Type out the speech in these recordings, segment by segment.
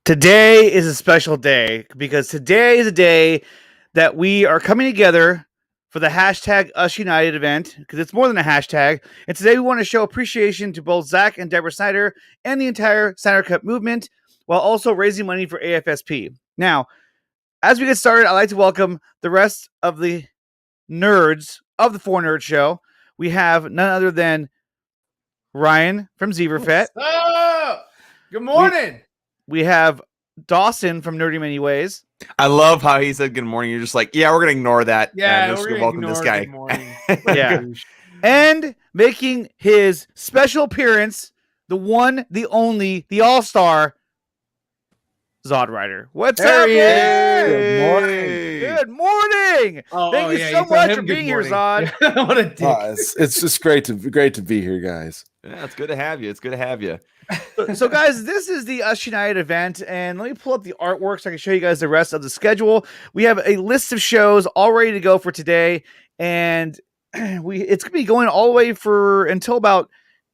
Today is a special day because today is a day that we are coming together for the hashtag Us United event, because it's more than a hashtag. And today we want to show appreciation to both Zach and Deborah Snyder and the entire Snyder Cup movement, while also raising money for AFSP. Now, as we get started, I'd like to welcome the rest of the nerds of the Four Nerd Show. We have none other than Ryan from Zeeverfett. Good morning. We have Dawson from Nerdy Many Ways. I love how he said good morning. You're just like, yeah, we're going to ignore that. Yeah, and we're just going to welcome ignore this guy. good morning. Yeah. And making his special appearance, the one, the only, the all-star, Zod Rider. What's There up, he man? is. Good morning. Good morning. Thank you so much for being here, Zod. What a dick. It's just great to be here, guys. Yeah, it's good to have you. It's good to have you. So, guys, this is the Us United event, and let me pull up the artwork so I can show you guys the rest of the schedule. We have a list of shows all ready to go for today, and it's going to be going all the way until about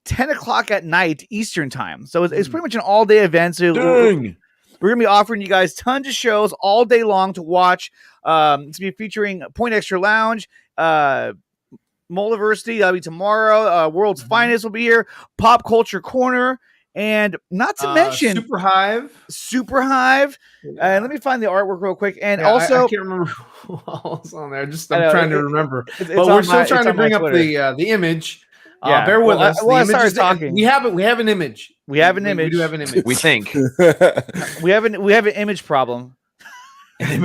10 o'clock at night Eastern time. So it's pretty much an all-day event. So we're going to be offering you guys tons of shows all day long to watch. It's going to be featuring Point Extra Lounge, Multiversity, that'll be tomorrow. World's Finest will be here. Pop Culture Corner. And not to mention Super Hive. Yeah. Let me find the artwork real quick. And Yeah, also, I can't remember who else on there. I'm trying to remember. It's but we're still it's trying to on my bring up Twitter. the image. Yeah. Bear with us. Well, I The started image is talking. We have an image. We have an image. We do have an image. We think. we have an image problem. Here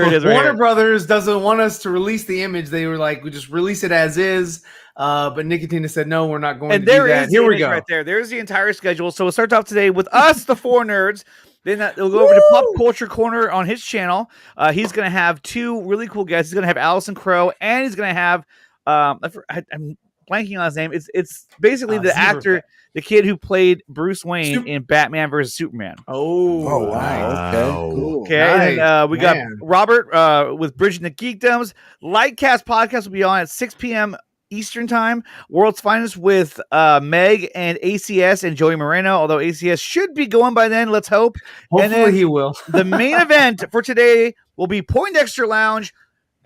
it is. Right Warner here. Brothers doesn't want us to release the image. They were like, we just release it as is. But Nickatina said, no, we're not going to do that. Here we go. Right there. There's the entire schedule. So we'll start off today with us, the Four Nerds. Then we'll go over to Pop Culture Corner on his channel. He's going to have two really cool guests. He's going to have Allison Crowe, and he's going to have I'm blanking on his name. It's basically the actor, the kid who played Bruce Wayne in Batman versus Superman. Oh, wow. Okay, cool. Okay, Nice. and we got Robert with Bridging the Geekdoms. Lightcast podcast will be on at 6 p.m. Eastern time. World's Finest with Meg and ACS and Joey Moreno, although ACS should be going by then. Let's hope. Hopefully he will. The main event for today will be Point Extra Lounge,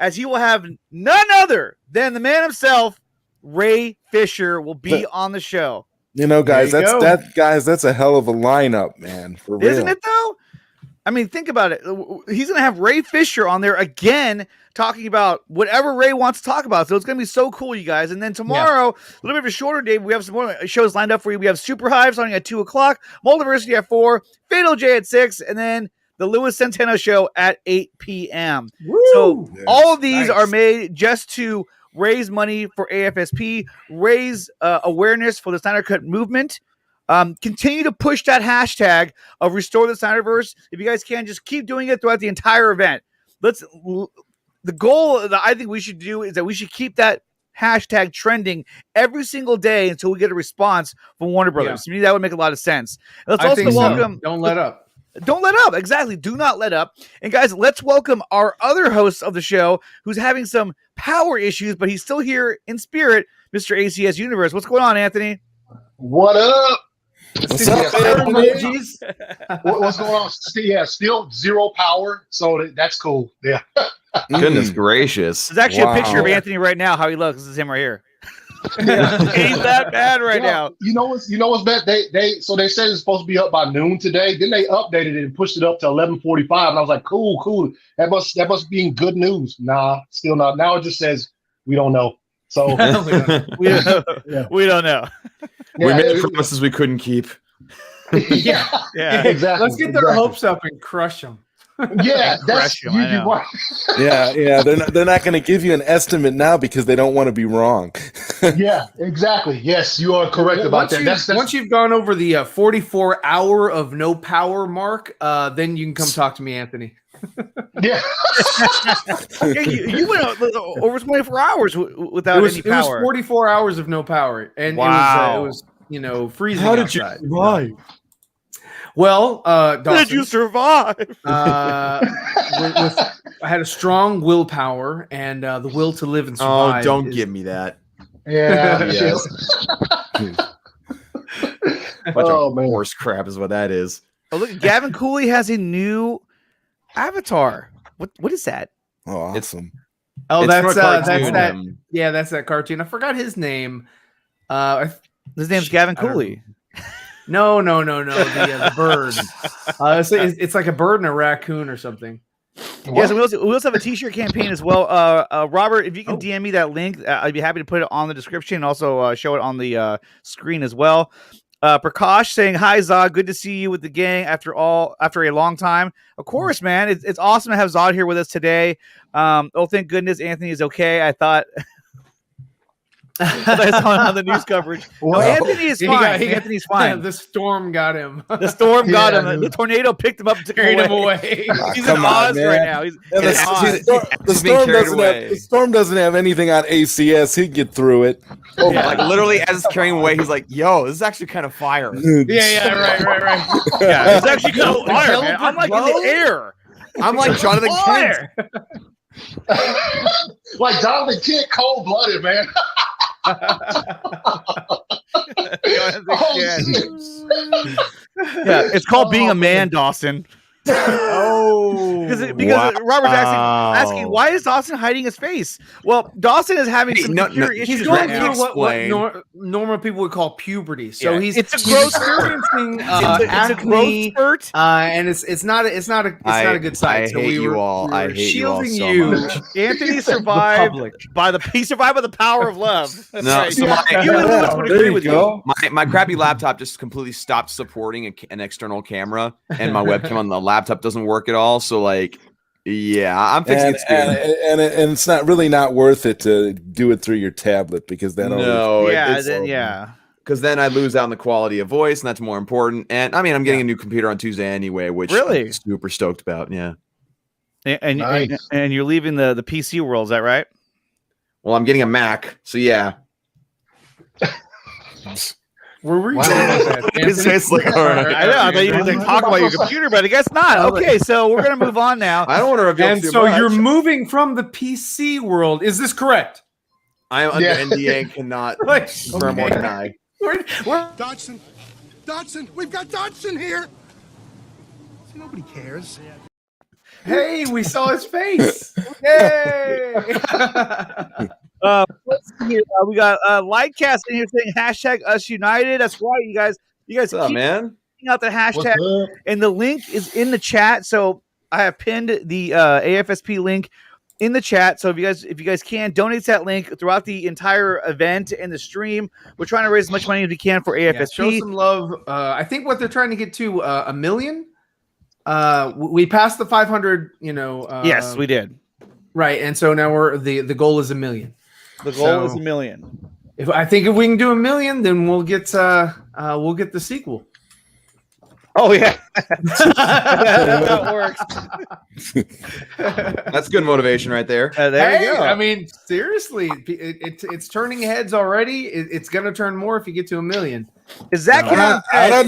as he will have none other than the man himself, Ray Fisher, will be on the show. You know, guys, There you that's a hell of a lineup, man. For real. Isn't it though? I mean, think about it. He's going to have Ray Fisher on there again, talking about whatever Ray wants to talk about. So it's going to be so cool, you guys. And then tomorrow, a little bit of a shorter day, we have some more shows lined up for you. We have Super Hive starting at 2 o'clock, Multiversity at 4, Fatal J at 6, and then the Louis Centeno Show at 8 p.m. Woo! So Yes. all of these Nice. are made just to raise money for AFSP, raise awareness for the Snyder Cut movement. Continue to push that hashtag of Restore the Snyderverse. If you guys can, just keep doing it throughout the entire event. The goal that I think we should do is that we should keep that hashtag trending every single day until we get a response from Warner Brothers. To me, that would make a lot of sense. Let's I also think so. welcome. Don't let up. Don't let up. Exactly. Do not let up. And guys, let's welcome our other host of the show, who's having some power issues, but he's still here in spirit, Mr. ACS Universe. What's going on, Anthony? What up? What's up, Emojis. What's going on? Yeah, still zero power, so that's cool. Yeah. Goodness gracious. There's actually a picture of Wow. Anthony right now, how he looks. This is him right here. He's that bad right now. You know what's bad? They said it's supposed to be up by noon today. Then they updated it and pushed it up to 11:45, and I was like, cool. That must be good news. Nah, still not. Now it just says we don't know. So We don't know. We yeah, made promises we couldn't keep. yeah, Yeah. exactly. Let's get their hopes up and crush them. Yeah, that's Crush 'em, I know. right. Yeah. They're not going to give you an estimate now because they don't want to be wrong. Yeah, exactly. Yes, you are correct about that. Once you've gone over the 44 hour of no power mark, then you can come talk to me, Anthony. yeah. Yeah, you went over 24 hours without any It was power. 44 hours of no power, and Wow. it was freezing. How did you outside. survive? Well, How did Dawson, you survive? I had a strong willpower and the will to live and Oh, survive. don't give me that. Yeah. Yes. Bunch Oh, of man. horse crap is what that is. Oh, look, Gavin Cooley has a new avatar. What is that? Oh, awesome. Oh, It's from that's a that's cartoon, that. Yeah, that's that cartoon. I forgot his name. His name's Gavin Cooley. No. The bird. It's like a bird and a raccoon or something. Yeah, so we also have a t-shirt campaign as well. Robert, if you can DM me that link, I'd be happy to put it on the description and also show it on the screen as well. Prakash saying, "Hi Zod, good to see you with the gang after a long time." Of course, man, it's awesome to have Zod here with us today. Oh, thank goodness Anthony is okay. I thought I saw it on the news coverage. No, Anthony is fine. Anthony's fine. The storm got him. The storm got him. The tornado picked him up and carried him away. He's in Oz right now. The storm doesn't have anything on ACS. He'd get through it. Oh, like literally as it's carrying away, he's like, "Yo, this is actually kind of fire." Right. Yeah, it's actually kind of fire, man. I'm like in the air. I'm like Jonathan Kent. Like Jonathan Kent, cold-blooded, man. Yeah, it's called being a man, Dawson. Because Robert's asking why is Dawson hiding his face? Well, Dawson is having some computer issues. He's going through what normal people would call puberty. So he's experiencing it's a growth spurt, and it's not a good sign. I hate you all. I hate you all so much. Anthony survived by the power of love. That's no, right. so my crappy laptop just completely stopped supporting an external camera, and my webcam on the laptop doesn't work at all. So like, yeah, I'm fixing it soon. And it's not worth it to do it through your tablet because then because then I lose out on the quality of voice, and that's more important. And I mean, I'm getting a new computer on Tuesday anyway, which I'm super stoked about. Yeah, and nice. and you're leaving the PC world, is that right? Well, I'm getting a Mac, so yeah. Where were you going with that? His face like, all right. I know. I thought you were going to talk about your computer, but I guess not. Okay, so we're going to move on now. I don't want to reveal and too so much. you're moving from the PC world. Is this correct? I am under NDA and cannot confirm or deny. Dodson, we've got Dodson here. See, nobody cares. Hey, we saw his face. Yay! Let's see here. We got Lightcast in here saying #UsUnited. That's right, you guys. What's up, man? Out the hashtag, and the link is in the chat. So I have pinned the AFSP link in the chat. So if you guys can donate that link throughout the entire event and the stream, we're trying to raise as much money as we can for AFSP. Yeah, show some love. I think what they're trying to get to 1 million. We passed the 500. Yes, we did. Right, and so now the goal is 1 million. The goal is 1 million. If we can do 1 million, then we'll get the sequel. Oh yeah, that works. That's good motivation right there. There you go. I mean, seriously, it's turning heads already. It's going to turn more if you get to 1 million. Is that? I don't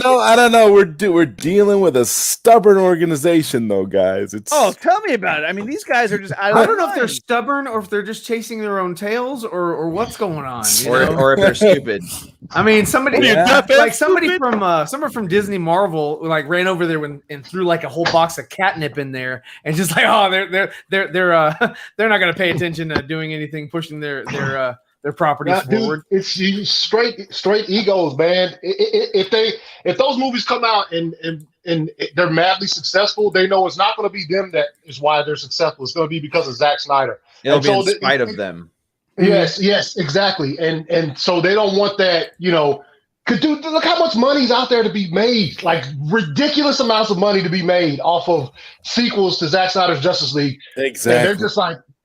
know. We're dealing with a stubborn organization, though, guys. Tell me about it. I mean, these guys are just. I don't know if they're stubborn or if they're just chasing their own tails or what's going on, or if they're stupid. I mean, somebody from Disney Marvel ran over there and threw like a whole box of catnip in there and just like, oh, they're not going to pay attention to doing anything, pushing their properties forward. Dude, it's straight egos, man. If those movies come out and they're madly successful, they know it's not going to be them that is why they're successful. It's going to be because of Zack Snyder. It'll be in spite of them. Yes, exactly. And so they don't want that, dude, look how much money's out there to be made, like ridiculous amounts of money to be made off of sequels to Zack Snyder's Justice League. Exactly.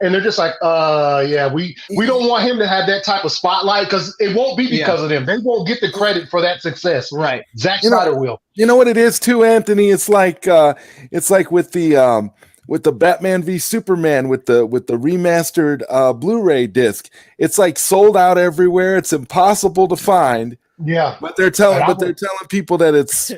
And they're just like, we don't want him to have that type of spotlight because it won't be because of them. They won't get the credit for that success. Right. Zack Snyder will. You know what it is too, Anthony? It's like with the Batman v Superman with the remastered Blu-ray disc. It's like sold out everywhere. It's impossible to find. Yeah. But they're telling people that it's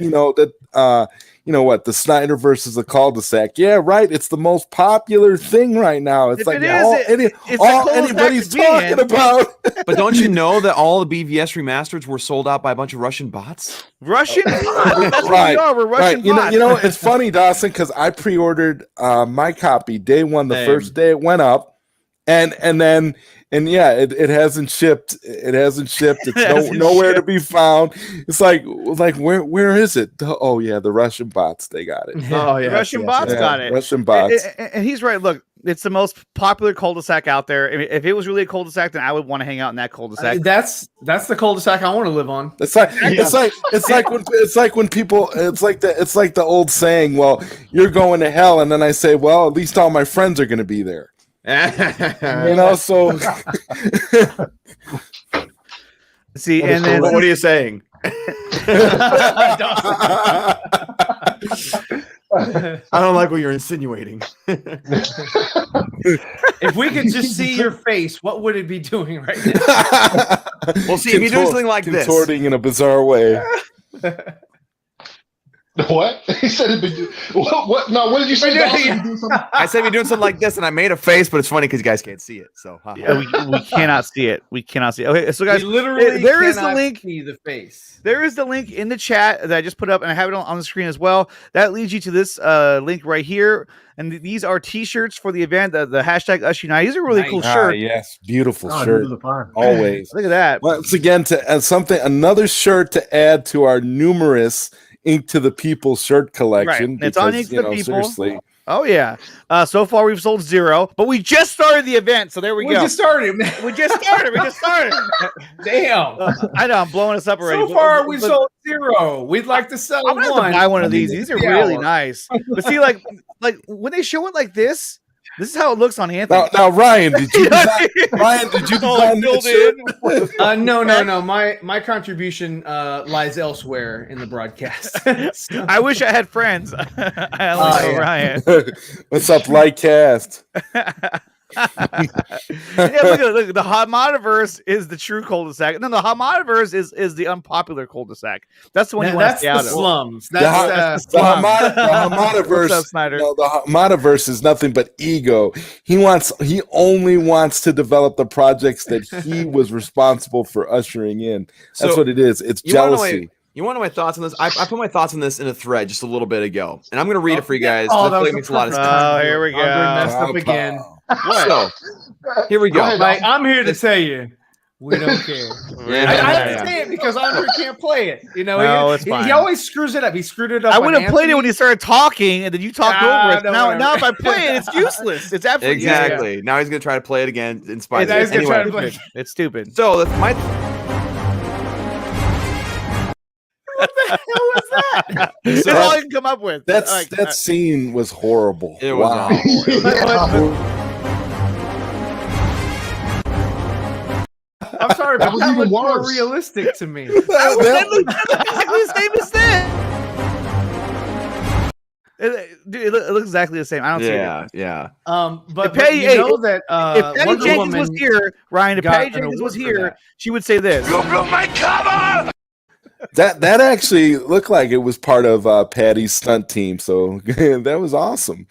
you know what, the Snyderverse is a cul-de-sac. Yeah, right. It's the most popular thing right now. It's If like it is, all, it's all a cul-de-sac anybody's to be in. talking about. But don't you know that all the BVS remasters were sold out by a bunch of Russian bots? Russian bots. That's what Right, we are. We're Russian right. You bots. know, it's funny, Dawson, because I pre-ordered my copy day one, the Same. first day it went up, and yeah, it hasn't shipped. It hasn't shipped. It's hasn't nowhere to shipped. be found. It's like where is it? Oh yeah, the Russian bots, they got it. Oh The yeah, Russian bots Yeah, got it. Russian bots. And he's right. Look, it's the most popular cul-de-sac out there. I mean, if it was really a cul-de-sac, then I would want to hang out in that cul-de-sac. That's the cul-de-sac I want to live on. It's like when people, it's like the old saying, well, you're going to hell, and then I say, well, at least all my friends are going to be there. You know, so See, and then What are you saying? I don't like what you're insinuating. If we could just see your face, what would it be doing right now? Well, see, if you do something like this, contorting in a bizarre way. What? He said it'd be. What? No, what did you say? Dawson? Do something? I said we're doing something like this, and I made a face, but it's funny because you guys can't see it. So, yeah, we cannot see it. We cannot see it. Okay, so guys, We literally there is the cannot link. see the face. There is the link in the chat that I just put up, and I have it on the screen as well. That leads you to this link right here. And these are T-shirts for the event. The hashtag Us Unite. These are really cool shirts. Yes, beautiful Oh, shirt. these are fine. Always. Look at that. Once again, to add another shirt to add to our numerous Ink to the People shirt collection. Right. It's on Ink to the People. Seriously. Oh yeah. So far we've sold 0, but we just started the event, so there we We go. just started, man. We just started. Damn. I know I'm blowing us up already. So far, we've sold 0. We'd like to sell I'm gonna have one. to buy one of these. These are the really hour. nice. But see, like when they show it like this is how it looks on Anthony. Now, Ryan, did you design Filled this shirt? No. My contribution lies elsewhere in the broadcast. So- I wish I had friends. I only know yeah. Ryan. What's up, Lightcast? Yeah, look, the Hamadaverse is the true cul-de-sac. No, the Hamadaverse is the unpopular cul-de-sac. That's the one you want to that's stay the out of. slums. The That's Hamadaverse, What's up, Snyder? no, the Hamadaverse is nothing but ego. He only wants to develop the projects that he was responsible for ushering in. That's So, what it is. It's you wanna know jealousy. you want to know my thoughts on this? I put my thoughts on this in a thread just a little bit ago, and I'm going to read it for you guys. Oh, I that feel was like it makes a lot of sense. Oh, here we go. Andre messed up again. So, here we Go go. ahead, Like, I'm here to tell you, we don't care. Yeah. I have to say it because Andre can't play it. You know, No, it's he fine. always screws it up. He screwed it up. I would on have played it when Anthony. you started talking, and then you talked over it. no, Now whatever. if I play it, it's useless. It's absolutely useless. Exactly. Now he's going to try to play it again in spite Now of he's it. gonna try Anyway, to play. It's stupid. so that's my. What the hell was that? That's all I can come up with. That scene was horrible. It was wow. awful. I'm sorry, That but was that even was more worse. realistic to me. that looks exactly the same as this. Dude, it looks exactly the same. I don't see it. Yeah. But If Patty- you know hey, that If Patty Wonder Jenkins Woman was here, Ryan, if got Patty an Jenkins was award for here, that. she would say this. That actually looked like it was part of Patty's stunt team, so that was awesome.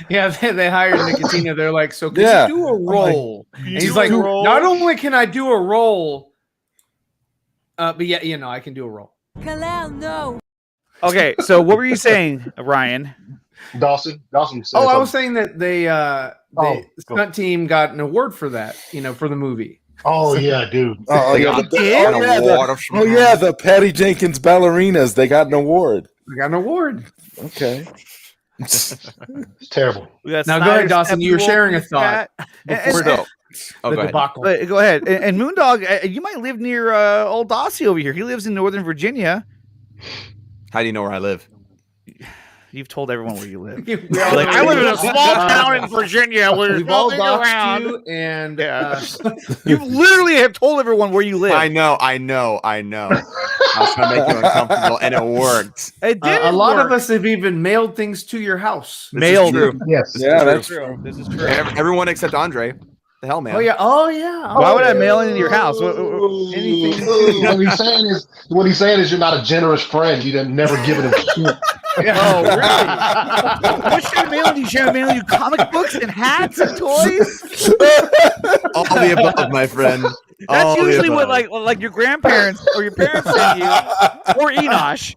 Yeah, they hired Nickatina. They're like, so can Yeah. you do a role? And you he's do like, a role? not only can I do a role, but yeah, you know, I can do a role. Kalel, no. Okay, so what were you saying, Ryan? Dawson said Oh, I was something. saying that the go. stunt team got an award for that, you know, for the movie. Oh yeah, dude. They got an award of the Patty Jenkins ballerinas, they got an award. We got an award. Okay. It's terrible. We got Now go ahead, Snyder's Dawson. You were Steppenwolf sharing a in the thought chat. before So, oh, the go ahead. debacle. Go ahead. And Moondog, you might live near old Dossie over here. He lives in Northern Virginia. How do you know where I live? You've told everyone where you live. We all Like, know I live in you. a small town in Virginia where there's We've all nothing doxed around. you, and Yeah. You literally have told everyone where you live. I know. I was trying to make you uncomfortable, and it worked. It did a lot of us have even mailed things to your house. This is Mailed. true. Yes. Yeah, This that's is true. This is true. Everyone except Andre. The hell, man. Oh yeah. Why would I mail it into your house? Anything. What he's saying is you're not a generous friend. You didn't never given him shit. Oh, really? What should I mail you? Should I mail you comic books and hats and toys? All the above, my friend. That's All the usually what above. like your grandparents or your parents send you, or Enosh.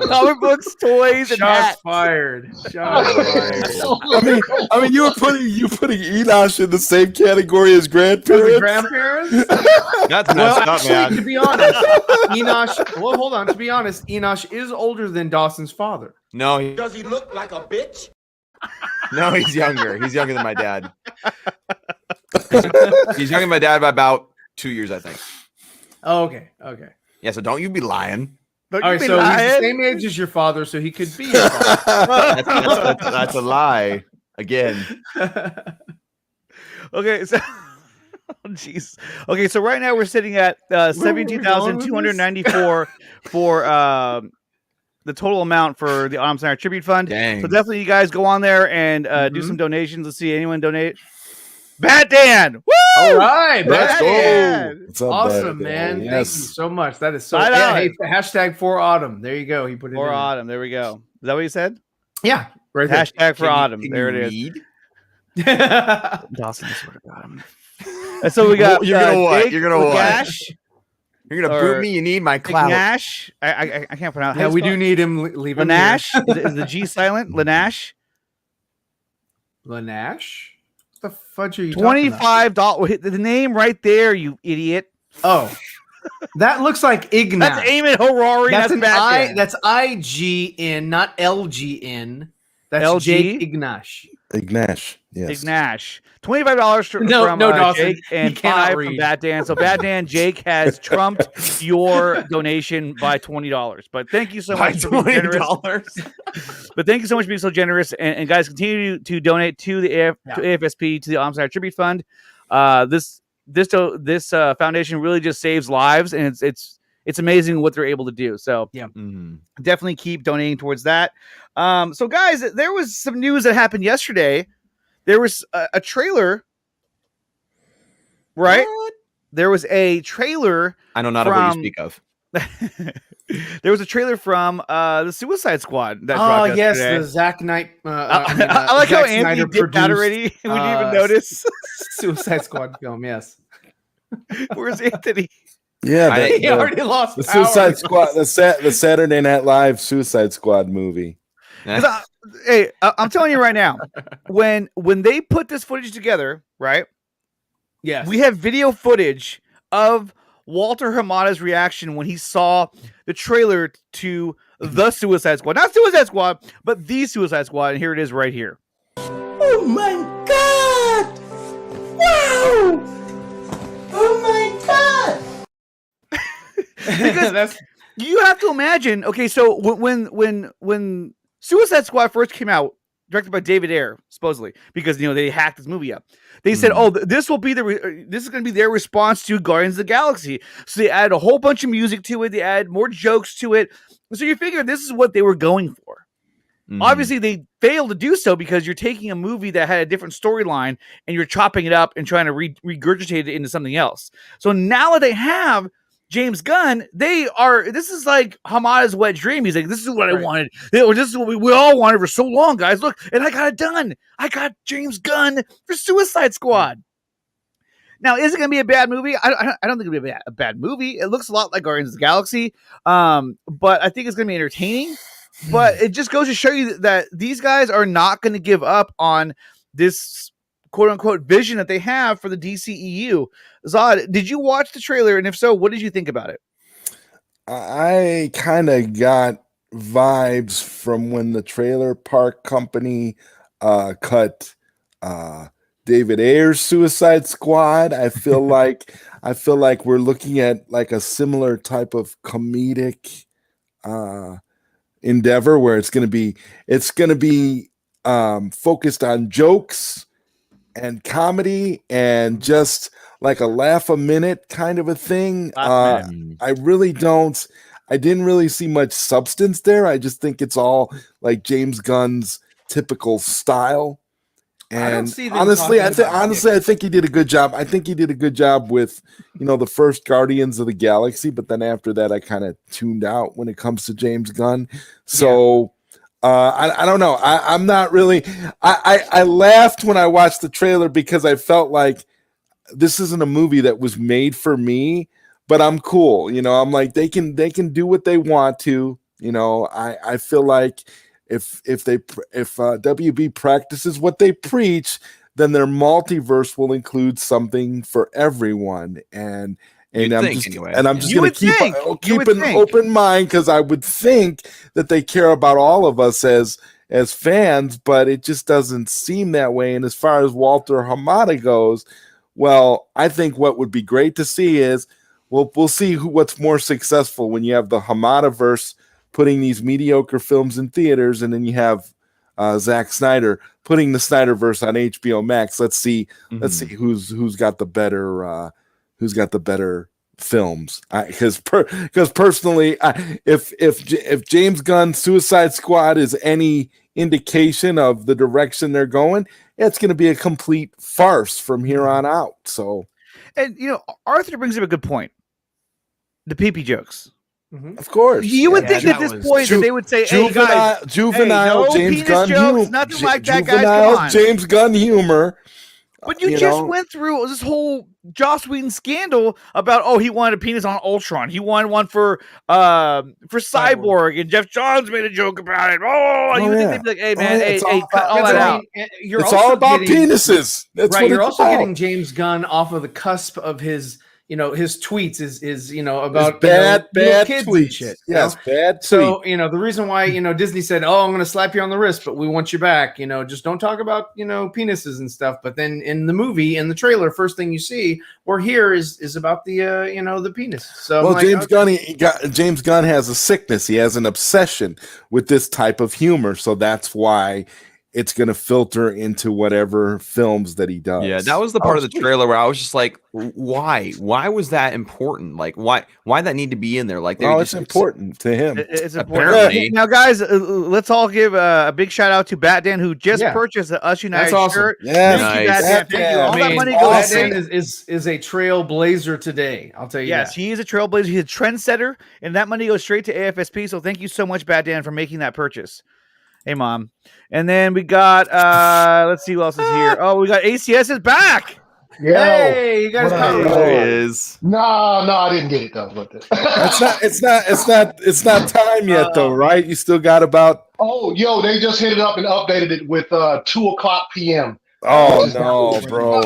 Comic books, toys, and Shots hats. fired. Shots fired. I mean, you putting Enosh in the same category as For grandparents. the grandparents? That's messed Well, up, actually, man. to be honest, Enosh. Well, hold on. To be honest, Enosh is older than Dawson's father. No, Does he look like a bitch? no, he's younger. He's younger than my dad. He's younger than my dad by about 2 years, I think. Oh, okay. Yeah, so don't you be lying. Don't All you right, be so he's the lying? same age as your father, so he could be your father. That's a lie. Again. Okay, so jeez. Okay, so right now we're sitting at Where were we going with 17,294 for the total amount for the Autumn Snyder Tribute Fund. Dang. So definitely you guys go on there and do some donations. Let's see anyone donate. Bat Dan! Woo! All right, Let's Bat go. Dan! What's up, Awesome, Dad? man. Thank you Yes. so much. That is so. $5. Yeah, hey, hashtag for autumn. There you go. He put it For in. Autumn. There we go. Is that what you said? Yeah, right there. Hashtag for Can you- Autumn. can There you it is. read? Dawson, I swear to God. And so we got You're gonna what? Jake You're gonna what? Lagash, You're gonna Or boot me. You need my clout. Nash. I can't pronounce. Yeah, we do need him. Leave him. Lanash. Is the G silent? Lanash. Lanash. What the fudge are you talking about? $25. The name right there, you idiot. Oh, that looks like Ignash. That's Eamon Harari. That's an I. Batman. That's IGN, not LGN. That's LG? Jake Ignash. Ignash. Yes. Ignash. $25 from Dawson. Jake and He cannot 5 from read. Bat Dan. So Bat Dan, Jake has trumped your donation by $20. But thank you so By much for being generous. $20. But thank you so much for being so generous. And guys, continue to donate to the to AFSP, to the Autumn Snyder Tribute Fund. This foundation really just saves lives, and it's amazing what they're able to do. So definitely keep donating towards that. So guys, there was some news that happened yesterday. There was a trailer, right? What? There was a trailer. I know not of what you speak of. There was a trailer from the Suicide Squad. That Oh dropped yes, yesterday. the Zack Knight. I like how Zack Anthony Snyder dipped out already. We didn't even notice. Suicide Squad film. Yes, Where's Anthony? Yeah. he already lost. The power. Suicide Squad. The Saturday Night Live Suicide Squad movie. I'm telling you right now, when they put this footage together, right? Yes, We have video footage of Walter Hamada's reaction when he saw the trailer to the Suicide Squad. Not Suicide Squad, but the Suicide Squad. And here it is right here. Oh my god! Wow! Oh my god! Because that's you have to imagine, okay, so when Suicide Squad first came out, directed by David Ayer, supposedly, because they hacked this movie up. They said, "Oh, this will be this is going to be their response to Guardians of the Galaxy." So they added a whole bunch of music to it. They added more jokes to it. So you figure this is what they were going for. Obviously, they failed to do so because you're taking a movie that had a different storyline and you're chopping it up and trying to regurgitate it into something else. So now that they have James Gunn, this is like Hamada's wet dream. He's like, this is what I wanted. This is what we all wanted for so long, guys. Look, and I got it done. I got James Gunn for Suicide Squad. Now, is it going to be a bad movie? I don't think it'll be a bad movie. It looks a lot like Guardians of the Galaxy, but I think it's going to be entertaining. But it just goes to show you that these guys are not going to give up on this quote-unquote vision that they have for the DCEU. Zod, did you watch the trailer? And if so, what did you think about it? I kind of got vibes from when the Trailer Park Company cut David Ayer's Suicide Squad. I feel like we're looking at like a similar type of comedic endeavor where it's going to be focused on jokes and comedy and just like a laugh a minute kind of a thing. I didn't really see much substance there. I just think it's all like James Gunn's typical style. I don't And see them honestly, talking about I think he did a good job. I think he did a good job with, the first Guardians of the Galaxy, but then after that, I kind of tuned out when it comes to James Gunn. So I don't know. I'm not really. I laughed when I watched the trailer because I felt like this isn't a movie that was made for me. But I'm cool. I'm like they can do what they want to. I feel like if WB practices what they preach, then their multiverse will include something for everyone. And I'm just going to keep an open mind, because I would think that they care about all of us as fans, but it just doesn't seem that way. And as far as Walter Hamada goes, well, I think what would be great to see is we'll see what's more successful when you have the Hamada-verse putting these mediocre films in theaters, and then you have Zack Snyder putting the Snyderverse on HBO Max. Let's see who's got the better films. Because personally, if James Gunn's Suicide Squad is any indication of the direction they're going, it's going to be a complete farce from here on out. So, and Arthur brings up a good point. The pee-pee jokes. Of course, you would think at this point that they would say, "Hey guys, juvenile no James Gunn jokes, humor, nothing like that, guys." Come on. James Gunn humor. But you just went through this whole Joss Whedon scandal about he wanted a penis on Ultron. He wanted one for Cyborg, and Jeff Johns made a joke about it. You would think they'd be like, "Hey man, cut all that out." It's all about penises. That's right. What you're it's also about. getting James Gunn off of the cusp of his his tweets is about bad kids tweets. And shit. Yes, bad tweets. So the reason why Disney said, "Oh, I'm going to slap you on the wrist, but we want you back." Just don't talk about penises and stuff. But then in the movie, in the trailer, first thing you see or hear is about the the penis. So James Gunn has a sickness. He has an obsession with this type of humor. So that's why it's going to filter into whatever films that he does. Yeah, that was the part of the trailer where I was just like, why? Why was that important? Like, why that need to be in there? Like, it's important to him. It's important. Now, guys, let's all give a big shout out to Bat Dan, who just purchased the Us United shirt. Yeah, nice. Thank you. All that money goes. Bat Dan is a trailblazer today. I'll tell you. Yes, he is a trailblazer. He's a trendsetter, and that money goes straight to AFSP. So thank you so much, Bat Dan, for making that purchase. Hey, Mom. And then we got, let's see who else is here. Oh, we got ACS is back. Yeah. Hey, you guys There he is. No, I didn't get it though. But It's not time yet though, right? You still got about. Oh, they just hit it up and updated it with 2:00 p.m. Oh no, bro!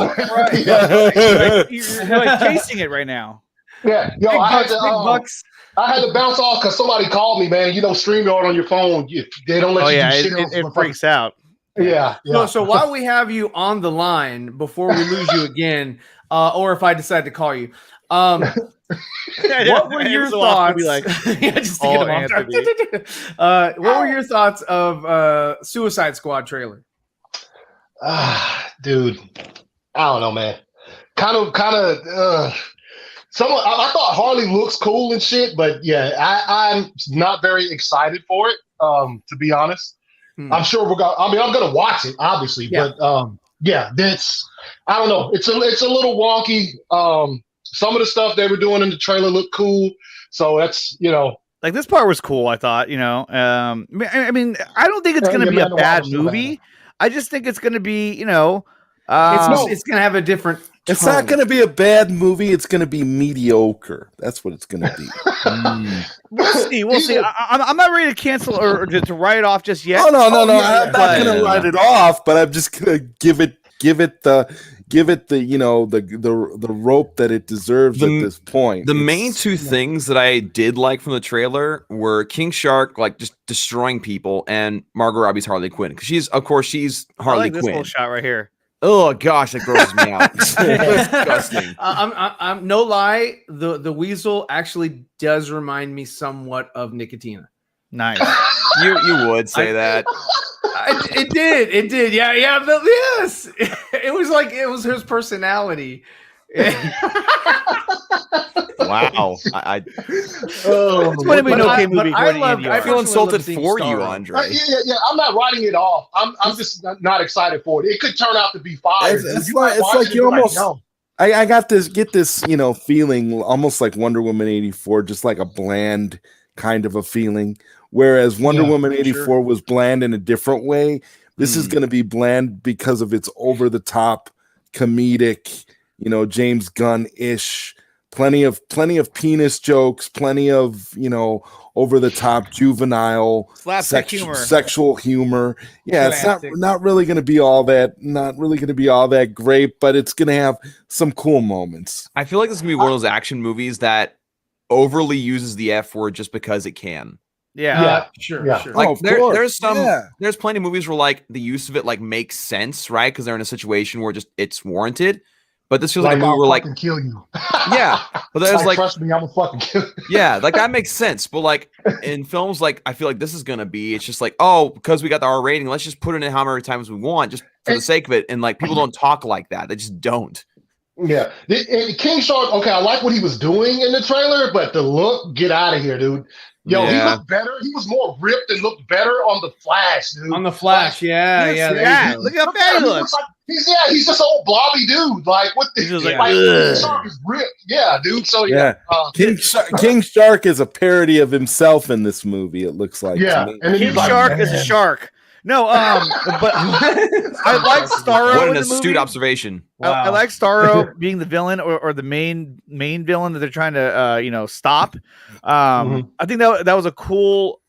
You're like chasing it right now. Yeah, I had to bounce off because somebody called me, man. StreamYard on your phone, they don't let you do shit. It freaks out. Yeah. So while we have you on the line, before we lose you again, or if I decide to call you, what were your thoughts? Just to get them off. What were your thoughts of Suicide Squad trailer? Dude, I don't know, man. Kind of. I thought Harley looks cool and shit, but yeah, I'm not very excited for it. To be honest, I'm sure I'm gonna watch it, obviously, but that's I don't know. It's a little wonky. Some of the stuff they were doing in the trailer looked cool, so that's like this part was cool. I thought, I mean, I don't think it's gonna be a bad movie. I just think it's gonna be, it's gonna have a different. It's not going to be a bad movie. It's going to be mediocre. That's what it's going to be. We'll see. I'm not ready to cancel or to write it off just yet. Oh no! I'm not going to write it off, but I'm just going to give it the rope that it deserves at this point. The main two things that I did like from the trailer were King Shark just destroying people, and Margot Robbie's Harley Quinn, because she's Harley Quinn. This little shot right here. Oh gosh, that grosses me out. It's disgusting. I'm no lie. The weasel actually does remind me somewhat of Nickatina. Nice. You would say that. It did. Yeah. Yes. It was his personality. Wow. It's going to be an okay movie. I feel insulted for you, Andre. Yeah. I'm not writing it off. I'm just not excited for it. It could turn out to be fire. It's like you almost. I get this, feeling almost like Wonder Woman 84, just like a bland kind of a feeling. Whereas Wonder Woman 84 was bland in a different way. This is going to be bland because of its over the top, comedic, James Gunn-ish. Plenty of penis jokes, plenty of over the top juvenile sexual humor. Yeah, Classic. It's not really going to be all that great, but it's going to have some cool moments. I feel like this is going to be one of those action movies that overly uses the F word just because it can. Sure. Like there's plenty of movies where like the use of it like makes sense, right? Because they're in a situation where just it's warranted. But this feels like a movie where like kill you. Yeah. But there's like trust me, I'm gonna fucking kill you. Yeah, like that makes sense. But like in films, like I feel like this is gonna be, it's just like, oh, because we got the R rating, let's just put it in how many times we want, just for the sake of it. And like people don't talk like that. They just don't. Yeah. And King Shark, okay, I like what he was doing in the trailer, but the look, get out of here, dude. Yo, he looked better. He was more ripped and looked better on the Flash, dude. On the Flash, yeah. Look how bad he looks. He's just an old blobby dude. Like what the King Shark is ripped. Yeah, dude. So King Shark is a parody of himself in this movie, it looks like. Yeah. And King Shark is a shark. No, but I like Starro. What an astute observation. Wow. I like Starro being the villain or the main villain that they're trying to stop. I think that was a cool.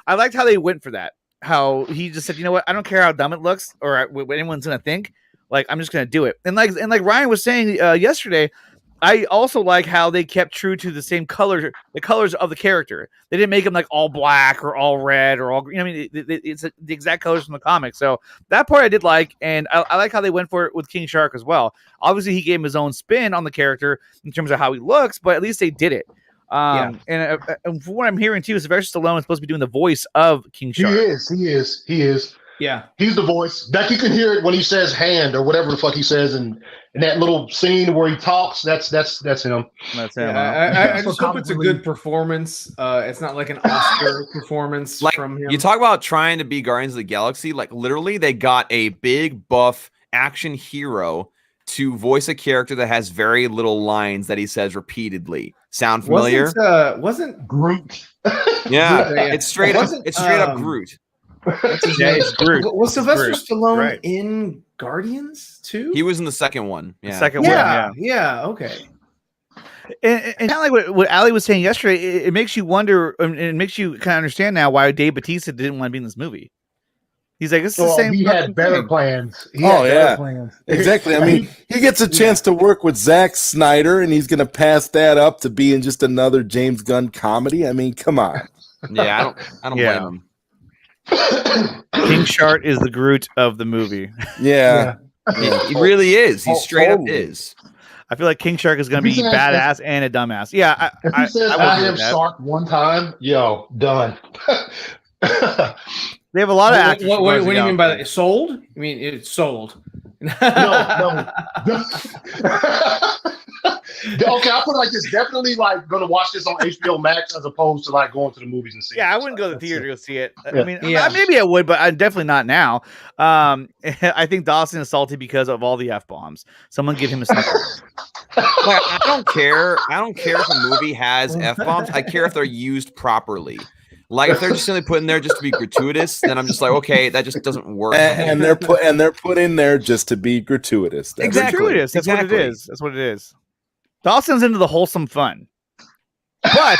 I liked how they went for that. How he just said, you know what, I don't care how dumb it looks or what anyone's gonna think. Like I'm just gonna do it. And like Ryan was saying yesterday, I also like how they kept true to the same colors of the character. They didn't make him like all black or all red or all, it's the exact colors from the comic. So that part I did like, and I like how they went for it with King Shark as well. Obviously, he gave him his own spin on the character in terms of how he looks, but at least they did it. And from what I'm hearing too, Sylvester Stallone is supposed to be doing the voice of King Shark. He is. Yeah, he's the voice. Like you can hear it when he says "hand" or whatever the fuck he says, and in that little scene where he talks, that's him. That's him. I just hope it's a good performance. It's not like an Oscar performance like, from him. You talk about trying to be Guardians of the Galaxy. Like literally, they got a big buff action hero to voice a character that has very little lines that he says repeatedly. Sound familiar? Wasn't Groot? Yeah, it's straight up Groot. It's Groot. Was Sylvester Stallone in Guardians too? He was in the second one. Yeah. The second one. Yeah. Okay. And kind of like what Ali was saying yesterday, it makes you wonder, and it makes you kind of understand now why Dave Bautista didn't want to be in this movie. He's like, it's the same. He had better plans. Exactly. I mean, he gets a chance to work with Zack Snyder, and he's going to pass that up to being just another James Gunn comedy. I mean, come on. Yeah, I don't blame him. King Shark is the Groot of the movie. Yeah. He really is. He straight up is. I feel like King Shark is going to be badass and a dumbass. Yeah. If he says I am Shark one time, done. They have a lot of actors. What do you mean by that? Sold? I mean, it's sold. No. Okay, I'll put it like this. Definitely like going to watch this on HBO Max as opposed to like going to the movies and seeing it. Yeah, I wouldn't go to the theater to go see it. I mean, maybe I would, but I'm definitely not now. I think Dawson is salty because of all the F-bombs. Someone give him a snicker. Like, I don't care if a movie has F-bombs. I care if they're used properly. Like if they're just simply put in there just to be gratuitous, then I'm just like, okay, that just doesn't work. And they're put in there just to be gratuitous. Exactly. Gratuitous. That's what it is. That's what it is. Dawson's into the wholesome fun, but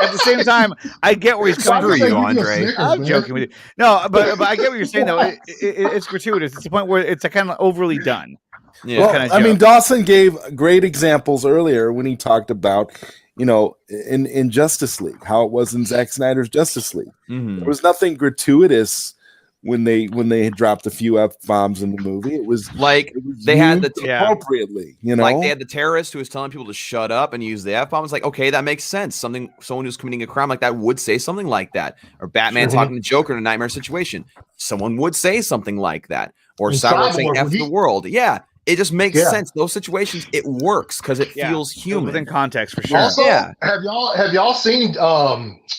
at the same time, I get where he's coming from. You, Andre. I'm joking with you. No, but I get what you're saying though. It's gratuitous. It's the point where it's kind of overly done. Yeah. Well, I mean, Dawson gave great examples earlier when he talked about, in Justice League, how it was in Zack Snyder's Justice League. Mm-hmm. There was nothing gratuitous when they had dropped a few F-bombs in the movie. It was like they had appropriately, like they had the terrorist who was telling people to shut up and use the F-bomb. It's like, okay, that makes sense. Someone who's committing a crime like that would say something like that. Or Batman talking to Joker in a nightmare situation. Someone would say something like that. Or Cyborg saying F the world. Yeah. it just makes sense. Those situations, it works because it feels human within context for sure. Also, have y'all seen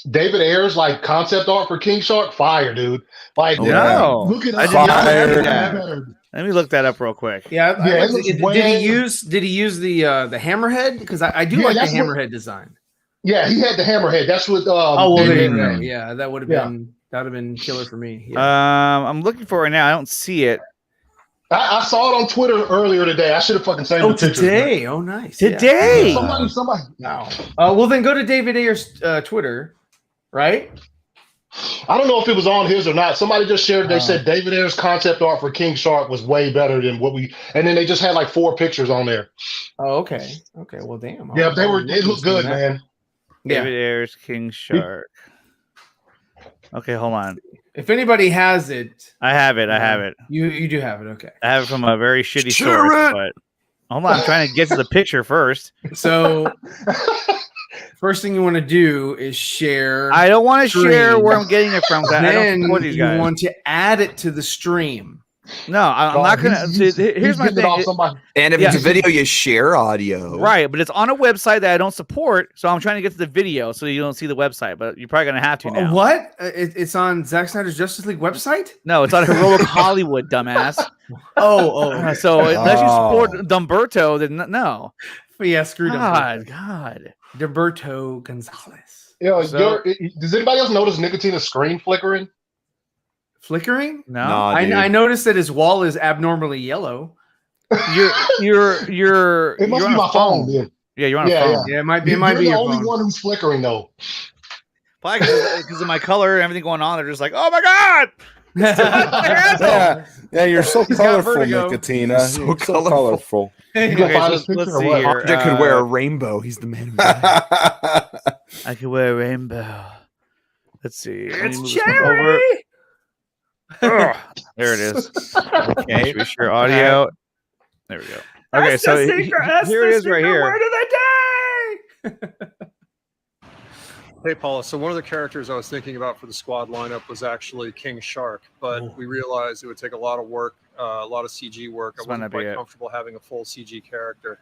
David Ayer's like concept art for King Shark? Fire, dude! Like, look at that. Let me look that up real quick. Did he use the hammerhead? Because I do like the hammerhead design. Yeah, he had the hammerhead. That's what. There you go. Yeah, that would have been killer for me. Yeah. I'm looking for it now. I don't see it. I saw it on Twitter earlier today. I should have fucking saved the picture. Today. Oh, nice. Today. Yeah. Somebody. No. Well, then go to David Ayer's Twitter, right? I don't know if it was on his or not. Somebody just shared. They said David Ayer's concept art for King Shark was way better than what we. And then they just had like 4 pictures on there. Oh, okay. Okay. Well, damn. Yeah, they were. It looked good, man. David Ayer's King Shark. Okay, hold on. If anybody has it, I have it. I have it. You do have it. Okay. I have it from a very shitty source, but hold on. I'm trying to get to the picture first. So, first thing you want to do is share. I don't want to share where I'm getting it from. Then you want to add it to the stream. No, I'm not gonna. Here's my thing. And if it's a video, you share audio, right? But it's on a website that I don't support, so I'm trying to get to the video so you don't see the website. But you're probably gonna have to now. What? It's on Zack Snyder's Justice League website? No, it's on Heroic Hollywood, dumbass. So unless you support Dumberto, then no. But yeah, screw God, Dumberto Gonzalez. Does anybody else notice Nickatina's screen flickering? Flickering? No, I noticed that his wall is abnormally yellow. You're. It must be my phone. Yeah, you're on a phone. Yeah, it might be. You're the your only one who's flickering though. Probably because of my color and everything going on. They're just like, oh my god. Yeah, you're so colorful, Nickatina. So colorful. Let's see here. Object could wear a rainbow. He's the man. I could wear a rainbow. Let's see. It's cherry. There it is. Okay, should we share audio? There we go. Okay, that's so here it is right here. Word of the day. Hey, Paula. So one of the characters I was thinking about for the squad lineup was actually King Shark, but we realized it would take a lot of work, a lot of CG work. I wasn't quite comfortable having a full CG character.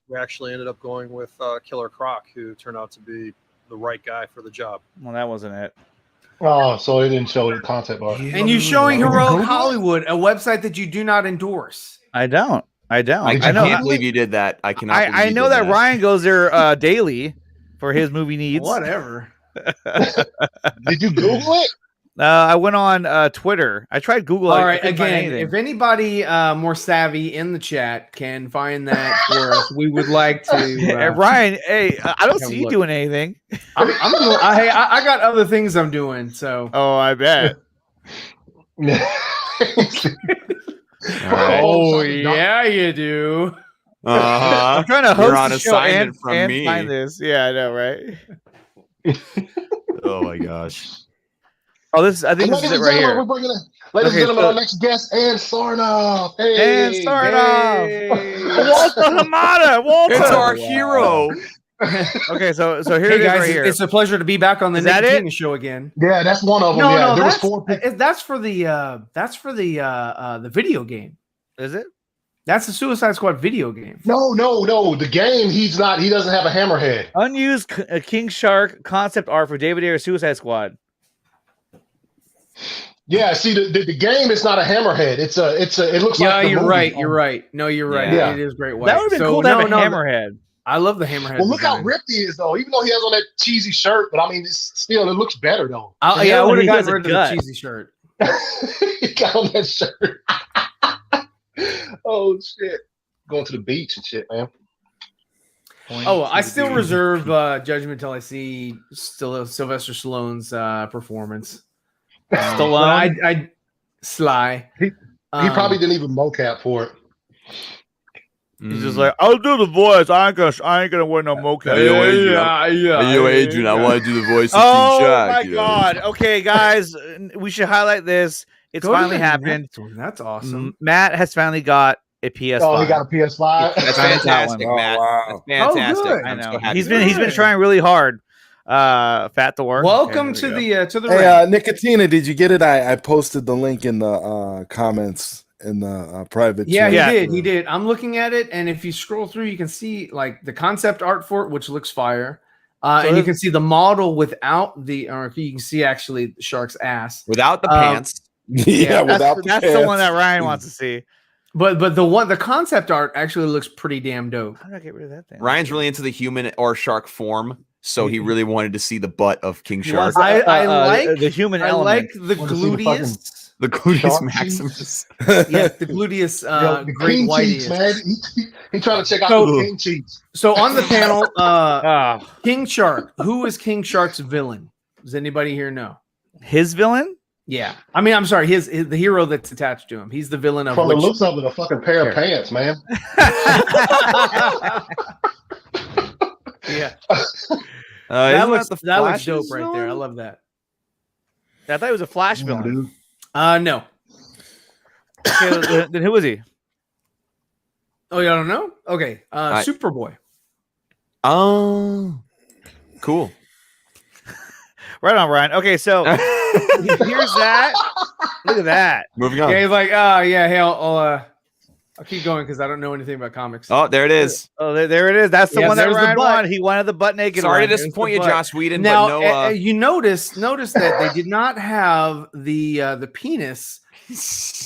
We actually ended up going with Killer Croc, who turned out to be the right guy for the job. Well, that wasn't it. Oh, so it didn't show the concept art. And you're showing Heroic Hollywood, a website that you do not endorse. I don't. I can't believe you did that. I cannot. I know that Ryan goes there daily for his movie needs. Whatever. Did you Google it? I went on Twitter. I tried Google. All right. Again, if anybody more savvy in the chat can find that for us, we would like to. Ryan, hey, I don't see you doing anything. I got other things I'm doing. So. Oh, I bet. Oh yeah, you do. I'm trying to host You're on the show and from me. find this. Yeah, I know, right? Oh my gosh. Oh, I think this is it right here. Ladies and gentlemen, our next guest, Ann Sarnoff. Hey, Ann Sarnoff. Walter Hamada. Walter. It's our hero. Okay, so here hey it is guys, right here. It's a pleasure to be back on the Nickatina Show again. Yeah, that's one of them. No, there was 4 that's for the video game. Is it? That's the Suicide Squad video game. No. The game, he doesn't have a hammerhead. Unused King Shark concept art for David Ayer Suicide Squad. Yeah, see the game is not a hammerhead. It looks like you're right. You're right. No, you're right. Yeah. It is great white. That would have been cool to have a hammerhead. I love the hammerhead. Well, look how ripped he is, though. Even though he has on that cheesy shirt, but I mean, it looks better though. I would have gotten rid of the cheesy shirt. He got on that shirt. Oh shit! Going to the beach and shit, man. I still reserve judgment until I see Sylvester Stallone's performance. Stallone, Sly. He probably didn't even mocap for it. He's just like, I'll do the voice. I ain't gonna wear no mocap. Yo, Adrian, I want to do the voice of King Shark. Oh my god! Okay, guys, we should highlight this. It's finally happened. That's awesome. Matt has finally got a PS5. Oh, he got a PS5. That's fantastic, Matt. Wow. That's fantastic. Good. I know. He's been trying really hard. Fat to work. Welcome to the Hey, Nickatina, did you get it? I posted the link in the comments. private. Yeah, chat. he did. I'm looking at it, and if you scroll through, you can see like the concept art for it, which looks fire. And you can see the model without the, or you can see actually the shark's ass without the pants. Yeah, that's the one that Ryan wants to see. But the concept art actually looks pretty damn dope. How do I get rid of that thing? Ryan's really into the human or shark form, so he really wanted to see the butt of King Shark. I like the human I element. like the gluteus. The gluteus maximus. Yes, the gluteus the great king white cheeks, is. man. He trying to check out So- the king cheeks. So on the panel, King Shark. Who is King Shark's villain? Does anybody here know? His villain? Yeah, I mean, I'm sorry, his the hero that's attached to him. He's the villain of From the which? looks of it, a fucking pair of pants, man. Yeah, That looks dope right there. I love that. I thought it was a Flash villain. No. Okay, then who was he? Oh, you don't know? Okay, Superboy. Oh, cool. Right on, Ryan. Okay, so here's that. Look at that. Moving on. Yeah, he's like, yeah, hey, I'll keep going because I don't know anything about comics. Oh, there it is. Oh, there it is. That's the one that there's the Ryan butt. wanted. He wanted the butt naked. Sorry one. to disappoint you, There's the Joss Whedon, Now, but no. you notice that they did not have the penis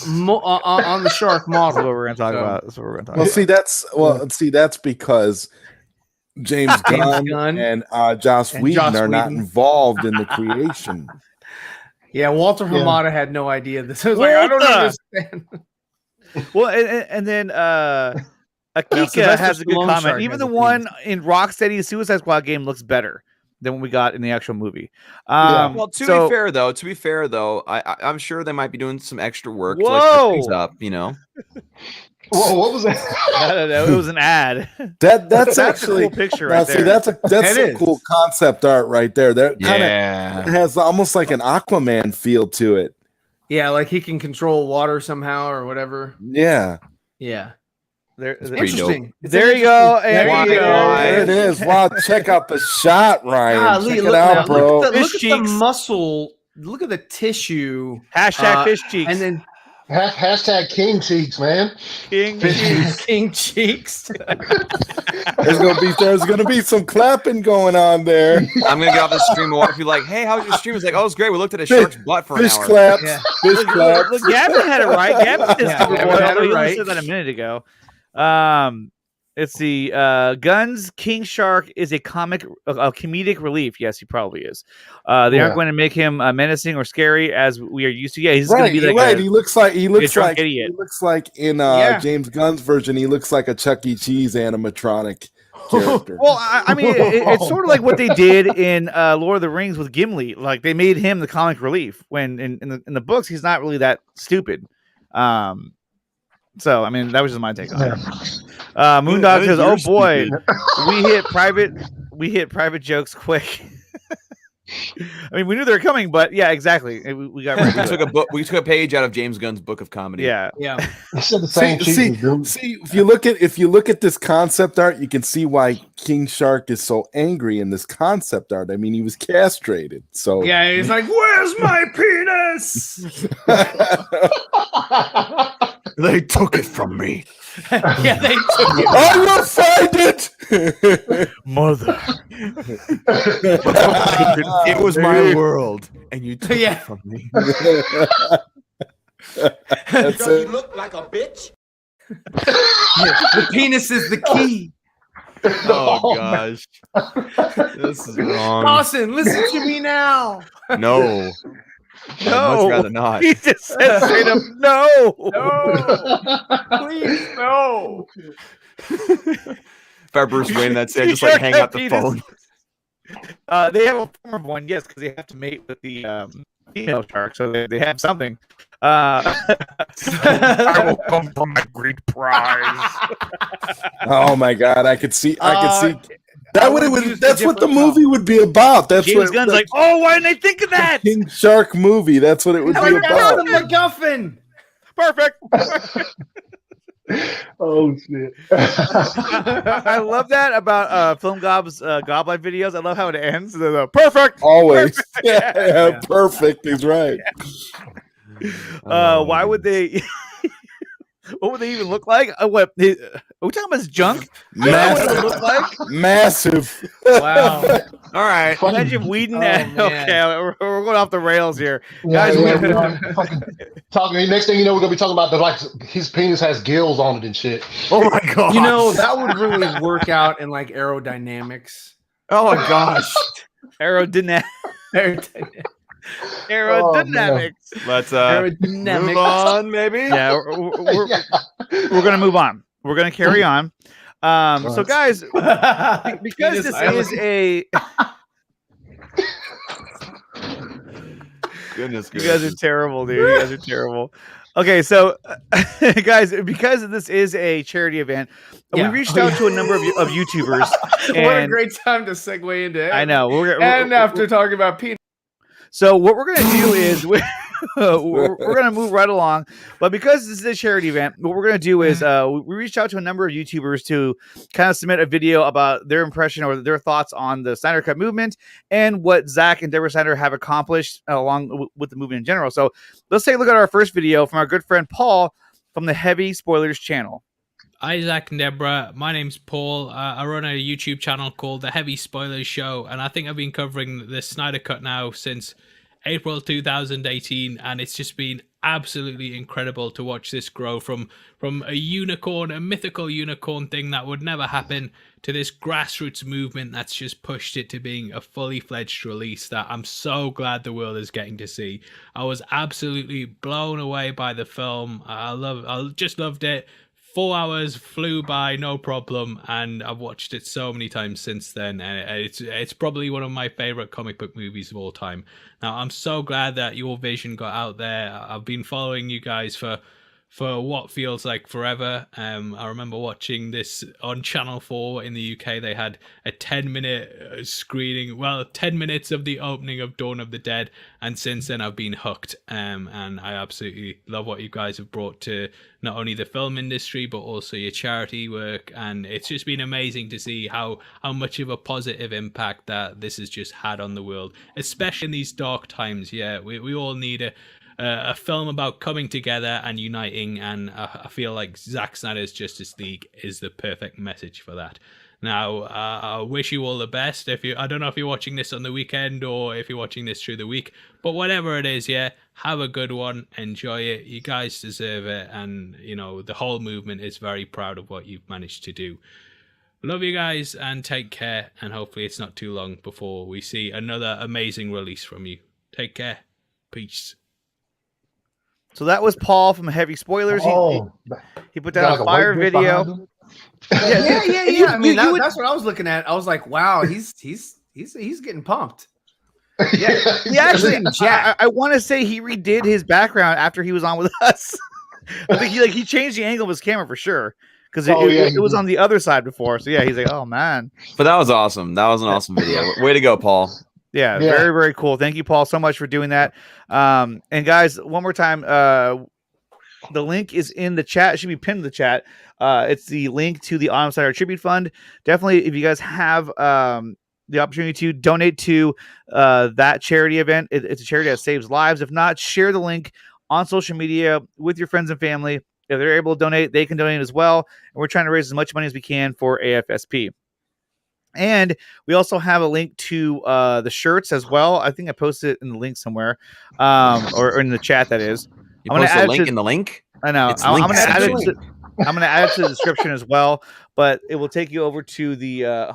on the shark model. That's what we're going to talk about. That's what we're going to talk Well, about. see, that's because James Gunn and Joss Whedon are not involved in the creation. Yeah, Walter Hamada had no idea. This was like, I don't understand. Well, and then Akika Sylvester has a good Stallone comment. shark Even has the a one in Rocksteady's Suicide Squad game looks better than what we got in the actual movie. Well, to be fair though, I'm sure they might be doing some extra work to like Whoa. put things up, you know. Whoa, what was that? I don't know. It was an ad. That's a actually cool picture right see, there. that's some is. cool concept art right there. That kind of Yeah. has almost like an Aquaman feel to it. Yeah, like he can control water somehow or whatever. Yeah. Yeah. It's Interesting. It's There you go. And There it is. Wow, check out the shot, Ryan. Golly, check it look out, now, bro. Look at Fish the cheeks. muscle. Look at the tissue. Hashtag fish cheeks. And then Hashtag king cheeks, man. King Fish cheeks. King Cheeks. There's gonna be some clapping going on there. I'm gonna get off the stream and walk be like, "Hey, how was your stream?" It's like, "Oh, it's great. We looked at a shark's butt for an Fish hour." claps. Yeah. Fish claps. Look, Gavin had it right. Gavin is Yeah, Gavin Superboy, had although it he only right. said that a minute ago. Let's see. Guns King Shark is a comedic relief. Yes, he probably is. They aren't going to make him menacing or scary as we are used to. Yeah, he's going to be like He looks like drunk idiot. he looks like in James Gunn's version. He looks like a Chuck E. Cheese animatronic character. Well, I mean, it's sort of like what they did in Lord of the Rings with Gimli. Like they made him the comic relief when in the books he's not really that stupid. So I mean, that was just my take on it. Moondog says, "Oh boy, we hit private jokes quick." I mean, we knew they were coming, but yeah, exactly. We got we took a page out of James Gunn's book of comedy. Yeah. He said the same cheeks, dude. See, if you look at this concept art, you can see why King Shark is so angry in this concept art. I mean, he was castrated, so Yeah, he's like, "Where's my penis?" They took it from me. Yeah, they took it. I will find it, Mother. It was my world, and you took Yeah. it from me. That's Does he it. look like a bitch? The penis is the key. Oh gosh, this is wrong. Dawson, listen to me now. No, I'd No. much rather not. He just said straight up, no. Please, no. If I Bruce Wayne, that's it. You Just like sure hang have up the penis. phone. They have a form of one, yes, because they have to mate with the female shark, so they have something. I will come for my great prize. Oh my god, I could see. That's what the movie would be about. That's James what Gunn's like, oh, why didn't they think of that? King Shark movie. That's what it would be That's about. the MacGuffin. Perfect. Oh shit! I love that about Film Gob's Goblight videos. I love how it ends. Perfect. Always. Yeah, perfect. He's right. Why would they? What would they even look like? What? Are we talking about his junk? Massive. Look like? Massive. Wow. All right. Imagine weeding that. man. Okay, we're going off the rails here, Yeah, guys. yeah, we are fucking talking. Next thing you know, we're gonna be talking about his penis has gills on it and shit. Oh my god! You know, that would really work out in like aerodynamics. Oh my gosh. Aerodynamics. Let's Aerodynamics. move on, maybe. Yeah, we're gonna move on. We're gonna carry on. So guys, because this is a Goodness, you guys are terrible, dude. You guys are terrible. Okay, so guys, because this is a charity event, we reached out to a number of YouTubers. What a great time to segue into it. I know. After talking about penis. So what we're gonna do is we're gonna move right along, but because this is a charity event, what we're gonna do is we reached out to a number of YouTubers to kind of submit a video about their impression or their thoughts on the Snyder Cut movement and what Zach and Deborah Snyder have accomplished along with the movement in general. So let's take a look at our first video from our good friend Paul from the Heavy Spoilers channel. Hi, Zach and Deborah. My name's Paul. I run a YouTube channel called The Heavy Spoilers Show, and I think I've been covering the Snyder Cut now since April 2018, and it's just been absolutely incredible to watch this grow from a unicorn, a mythical unicorn thing that would never happen, to this grassroots movement that's just pushed it to being a fully fledged release that I'm so glad the world is getting to see. I was absolutely blown away by the film. I just loved it. 4 hours flew by, no problem, and I've watched it so many times since then. And it's probably one of my favorite comic book movies of all time. Now, I'm so glad that your vision got out there. I've been following you guys for what feels like forever. I remember watching this on Channel 4 in the UK. They had a 10-minute screening, 10 minutes of the opening of Dawn of the Dead, and since then I've been hooked. And I absolutely love what you guys have brought to not only the film industry but also your charity work, and it's just been amazing to see how much of a positive impact that this has just had on the world, especially in these dark times. Yeah, we all need a film about coming together and uniting, and I feel like Zack Snyder's Justice League is the perfect message for that. Now, I wish you all the best. I don't know if you're watching this on the weekend or if you're watching this through the week, but whatever it is, yeah, have a good one, enjoy it. You guys deserve it, and the whole movement is very proud of what you've managed to do. Love you guys, and take care, and hopefully it's not too long before we see another amazing release from you. Take care. Peace. So that was Paul from Heavy Spoilers. He put down a fire video. Yeah. I mean, that's what I was looking at. I was like, wow, he's getting pumped. Yeah, he actually. I want to say he redid his background after he was on with us. I think he changed the angle of his camera for sure because it was on the other side before. So yeah, he's like, oh man. But that was awesome. That was an awesome video. Way to go, Paul. Yeah, very, very cool. Thank you, Paul, so much for doing that. And guys, one more time, the link is in the chat. It should be pinned to the chat. It's the link to the Autumn Snyder Tribute Fund. Definitely, if you guys have the opportunity to donate to that charity event, it's a charity that saves lives. If not, share the link on social media with your friends and family. If they're able to donate, they can donate as well. And we're trying to raise as much money as we can for AFSP. And we also have a link to the shirts as well. I think I posted it in the link somewhere, or in the chat. That is, I'm going to add link in the link. I know. I'm going to add it. I'm going to add it to the description as well. But it will take you over to the. I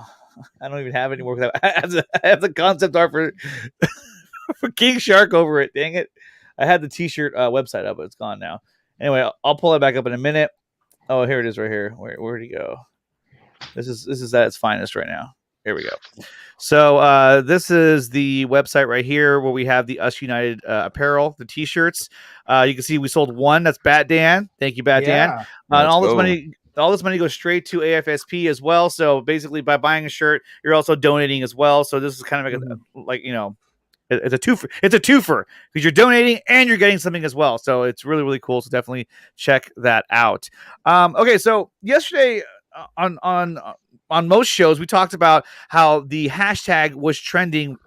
don't even have it anymore. I have the concept art for King Shark over it. Dang it! I had the T-shirt website up, but it's gone now. Anyway, I'll pull it back up in a minute. Oh, here it is, right here. Where'd he go? This is at its finest right now. Here we go. So this is the website right here where we have the Us United apparel, the T-shirts. You can see we sold one. That's Bat Dan. Thank you, Bat Dan. And all this money goes straight to AFSP as well. So basically, by buying a shirt, you're also donating as well. So this is kind of it's a twofer. It's a twofer because you're donating and you're getting something as well. So it's really, really cool. So definitely check that out. Okay, so yesterday on most shows, we talked about how the hashtag was trending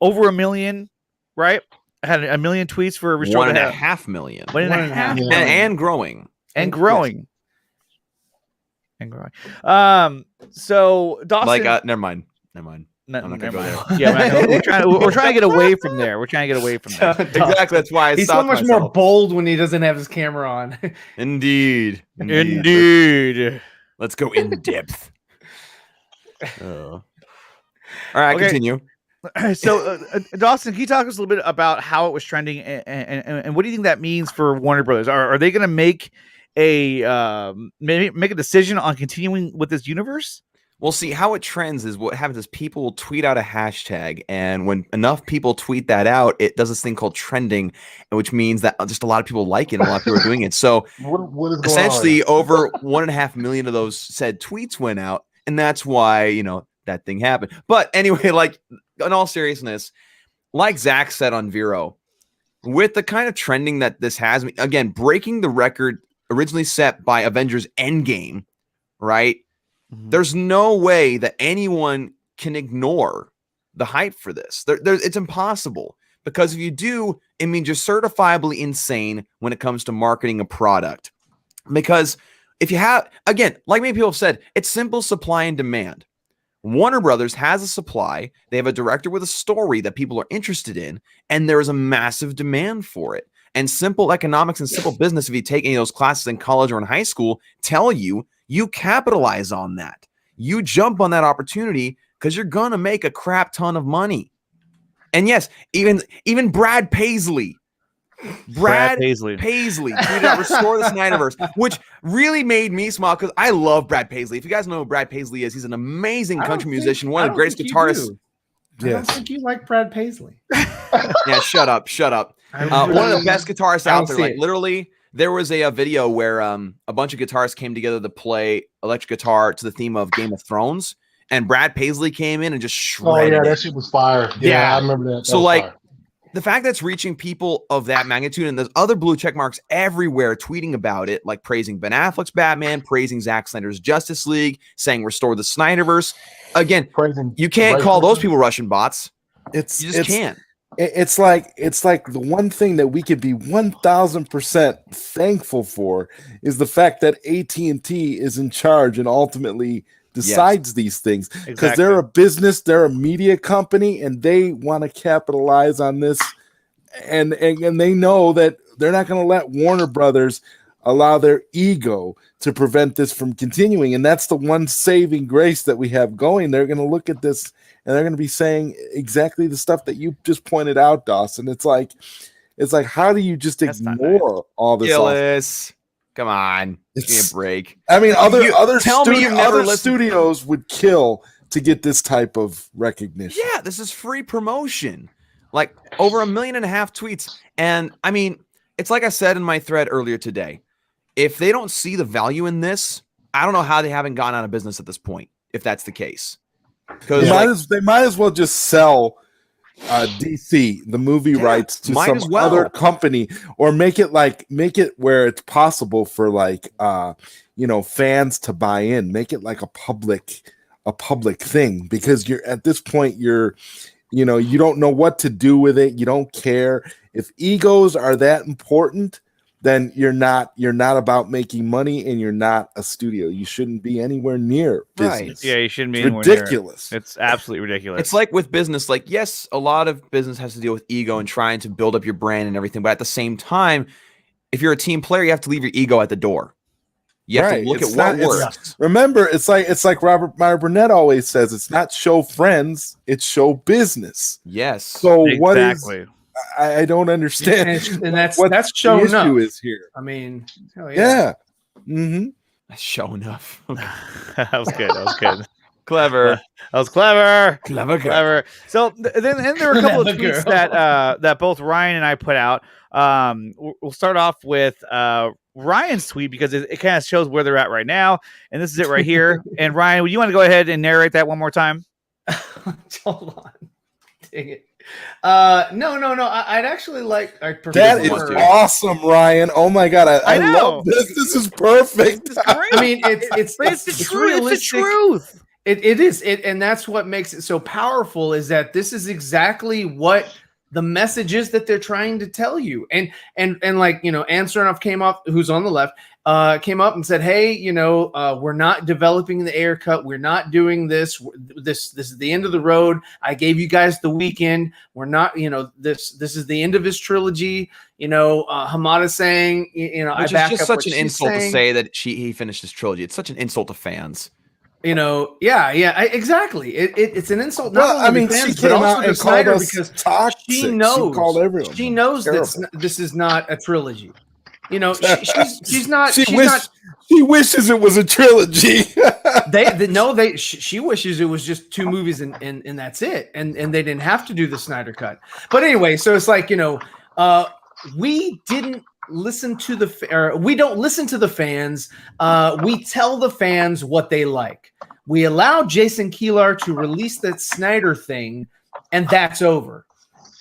over 1 million, right? I had 1 million tweets for Restore 1.5 million. 1.5 million. And growing. and growing. And growing. So Dawson, never mind. I'm not gonna go there. Yeah, we're trying to get away from there. Exactly. That's why he's so much more bold when he doesn't have his camera on. Indeed. Let's go in depth. All right, continue. So, Dawson, can you talk to us a little bit about how it was trending, and what do you think that means for Warner Brothers? Are they going to make a decision on continuing with this universe? Well, see, how it trends is what happens is people will tweet out a hashtag, and when enough people tweet that out, it does this thing called trending, which means that just a lot of people like it, and a lot of people are doing it. So what is going essentially, on? over 1.5 million of those said tweets went out, and that's why that thing happened. But anyway, like in all seriousness, like Zach said on Vero, with the kind of trending that this has, again, breaking the record originally set by Avengers Endgame, right? Mm-hmm. There's no way that anyone can ignore the hype for this. It's impossible, because if you do, it means you're certifiably insane when it comes to marketing a product. Because if you have, again, like many people have said, it's simple supply and demand. Warner Brothers has a supply. They have a director with a story that people are interested in, and there is a massive demand for it. And simple economics and simple business, if you take any of those classes in college or in high school, tell you capitalize on that. You jump on that opportunity because you're going to make a crap ton of money. And yes, even Brad Paisley tweeted out Restore the Snyderverse, which really made me smile because I love Brad Paisley. If you guys know who Brad Paisley is, he's an amazing country musician, one of the greatest guitarists. I don't think you like Brad Paisley. Yeah, shut up. One of the best guitarists out there. Like literally, there was a video where a bunch of guitarists came together to play electric guitar to the theme of Game of Thrones, and Brad Paisley came in and just shredded. Oh yeah, that shit was fire. Yeah, I remember that. So like, the fact that it's reaching people of that magnitude, and there's other blue check marks everywhere tweeting about it, like praising Ben Affleck's Batman, praising Zack Snyder's Justice League, saying restore the Snyderverse. Again, you can't call those people Russian bots. You just can't. It's like the one thing that we could be 1,000% thankful for is the fact that AT&T is in charge and ultimately decides these things, because they're a business, they're a media company, and they want to capitalize on this, and they know that they're not going to let Warner Brothers allow their ego to prevent this from continuing. And that's the one saving grace that we have going. They're going to look at this and they're going to be saying exactly the stuff that you just pointed out, Dawson. It's like, how do you just ignore all this? Gillis, come on, give me a break. I mean, other studios would kill to get this type of recognition. Yeah, this is free promotion. Like over 1.5 million tweets. And I mean, it's like I said in my thread earlier today. If they don't see the value in this, I don't know how they haven't gone out of business at this point, if that's the case. Because they might as well just sell DC, the movie rights, to some other company, or make it where it's possible for fans to buy in. Make it like a public thing, because you're at this point you don't know what to do with it. You don't care. If egos are that important, then you're not about making money, and you're not a studio. You shouldn't be anywhere near business. Right. Yeah, you shouldn't be. It's ridiculous. It's absolutely ridiculous. It's like with business. Like, yes, a lot of business has to deal with ego and trying to build up your brand and everything. But at the same time, if you're a team player, you have to leave your ego at the door. You have to look at what works. Remember, it's like Robert Meyer Burnett always says, it's not show friends, it's show business. Yes. So what is? I don't understand. And that's show enough. Issue is here. I mean, yeah. Mm-hmm. That's show enough. Okay. That was good. Clever. That was clever. Clever. So then there were a couple of tweets that both Ryan and I put out. We'll start off with Ryan's tweet, because it kind of shows where they're at right now, and this is it right here. And Ryan, would you want to go ahead and narrate that one more time? Hold on. Dang it. No. I'd actually like. That is awesome, Ryan. Oh my god, I love this. This is perfect. I mean, it's the truth. It's the truth. It is. And that's what makes it so powerful, is that this is exactly what the message is that they're trying to tell you. And like, Ann Cernoff came off, who's on the left, came up and said, "Hey, we're not developing the air cut. We're not doing this. This is the end of the road. I gave you guys the weekend. We're not, this is the end of his trilogy." Hamada saying, which I is back just up such what an she's insult saying. to say that he finished his trilogy. It's such an insult to fans. Exactly. It's an insult not only to fans, but also to Snyder, because toxic. she knows. She called everyone. She knows that this is not a trilogy. She's not. She wishes it was a trilogy. She wishes it was just 2 movies and that's it, and they didn't have to do the Snyder cut. But anyway, so it's like we didn't listen to we don't listen to the fans. We tell the fans what they like. We allow Jason Kilar to release that Snyder thing, and that's over.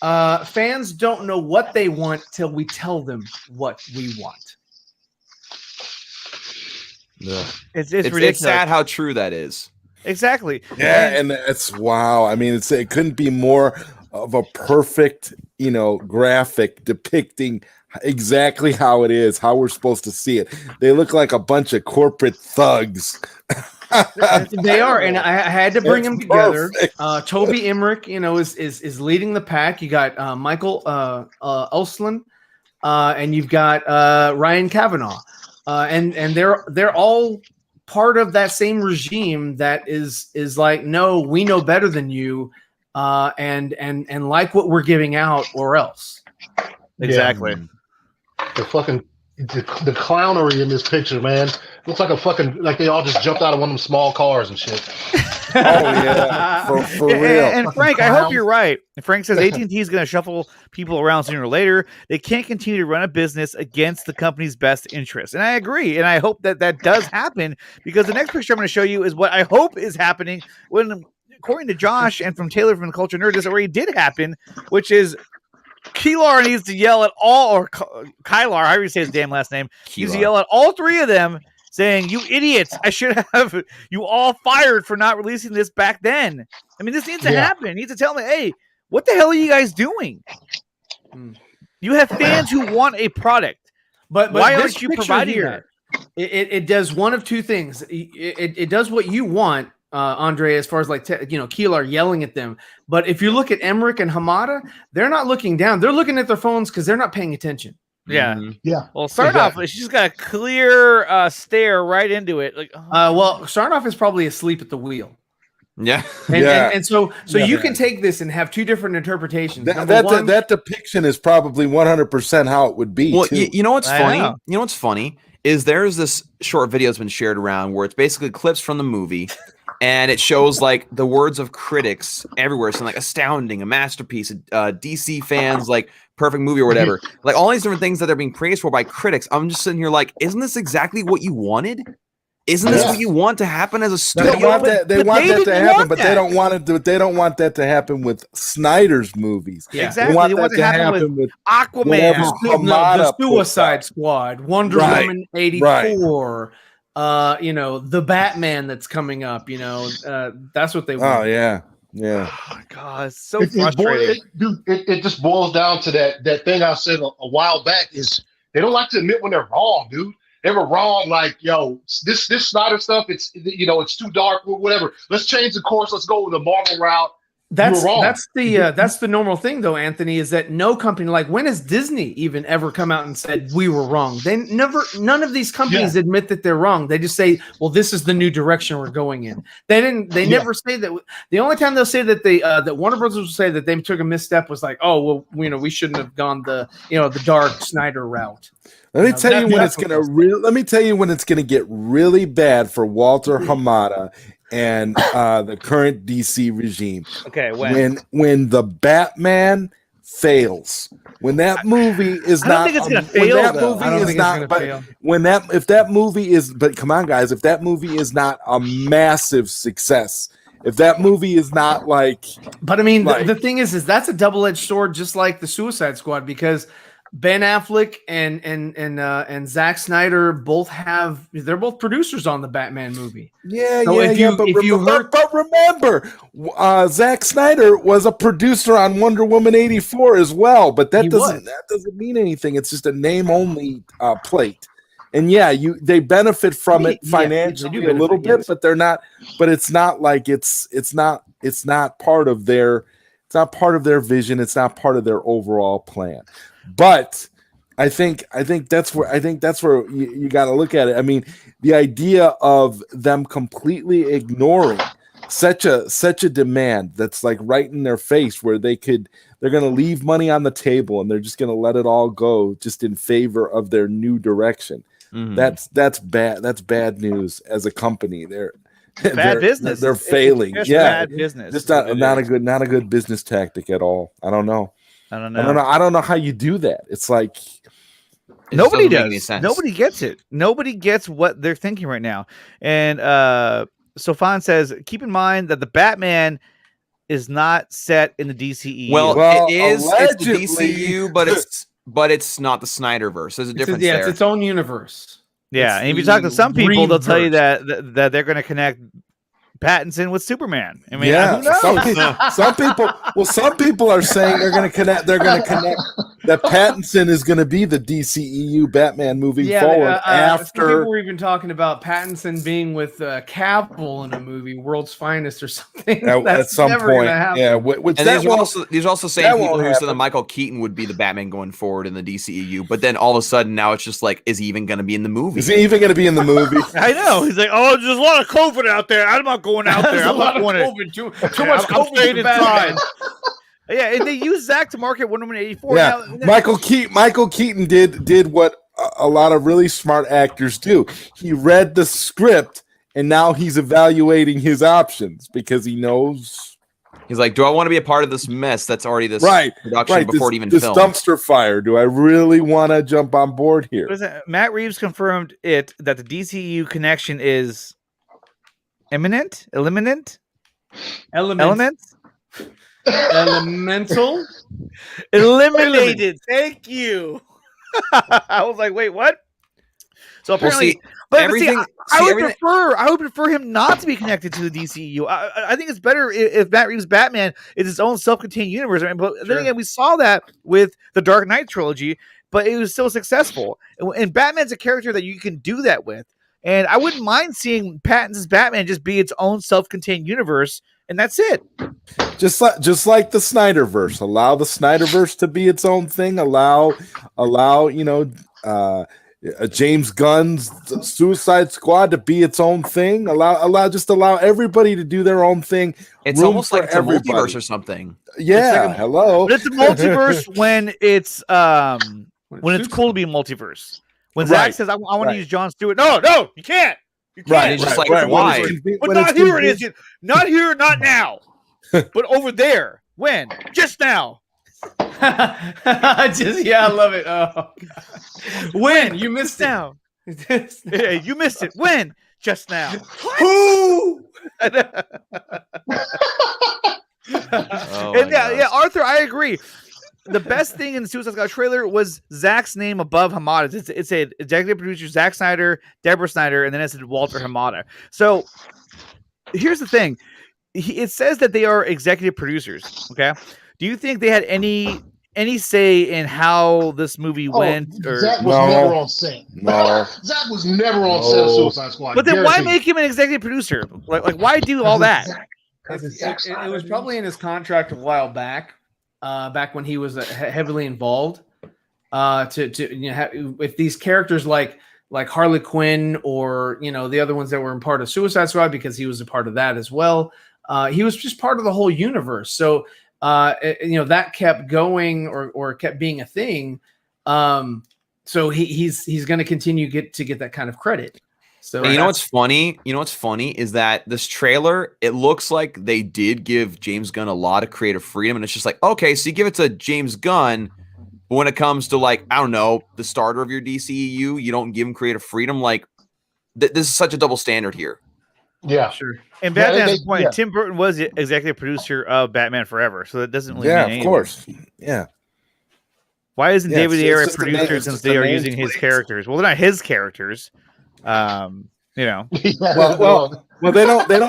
Fans don't know what they want till we tell them what we want. Yeah. It's ridiculous. It's sad how true that is. Exactly. Yeah, and that's wow. I mean, it couldn't be more of a perfect, graphic depicting exactly how it is, how we're supposed to see it. They look like a bunch of corporate thugs. They are, and I had to bring them together. Toby Emmerich, is leading the pack. You got Michael Ulslan, and you've got Ryan Kavanaugh, and they're all part of that same regime that is like, no, we know better than you, and like what we're giving out, or else. Exactly. The fucking the clownery in this picture, man. Looks like like they all just jumped out of one of them small cars and shit. Oh yeah, for real. And Frank, I hope you're right. Frank says AT&T is going to shuffle people around sooner or later. They can't continue to run a business against the company's best interest, and I agree. And I hope that does happen, because the next picture I'm going to show you is what I hope is happening. When, according to Josh and from Taylor from the Culture Nerd, this already did happen, which is Kilar needs to yell at all, or Kylar, however you say his damn last name, needs to yell at all 3 of them, saying, "You idiots! I should have you all fired for not releasing this back then." I mean, this needs to happen. He needs to tell me, "Hey, what the hell are you guys doing? You have fans who want a product, but why aren't you providing that?" It does one of 2 things. It does what you want, Andre, as far as like Kilar yelling at them. But if you look at Emmerich and Hamada, they're not looking down. They're looking at their phones because they're not paying attention. Yeah. Yeah. Well, Sarnoff, she's got a clear stare right into it. Like, well, Sarnoff is probably asleep at the wheel. Yeah. And so you can take this and have 2 different interpretations. That depiction is probably 100% how it would be. Well, too. you know what's funny? You know what's funny is there's this short video that's been shared around where it's basically clips from the movie. And it shows like the words of critics everywhere. So like astounding, a masterpiece, DC fans, like perfect movie or whatever. Like all these different things that they're being praised for by critics. I'm just sitting here like, isn't this exactly what you wanted? Isn't this what you want to happen as a studio? They want that to happen, but they don't want it. They don't want that to happen with Snyder's movies. Yeah. Exactly. They want that to happen with Aquaman, the Suicide Squad, Wonder Woman 84. The Batman that's coming up, that's what they want. Oh yeah. Oh, God, it's so frustrating. It just boils down to that thing I said a while back, is they don't like to admit when they're wrong, dude. They were wrong, like, this Snyder stuff, it's too dark or whatever. Let's change the course. Let's go with the Marvel route. That's the normal thing, though, Anthony, is that no company, like, when has Disney even ever come out and said we were wrong? None of these companies admit that they're wrong. They just say, well, this is the new direction we're going in. They never say that. The only time they'll say that that Warner Brothers will say that they took a misstep was like, oh, well, we shouldn't have gone the dark Snyder route. Let me tell you when it's gonna get really bad for Walter Hamada and the current DC regime. Okay, when the Batman fails, when that movie is I don't think it's gonna fail. If that movie is, but come on, guys, if that movie is not a massive success, if that movie is not like, but I mean, the thing is that's a double-edged sword, just like the Suicide Squad, because Ben Affleck and Zack Snyder they're both producers on the Batman movie. But remember, Zack Snyder was a producer on Wonder Woman 84 as well. But that doesn't mean anything. It's just a name only plate. yeah, they benefit from it financially a little bit, but they're not. But it's not like it's not part of their vision. It's not part of their overall plan. But I think that's where you got to look at it. I mean, the idea of them completely ignoring such a demand that's like right in their face, where they're going to leave money on the table and they're just going to let it all go just in favor of their new direction. Mm-hmm. That's bad. That's bad news as a company. They're business. They're failing. It's bad business. Just not a good business tactic at all. I don't know. I don't know how you do that. It's like nobody does. Nobody gets it. Nobody gets what they're thinking right now. And Sofan says, keep in mind that the Batman is not set in the DCEU. Well, it is. It's the DCEU, but it's not the Snyderverse. There's a difference there. It's its own universe. Yeah, and if you talk to some people, they'll tell you that they're going to connect Pattinson with Superman. I mean, who knows? Some people are saying they're going to connect. They're going to connect that Pattinson is going to be the DCEU Batman moving forward. After people were even talking about Pattinson being with Cavill in a movie, World's Finest or something. At some point, yeah. These are also saying people who said that Michael Keaton would be the Batman going forward in the DCEU, but then all of a sudden now it's just like, is he even going to be in the movie? Is he even going to be in the movie? I know. He's like, oh, there's a lot of COVID out there. I'm not going out there. I'm not going too much COVID inside. Yeah, and they used Zach to market Wonder Woman 84. Yeah, Michael Keaton did what a lot of really smart actors do. He read the script, and now he's evaluating his options because he knows. He's like, do I want to be a part of this mess that's already this production before it even this filmed? Dumpster fire. Do I really want to jump on board here? Matt Reeves confirmed that the DCU connection is imminent, elements. Elemental? Eliminated. Thank you. I was like, wait, what? So apparently, I would prefer him not to be connected to the DCU. I think it's better if Matt Reeves' Batman is its own self-contained universe. I mean, but then again, we saw that with the Dark Knight trilogy, but it was still successful. And Batman's a character that you can do that with. And I wouldn't mind seeing Pattinson's Batman just be its own self-contained universe, and that's it. Just like the Snyderverse. Allow the Snyderverse to be its own thing. Allow James Gunn's Suicide Squad to be its own thing. Allow everybody to do their own thing. It's almost like it's a multiverse or something. Yeah, hello. But it's a multiverse when it's cool to be a multiverse. When Zach says, I want to use Jon Stewart. No, you can't. You can't. Right, it's just like, why? But not here it is. Not here, not now. But over there. When? Just now. I love it. Oh. When? You missed now. Yeah, you missed it. When? Just now. Who? Arthur, I agree. The best thing in the Suicide Squad trailer was Zach's name above Hamada's. It said executive producer Zack Snyder, Deborah Snyder, and then it said Walter Hamada. So here's the thing. It says that they are executive producers. Okay. Do you think they had any say in how this movie went? Zach was never on set. No. Zach was never on set of Suicide Squad. But then why make him an executive producer? Like why do all that? It was probably in his contract a while back. Back when he was heavily involved, if these characters like Harley Quinn or the other ones that were in part of Suicide Squad, because he was a part of that as well. He was just part of the whole universe. So that kept going or kept being a thing. So he's going to continue to get that kind of credit. So you know what's funny? Is that this trailer, it looks like they did give James Gunn a lot of creative freedom, and it's just like, okay, so you give it to James Gunn, but when it comes to the starter of your DCEU, you don't give him creative freedom. Like this is such a double standard here. Yeah, sure. And Batman's point, Tim Burton was the executive producer of Batman Forever, so that doesn't really mean anything. Of course. Yeah. Why isn't David Ayer a producer since they are using his characters? Well, they're not his characters. Well, they don't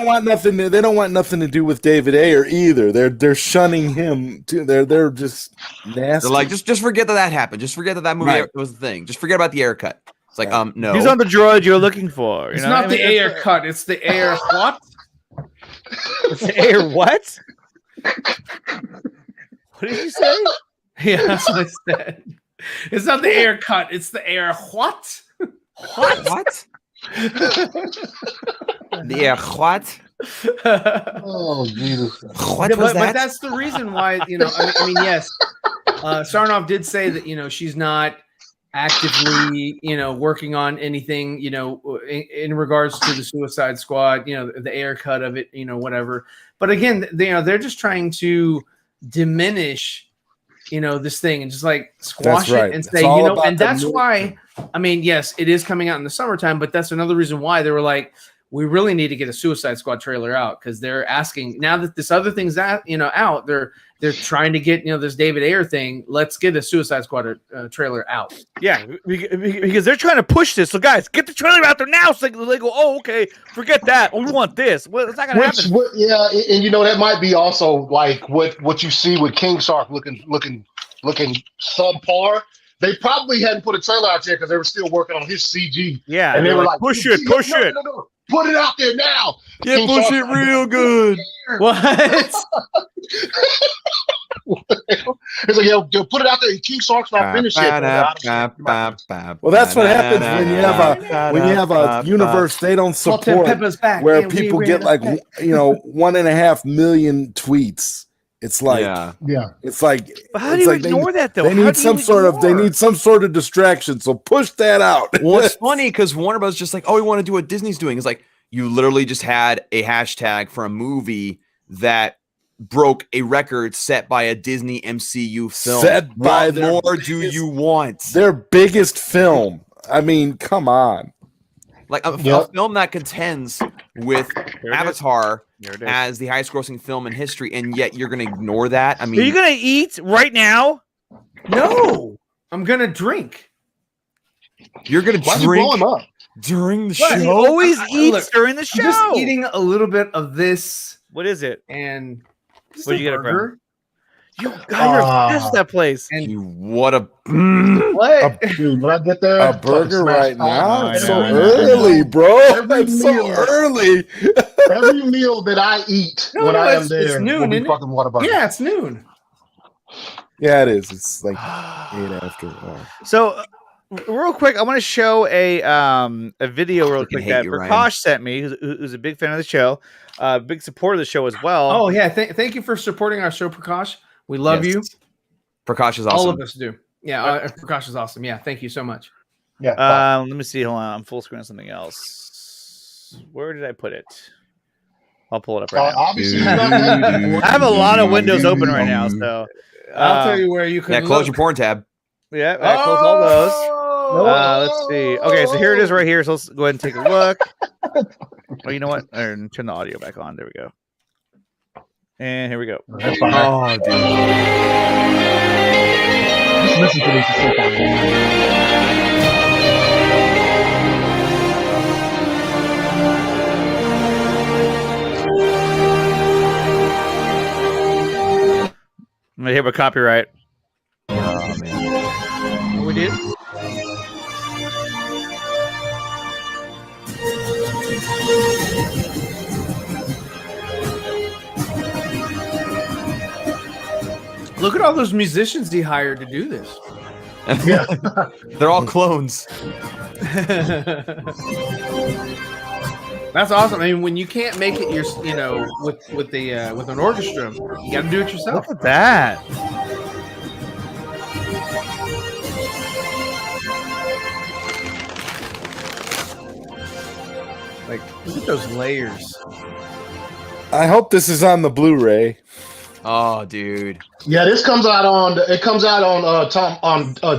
want nothing. They don't want nothing to do with David Ayer either. They're shunning him too. They're just nasty. They're like, just forget that happened. Just forget that movie was the thing. Just forget about the Ayer cut. It's like, no. He's on the droid you're looking for. It's not the air cut. It's the air what? It's the air what? What did you say? Yeah, that's what I said. It's not the air cut. It's the air what? What? The air what? Oh Jesus! What was that? But that's the reason why, you know. I mean, yes, Sarnoff did say that, you know, she's not actively, you know, working on anything, you know, in regards to the Suicide Squad, you know, the air cut of it, you know, whatever. But again, they're just trying to diminish, you know, this thing and just like squash it and say, you know, and that's why. I mean, yes, it is coming out in the summertime, but that's another reason why they were like, we really need to get a Suicide Squad trailer out, because they're asking now that this other thing's out, you know, out. They're trying to get, you know, this David Ayer thing. Let's get a Suicide Squad trailer out. Yeah, because they're trying to push this. So guys, get the trailer out there now. So they go, oh, okay, forget that. Oh, we want this. Well, it's not gonna happen. Yeah, and you know that might be also like what you see with King Shark looking subpar. They probably hadn't put a trailer out yet because they were still working on his CG. Yeah, and they were like, push it. No. Put it out there now. Yeah, push it real good. What? It's like, yo, put it out there. King Shark's not finished yet. Well, that's what happens when you have a universe they don't support, where people get like 1.5 million tweets. It's like, it's like, but how do you ignore that though? They need some sort of distraction. So push that out. Well, it's funny because Warner Bros. Just like, oh, we want to do what Disney's doing. It's like, you literally just had a hashtag for a movie that broke a record set by a Disney MCU film. What more do you want? Their biggest film. I mean, come on. Like a film that contends with Avatar as the highest grossing film in history, and yet you're going to ignore that? I mean, are you going to eat right now? No, I'm going to drink. You're going to drink during the show? He always eats during the show. I'm just eating a little bit of this. What is it? And where'd you get it from? You got your that place. And what? Dude, when I get there, a burger right now. It's so early, bro. It's so early. Every meal that I eat when I am there, it's noon, will be fucking Whataburger. Yeah, it's noon. Yeah, it is. It's like 8 after. So, real quick, I want to show a video real quick that Prakash sent me, who's a big fan of the show, big supporter of the show as well. Oh yeah, thank you for supporting our show, Prakash. We love you. Prakash is awesome. All of us do. Yeah, Prakash is awesome. Yeah, thank you so much. Yeah. Let me see. Hold on, I'm full screen on something else. Where did I put it? I'll pull it up right now. Obviously, I have a lot of windows open right now, so I'll tell you where you can. Yeah, close your porn tab. Yeah, I close all those. Let's see. Okay, so here it is right here. So let's go ahead and take a look. Oh, you know what? Turn the audio back on. There we go. And here we go. Oh, dude. Just listen to this. I'm gonna hit with copyright. Oh, man. We did. Look at all those musicians he hired to do this. Yeah. They're all clones. That's awesome. I mean, when you can't make it, with an orchestra, you got to do it yourself. Look at that. Like, look at those layers. I hope this is on the Blu-ray. Oh, dude. Yeah, this comes out on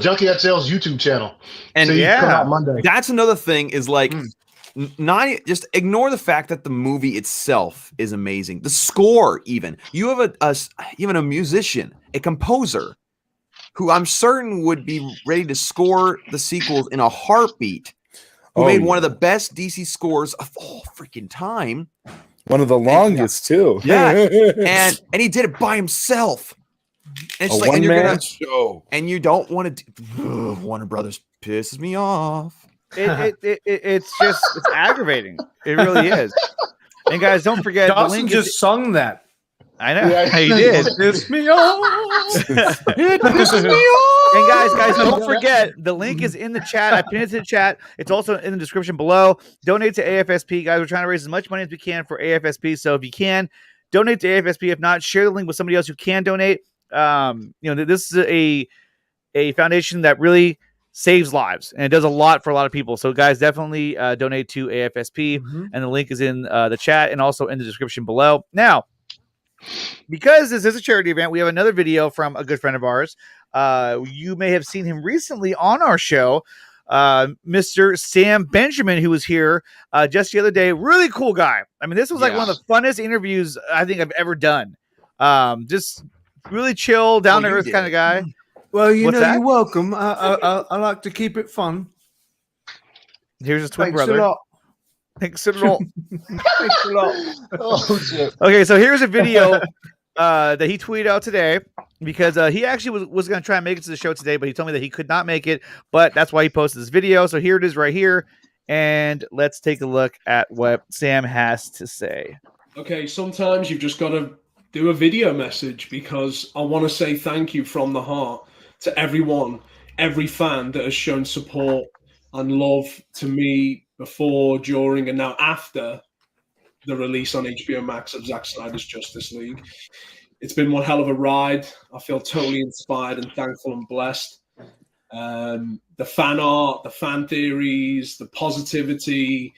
Junkie XL's YouTube channel. And so yeah, come out Monday. That's another thing is like not just ignore the fact that the movie itself is amazing. The score, even you have a musician, a composer, who I'm certain would be ready to score the sequels in a heartbeat. Who made one of the best DC scores of all freaking time. One of the longest too. Yeah, and he did it by himself. And it's like, and you're gonna show, and you don't want to. Warner Brothers pisses me off. it's aggravating. It really is. And guys, don't forget, Dawson the link just sung that. I know. Yeah. He did. Piss me off. It pisses me off. And guys, don't forget, the link is in the chat. I pinned it to the chat. It's also in the description below. Donate to AFSP, guys. We're trying to raise as much money as we can for AFSP. So if you can, donate to AFSP. If not, share the link with somebody else who can donate. This is a foundation that really saves lives, and it does a lot for a lot of people. So guys, definitely donate to AFSP, and the link is in the chat and also in the description below. Now, because this is a charity event, we have another video from a good friend of ours. You may have seen him recently on our show, Mr. Sam Benjamin, who was here just the other day. Really cool guy. I mean, this was like one of the funnest interviews I think I've ever done. Just really chill, down to earth kind of guy. Well, you're welcome. I like to keep it fun. Here's his twin Thanks brother. a lot. Thanks a lot. Thanks a lot. Oh, shit. Okay, so here's a video that he tweeted out today, because he actually was going to try and make it to the show today, but he told me that he could not make it, but that's why he posted this video. So here it is right here, and let's take a look at what Sam has to say. Okay, sometimes you've just got to do a video message, because I want to say thank you from the heart to everyone, every fan that has shown support and love to me before, during, and now after the release on HBO Max of Zack Snyder's Justice League. It's been one hell of a ride. I feel totally inspired and thankful and blessed. The fan art, the fan theories, the positivity,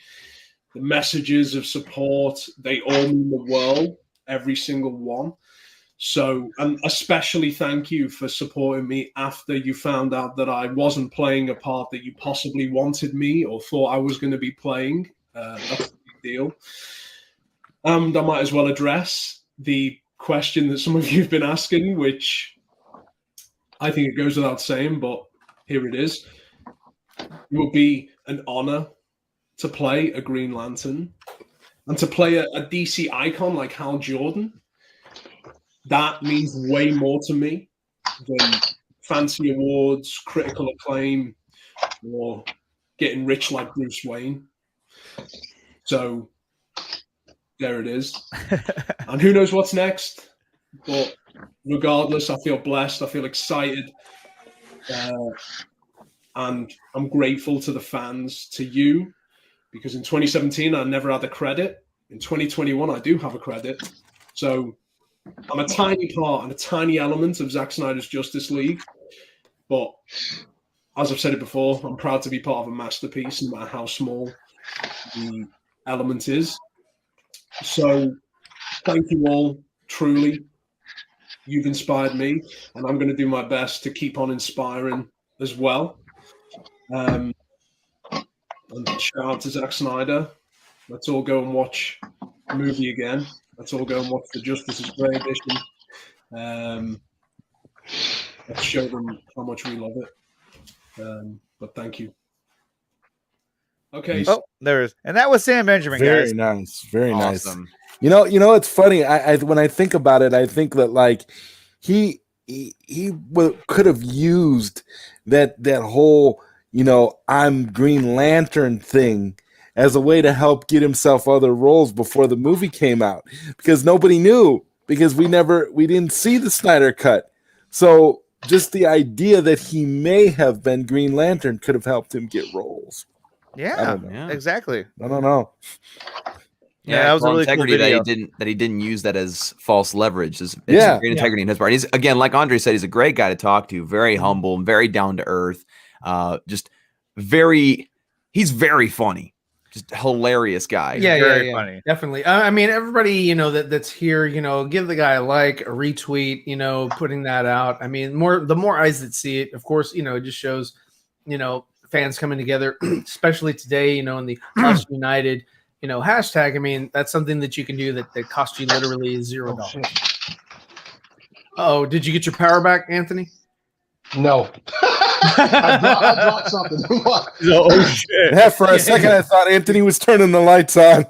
the messages of support, they all mean the world, every single one. So, and especially thank you for supporting me after you found out that I wasn't playing a part that you possibly wanted me or thought I was going to be playing. That's a big deal. And I might as well address the question that some of you have been asking, which I think it goes without saying, but here it is. It will be an honor to play a Green Lantern and to play a DC icon like Hal Jordan. That means way more to me than fancy awards, critical acclaim, or getting rich like Bruce Wayne. So there it is. And who knows what's next? But regardless, I feel blessed. I feel excited. And I'm grateful to the fans, to you, because in 2017, I never had a credit. In 2021, I do have a credit. So I'm a tiny part and a tiny element of Zack Snyder's Justice League. But as I've said it before, I'm proud to be part of a masterpiece, no matter how small the element is. So thank you all, truly. You've inspired me, and I'm going to do my best to keep on inspiring as well. And shout out to Zack Snyder. Let's all go and watch the movie again. Let's all go and watch the Justice is Grey edition. Let's show them how much we love it. But thank you. Okay. Oh, there is, and that was Sam Benjamin. Very guys. nice, very Awesome. nice. You know, it's funny. I when I think about it, I think that like he could have used that whole I'm Green Lantern thing as a way to help get himself other roles before the movie came out, because nobody knew, because we didn't see the Snyder cut. So just the idea that he may have been Green Lantern could have helped him get roles. Yeah, exactly. I don't know. Yeah, that was a really cool video. That he didn't use that as false leverage. It's Yeah. great integrity in his part. He's, again, like Andre said, he's a great guy to talk to. Very humble, very down to earth. He's very funny. Just hilarious guy. Very funny. Definitely. I mean, everybody, that's here, give the guy a like, a retweet, putting that out. I mean, the more eyes that see it, of course, it just shows, fans coming together, especially today, in the Us United, hashtag. I mean, that's something that you can do that costs you literally $0. Oh, did you get your power back, Anthony? No. I dropped something. Oh shit! Yeah, for a second I thought Anthony was turning the lights on.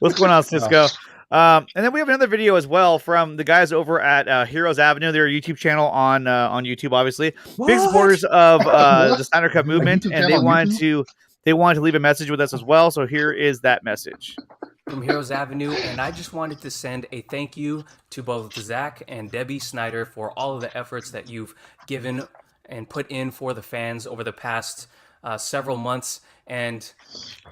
What's going on, Cisco? And then we have another video as well from the guys over at Heroes Avenue, their YouTube channel on YouTube, obviously. Big supporters of the Snyder Cut movement, and they wanted to leave a message with us as well. So here is that message from Heroes Avenue, and I just wanted to send a thank you to both Zach and Debbie Snyder for all of the efforts that you've given and put in for the fans over the past several months. And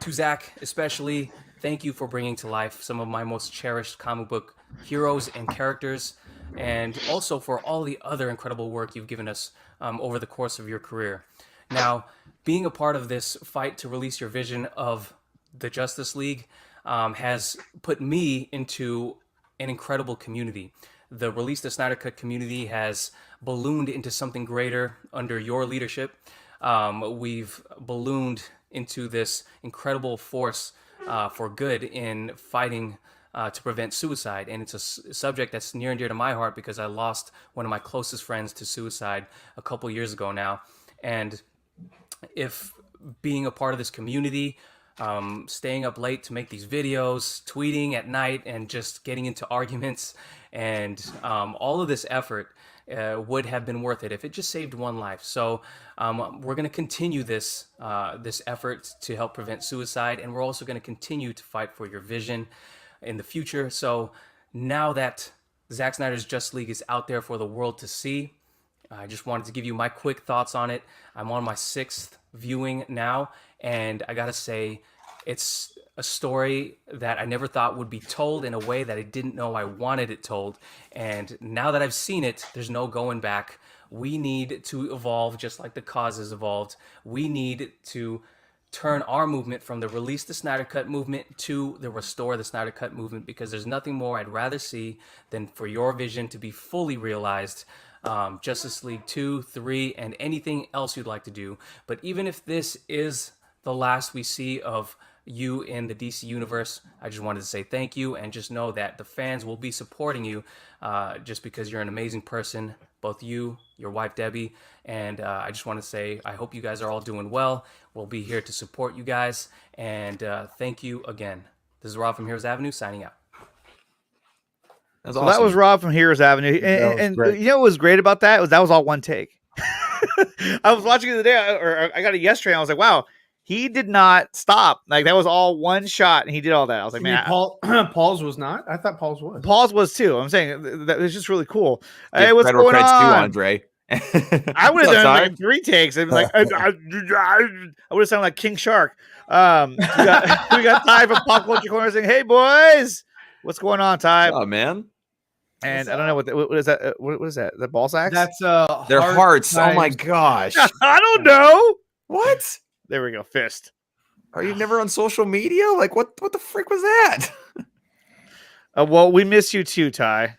to Zach especially, thank you for bringing to life some of my most cherished comic book heroes and characters, and also for all the other incredible work you've given us over the course of your career. Now, being a part of this fight to release your vision of the Justice League has put me into an incredible community. The Release the Snyder Cut community has ballooned into something greater under your leadership. We've ballooned into this incredible force for good in fighting to prevent suicide. And it's a subject that's near and dear to my heart because I lost one of my closest friends to suicide a couple years ago now. And if being a part of this community, staying up late to make these videos, tweeting at night, and just getting into arguments, and all of this effort would have been worth it if it just saved one life. So we're going to continue this effort to help prevent suicide, and we're also going to continue to fight for your vision in the future. So now that Zack Snyder's Justice League is out there for the world to see, I just wanted to give you my quick thoughts on it. I'm on my 6th viewing now, and I gotta say, it's a story that I never thought would be told in a way that I didn't know I wanted it told. And now that I've seen it, there's no going back. We need to evolve just like the cause has evolved. We need to turn our movement from the Release the Snyder Cut movement to the Restore the Snyder Cut movement, because there's nothing more I'd rather see than for your vision to be fully realized. Justice League 2, 3, and anything else you'd like to do. But even if this is the last we see of you in the DC Universe, I just wanted to say thank you, and just know that the fans will be supporting you just because you're an amazing person, both you, your wife Debbie, and I just want to say I hope you guys are all doing well. We'll be here to support you guys, and thank you again. This is Rob from Heroes Avenue signing out. So awesome. That was Rob from Heroes Avenue, and you know what was great about that was all one take. I was watching it the day, or I got it yesterday, and I was like, wow, he did not stop. Like, that was all one shot, and he did all that. I was like, man, Paul's was not. I thought Paul's was. Paul's was too. I'm saying that was just really cool. Hey, what's going on, too, Andre? I would have done like 3 takes. It was like I would have sounded like King Shark. We got Ty from Pop Culture Corner saying, "Hey boys, what's going on, Ty?" Oh man. And I don't know what is that? What is that? The ball sacks? That's their hearts. Oh my gosh! I don't know what. There we go. Fist. Are you never on social media? Like what the frick was that? Well, we miss you too, Ty.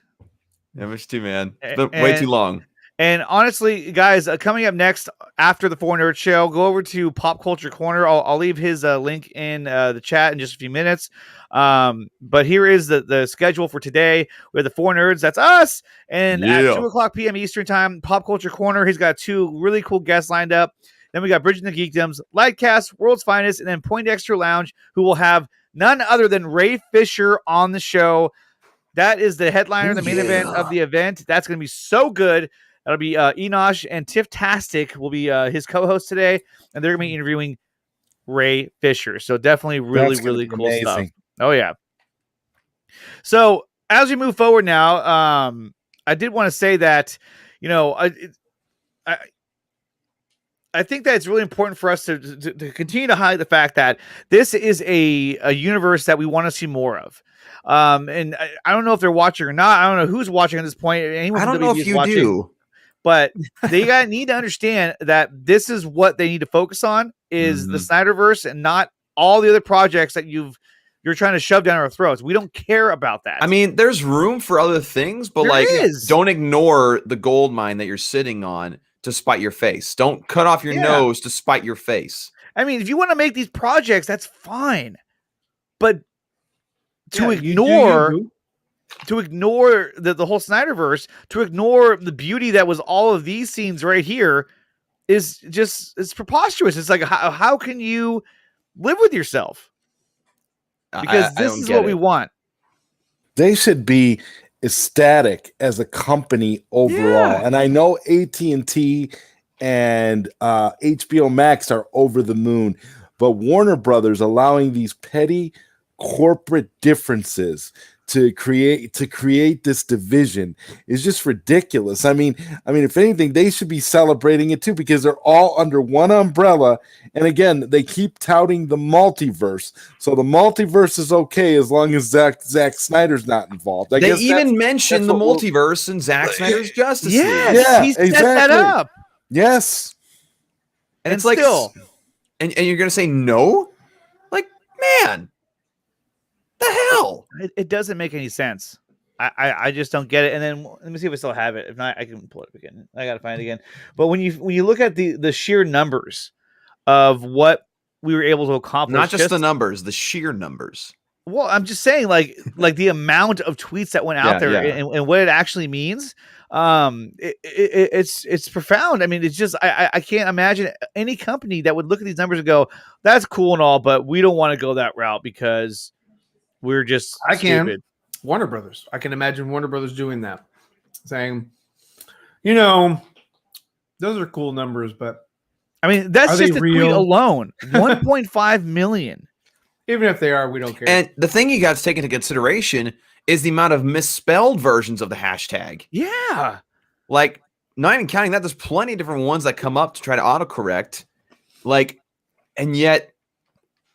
I miss you, man. It's been way too long. And honestly, guys, coming up next after the 4 Nerds Show, go over to Pop Culture Corner. I'll leave his link in the chat in just a few minutes. But here is the schedule for today. We have the 4 Nerds, that's us. And at 2:00 p.m. Eastern Time, Pop Culture Corner, he's got 2 really cool guests lined up. Then we got Bridging the Geekdoms, Lightcast, World's Finest, and then Poindexter Lounge, who will have none other than Ray Fisher on the show. That is the headliner, the main event of the event. That's going to be so good. That'll be Enosh and Tiff-tastic will be his co-host today, and they're going to be interviewing Ray Fisher. So definitely really cool stuff. Oh, yeah. So as we move forward now, I did want to say that, you know, I think that it's really important for us to continue to highlight the fact that this is a universe that we want to see more of. And I don't know if they're watching or not. I don't know who's watching at this point. Anyone I don't know if you watching. do. But they need to understand that this is what they need to focus on is the Snyderverse and not all the other projects that you're trying to shove down our throats. We don't care about that. I mean, there's room for other things, but don't ignore the gold mine that you're sitting on to spite your face. Don't cut off your nose to spite your face. I mean, if you want to make these projects, that's fine. But to ignore the whole Snyderverse, to ignore the beauty that was all of these scenes right here is just, it's preposterous. It's like, how can you live with yourself? Because this is what we want. They should be ecstatic as a company overall. And I know AT&T and HBO Max are over the moon, but Warner Brothers allowing these petty corporate differences to create this division is just ridiculous. I mean, if anything, they should be celebrating it too, because they're all under one umbrella. And again, they keep touting the multiverse. So the multiverse is okay as long as Zack Snyder's not involved. They even mentioned the multiverse in Zack Snyder's Justice League. Yeah, he set that up. Yes. And it's like, and you're going to say no? Like, man, the hell? It doesn't make any sense. I just don't get it. And then let me see if I still have it. If not, I can pull it up again. I gotta find it again. But when you look at the sheer numbers of what we were able to accomplish, not just the numbers, the sheer numbers. Well, I'm just saying, like the amount of tweets that went out there and what it actually means. It's profound. I mean, it's just I can't imagine any company that would look at these numbers and go, "That's cool and all, but we don't want to go that route because we're just stupid." Warner Brothers. I can imagine Warner Brothers doing that, saying, those are cool numbers, but I mean, that's just a tweet alone. 1.5 million. Even if they are, we don't care. And the thing you got to take into consideration is the amount of misspelled versions of the hashtag. Yeah. Like, not even counting that, there's plenty of different ones that come up to try to autocorrect. Like, and yet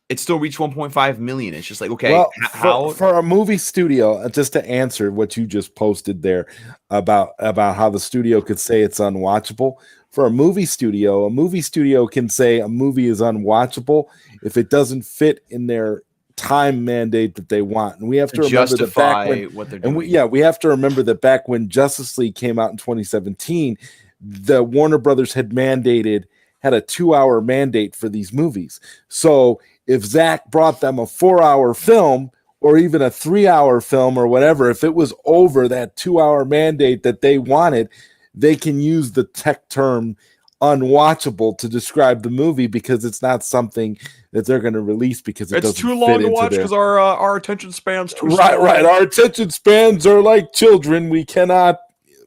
it still reached 1.5 million. It's just like, okay, well, how for a movie studio, just to answer what you just posted there about how the studio could say it's unwatchable. For a movie studio can say a movie is unwatchable if it doesn't fit in their time mandate that they want. And we have to remember that back when, what they're doing. We have to remember that back when Justice League came out in 2017, the Warner Brothers had a 2-hour mandate for these movies. So if Zack brought them a 4-hour film or even a 3-hour film or whatever, if it was over that 2-hour mandate that they wanted, they can use the tech term unwatchable to describe the movie because it's not something that they're going to release because it's too long to watch because our attention spans too right. Our attention spans are like children. We cannot.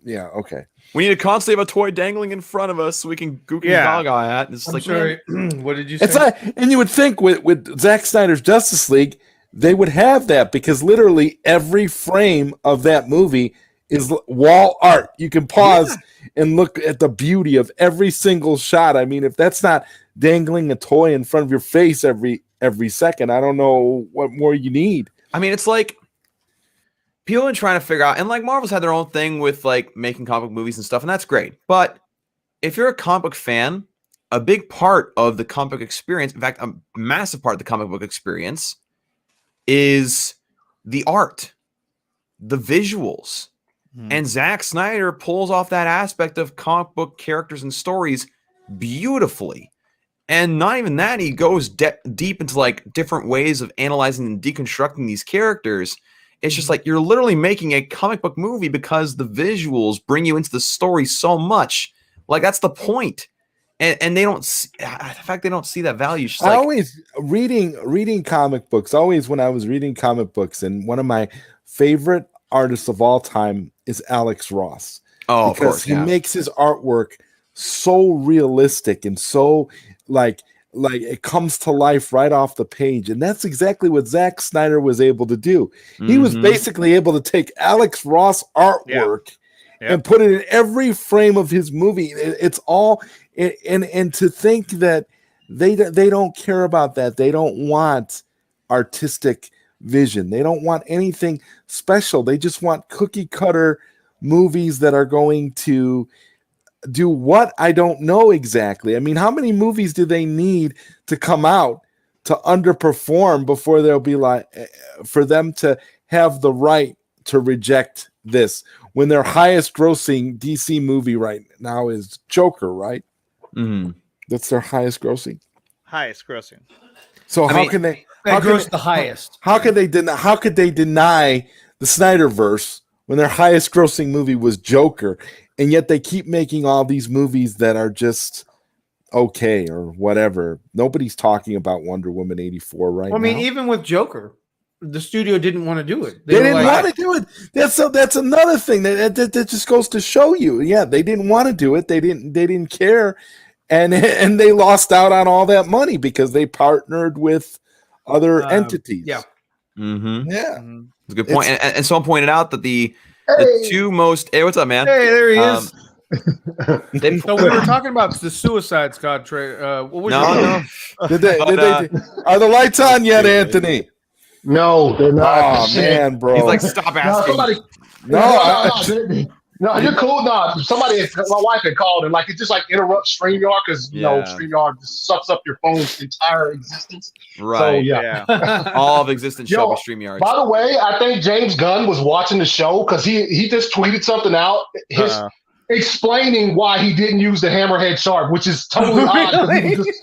Yeah. Okay. We need to constantly have a toy dangling in front of us so we can gook and gaga at. And it's like, sorry, what did you say? It's like, and you would think with Zack Snyder's Justice League, they would have that because literally every frame of that movie is wall art. You can pause and look at the beauty of every single shot. I mean, if that's not dangling a toy in front of your face every second, I don't know what more you need. I mean, it's like people have been trying to figure out, and like Marvel's had their own thing with like making comic book movies and stuff, and that's great. But if you're a comic book fan, a big part of the comic book experience, in fact, a massive part of the comic book experience, is the art, the visuals. And Zack Snyder pulls off that aspect of comic book characters and stories beautifully. And not even that, he goes deep into like different ways of analyzing and deconstructing these characters. It's just like you're literally making a comic book movie because the visuals bring you into the story so much. Like that's the point. And they don't see, the fact they don't see that value. I always reading comic books. Always when I was reading comic books, and one of my favorite artists of all time is Alex Ross. Oh, because of course, he makes his artwork so realistic and so like it comes to life right off the page. And that's exactly what Zack Snyder was able to do. He was basically able to take Alex Ross artwork and put it in every frame of his movie. It's all and to think that they don't care about that. They don't want artistic vision. They don't want anything special. They just want cookie cutter movies that are going to do what? I don't know exactly. I mean, how many movies do they need to come out to underperform before they'll be like, for them to have the right to reject this when their highest grossing DC movie right now is Joker, right? That's their highest grossing. So how can they? How gross the highest? How could they deny? How could they deny the Snyderverse when their highest grossing movie was Joker, and yet they keep making all these movies that are just okay or whatever? Nobody's talking about Wonder Woman 84 right now. I mean, even with Joker, the studio didn't want to do it. They didn't want to do it. That's another thing that just goes to show you. Yeah, they didn't want to do it. They didn't care, and they lost out on all that money because they partnered with other entities. Yeah. Mm-hmm. Yeah. That's a good point. And someone pointed out that the two most. Hey, what's up, man? Hey, there he is. So we were talking about the Suicide Squad trailer. What was no. Are the lights on yet, Anthony? No, they're not. Oh man, bro. He's like, stop asking. No, you're cool. No, my wife had called and like it just like interrupts StreamYard because you know StreamYard just sucks up your phone's entire existence. Right. So, yeah. All of existence shall be StreamYard. By the way, I think James Gunn was watching the show because he just tweeted something out. Explaining why he didn't use the hammerhead shark, which is totally odd.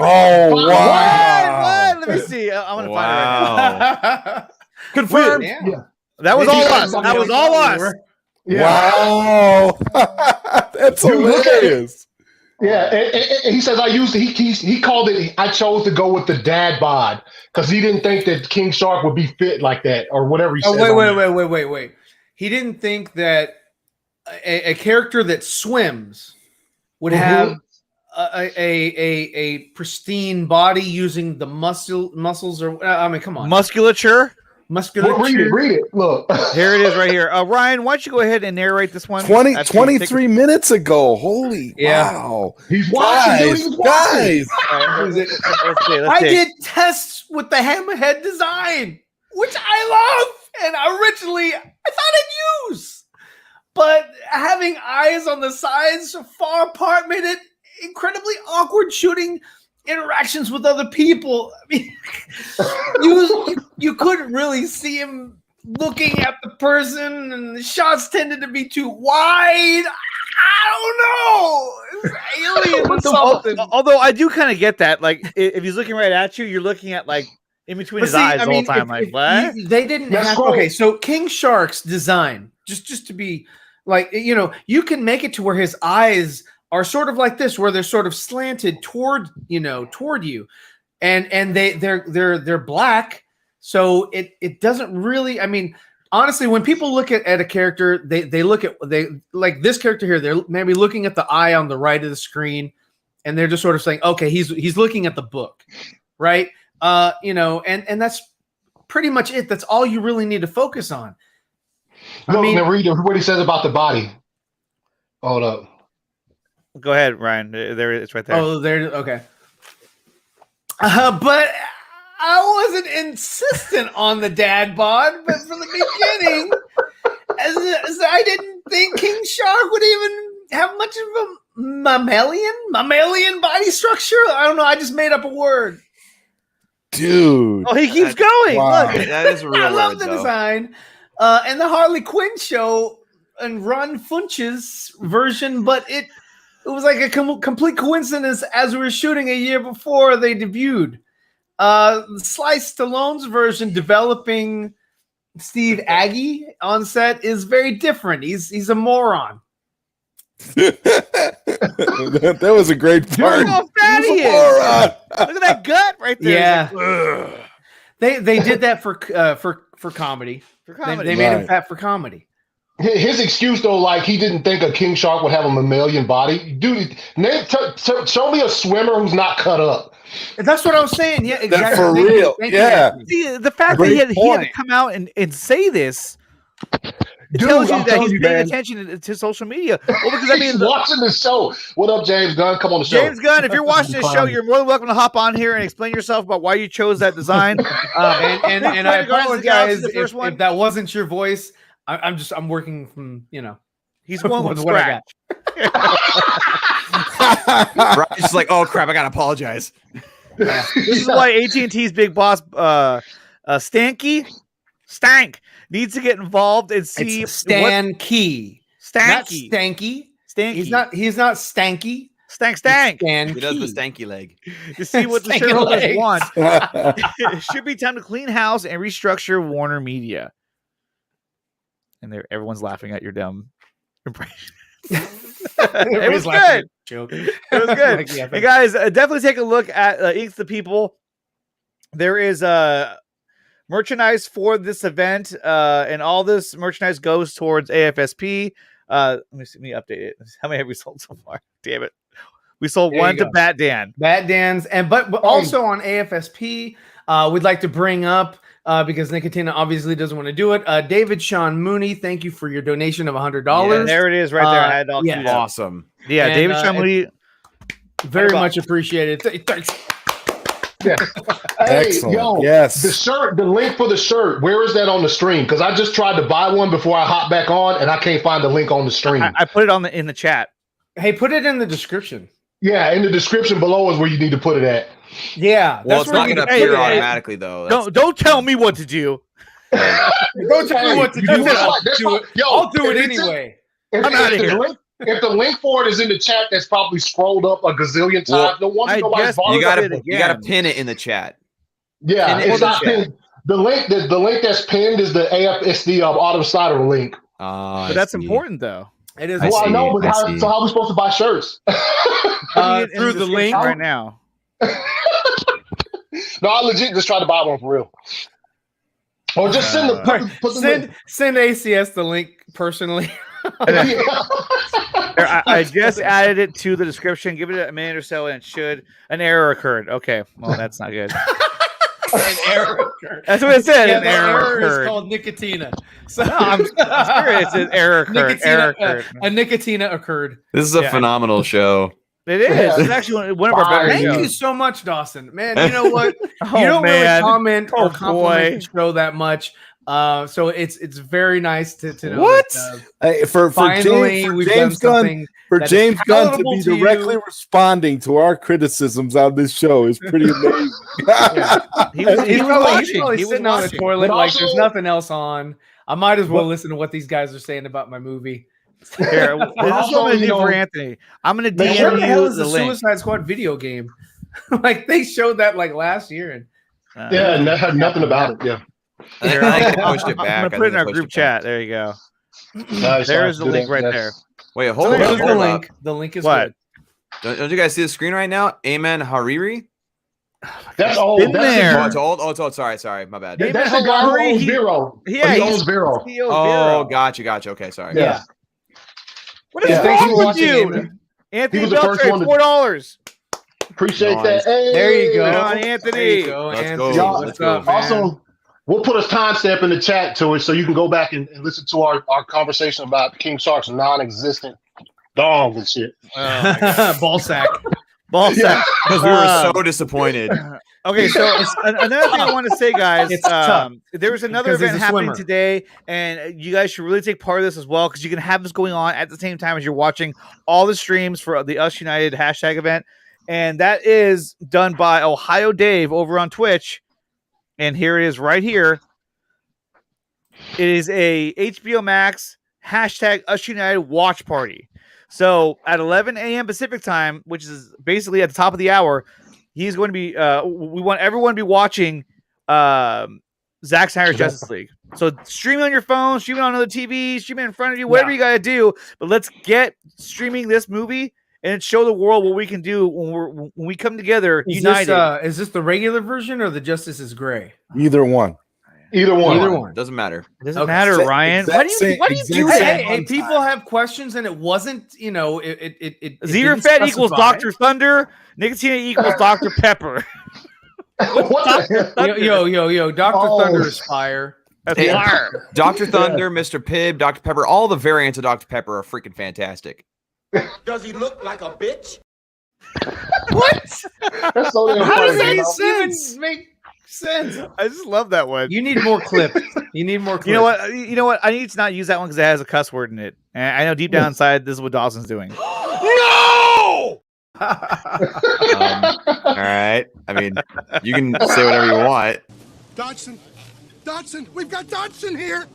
Wow! Let me see. I'm gonna find it right now. Confirmed. Yeah. That was all us. That was all us. Yeah. Wow, that's hilarious. Yeah, and he says he called it. I chose to go with the dad bod because he didn't think that King Shark would be fit like that or whatever he said. Wait. He didn't think that a character that swims would have a pristine body using the muscles or I mean, come on, musculature. Read it. Look, here it is, right here. Ryan, why don't you go ahead and narrate this one? 23 minutes ago. Holy wow! He's watching, guys. Let's see. I did tests with the hammerhead design, which I love, and originally I thought I'd use. But having eyes on the sides far apart made it incredibly awkward shooting interactions with other people. I mean, you couldn't really see him looking at the person, and the shots tended to be too wide. I don't know. It was alien or something. Although I do kind of get that. Like, if he's looking right at you, you're looking at like in between his eyes the whole time. What? They didn't have. Okay, so King Shark's design, just to be. Like, you know, you can make it to where his eyes are sort of like this, where they're sort of slanted toward you, and they're black, so it doesn't really. I mean, honestly, when people look at a character, they like this character here. They're maybe looking at the eye on the right of the screen, and they're just sort of saying, okay, he's looking at the book, right? You know, and that's pretty much it. That's all you really need to focus on. Look, now read what he says about the body. Hold up. Go ahead, Ryan. There it's right there. Oh, there. Okay. But I wasn't insistent on the dad bod, but from the beginning, as I didn't think King Shark would even have much of a mammalian body structure. I don't know. I just made up a word. Dude. Oh, he keeps going. Wow. Look, that is a real I love the though. design. And the Harley Quinn show and Ron Funch's version, but it was like a complete coincidence as we were shooting a year before they debuted. Sly Stallone's version, developing Steve Agee on set, is very different. He's a moron. that was a great part. Look how fat he is. Look at that gut right there. Yeah, like, they did that for comedy. For comedy, they made him fat for comedy. His excuse though, like he didn't think a king shark would have a mammalian body. Dude, show me a swimmer who's not cut up. That's what I was saying. Yeah, exactly. That's for real. Yeah. See, the fact that he had to come out and say this. It tells you that he's paying attention to social media. Well, because I mean, he's watching the show. What up, James Gunn? Come on the show. James Gunn, if you're watching this show, you're more than welcome to hop on here and explain yourself about why you chose that design. And I apologize if that wasn't your voice. I'm working from, you know, he's going from scratch. Right? It's like, oh crap, I gotta apologize. Yeah. This is why AT&T's big boss Stanky needs to get involved and see Stanky. Not Stanky. He's not Stanky. Stank. He does the stanky leg. To see what the shareholders want. It should be time to clean house and restructure Warner Media. And everyone's laughing at your dumb impression. It was good. It was good. Hey guys, definitely take a look at Inks the People. There is merchandise for this event, and all this merchandise goes towards AFSP. Let me update it. How many have we sold so far? Damn it. We sold one to Bat Dan. Bat Dan's, but also on AFSP, we'd like to bring up, because Nickatina obviously doesn't want to do it, David Sean Mooney, thank you for your donation of $100. Yeah, there it is right there. I had all awesome. Yeah, and, David Sean Mooney. Very much appreciated. Thanks. Yeah. Hey, excellent. Yo, yes. The shirt, the link for the shirt, where is that on the stream? Because I just tried to buy one before I hop back on, and I can't find the link on the stream. I put it in the chat. Hey, put it in the description. Yeah, in the description below is where you need to put it at. Yeah. Well, it's not going to appear automatically, though. Don't tell me what to do. Don't tell me what to do. I'll do it anyway. I'm out of here. If the link for it is in the chat, that's probably scrolled up a gazillion times. No wonder nobody's bothered. You gotta pin it in the chat. Yeah, it's not pinned. The link that's pinned is the Autumn Slider link. But that's important though. It is. Well, I know, but how are we supposed to buy shirts? Through the link right now. No, I legit just tried to buy one for real. Or just send send ACS the link personally. I just added it to the description. Give it a minute or so, and an error occurred. Okay, well that's not good. An error occurred. That's what it said. Yeah, an error occurred. Is called Nickatina. So no, I'm sure it's an error occurred. A Nickatina occurred. This is a phenomenal show. It is. It's actually one of our better shows. Thank you so much, Dawson. Man, you know what? You don't really comment or compliment the show that much. So it's very nice to know. What? Hey, for James Gunn to be directly responding to our criticisms on this show is pretty amazing. He's probably sitting on the toilet like there's nothing else on. I might as well listen to what these guys are saying about my movie. Here, this is what I'm going to do for Anthony. I'm going to DM you the link. Suicide Squad video game. Like they showed that like last year, and and that had nothing about it. Yeah. I pushed it back. I'm gonna put it in our group chat. There you go. Nice, There's the link right there. Wait, hold on. The link. The link is what? Good. Don't you guys see the screen right now? Amen Hariri. That's old. Been there. Oh, it's old. Oh, it's old. Sorry, my bad. That's the guy who owns Vero. Yeah, he owns Vero. Oh, gotcha. Okay, sorry. Yeah. What is wrong with you, Anthony? $4. Appreciate that. Hey, there you go, Anthony. Let's go. Also, we'll put a timestamp in the chat to it so you can go back and listen to our conversation about King Shark's non-existent dong and shit. Ball sack. Because we were so disappointed. Okay, so another thing I want to say, guys, there's another event happening today, and you guys should really take part of this as well, because you can have this going on at the same time as you're watching all the streams for the Us United hashtag event, and that is done by Ohio Dave over on Twitch, and here it is right here. It is a HBO Max hashtag Us United watch party. So at 11 a.m. Pacific time, which is basically at the top of the hour, he's going to be. We want everyone to be watching Zack Snyder's Justice League. So stream it on your phone, stream it on another TV, stream it in front of you, whatever you got to do. But let's get streaming this movie and show the world what we can do when we come together united. Is this the regular version or the Justice is Gray? Either one. Either one. Doesn't matter. It doesn't matter, Ryan. Why do you do that? Hey, people have questions, and it wasn't, Zeeverfett equals Dr. Thunder. Nickatina equals Dr. Pepper. Yo, Dr. Thunder is fire. Fire. Dr. Thunder, Mr. Pibb, Dr. Pepper, all the variants of Dr. Pepper are freaking fantastic. Does he look like a bitch? What? That's so damn How funny, does that man. even make sense? I just love that one. You need more clips. You need more clips. You know what? I need to not use that one because it has a cuss word in it. And I know deep down inside this is what Dawson's doing. No! All right. I mean, you can say whatever you want. Dodson, we've got Dodson here.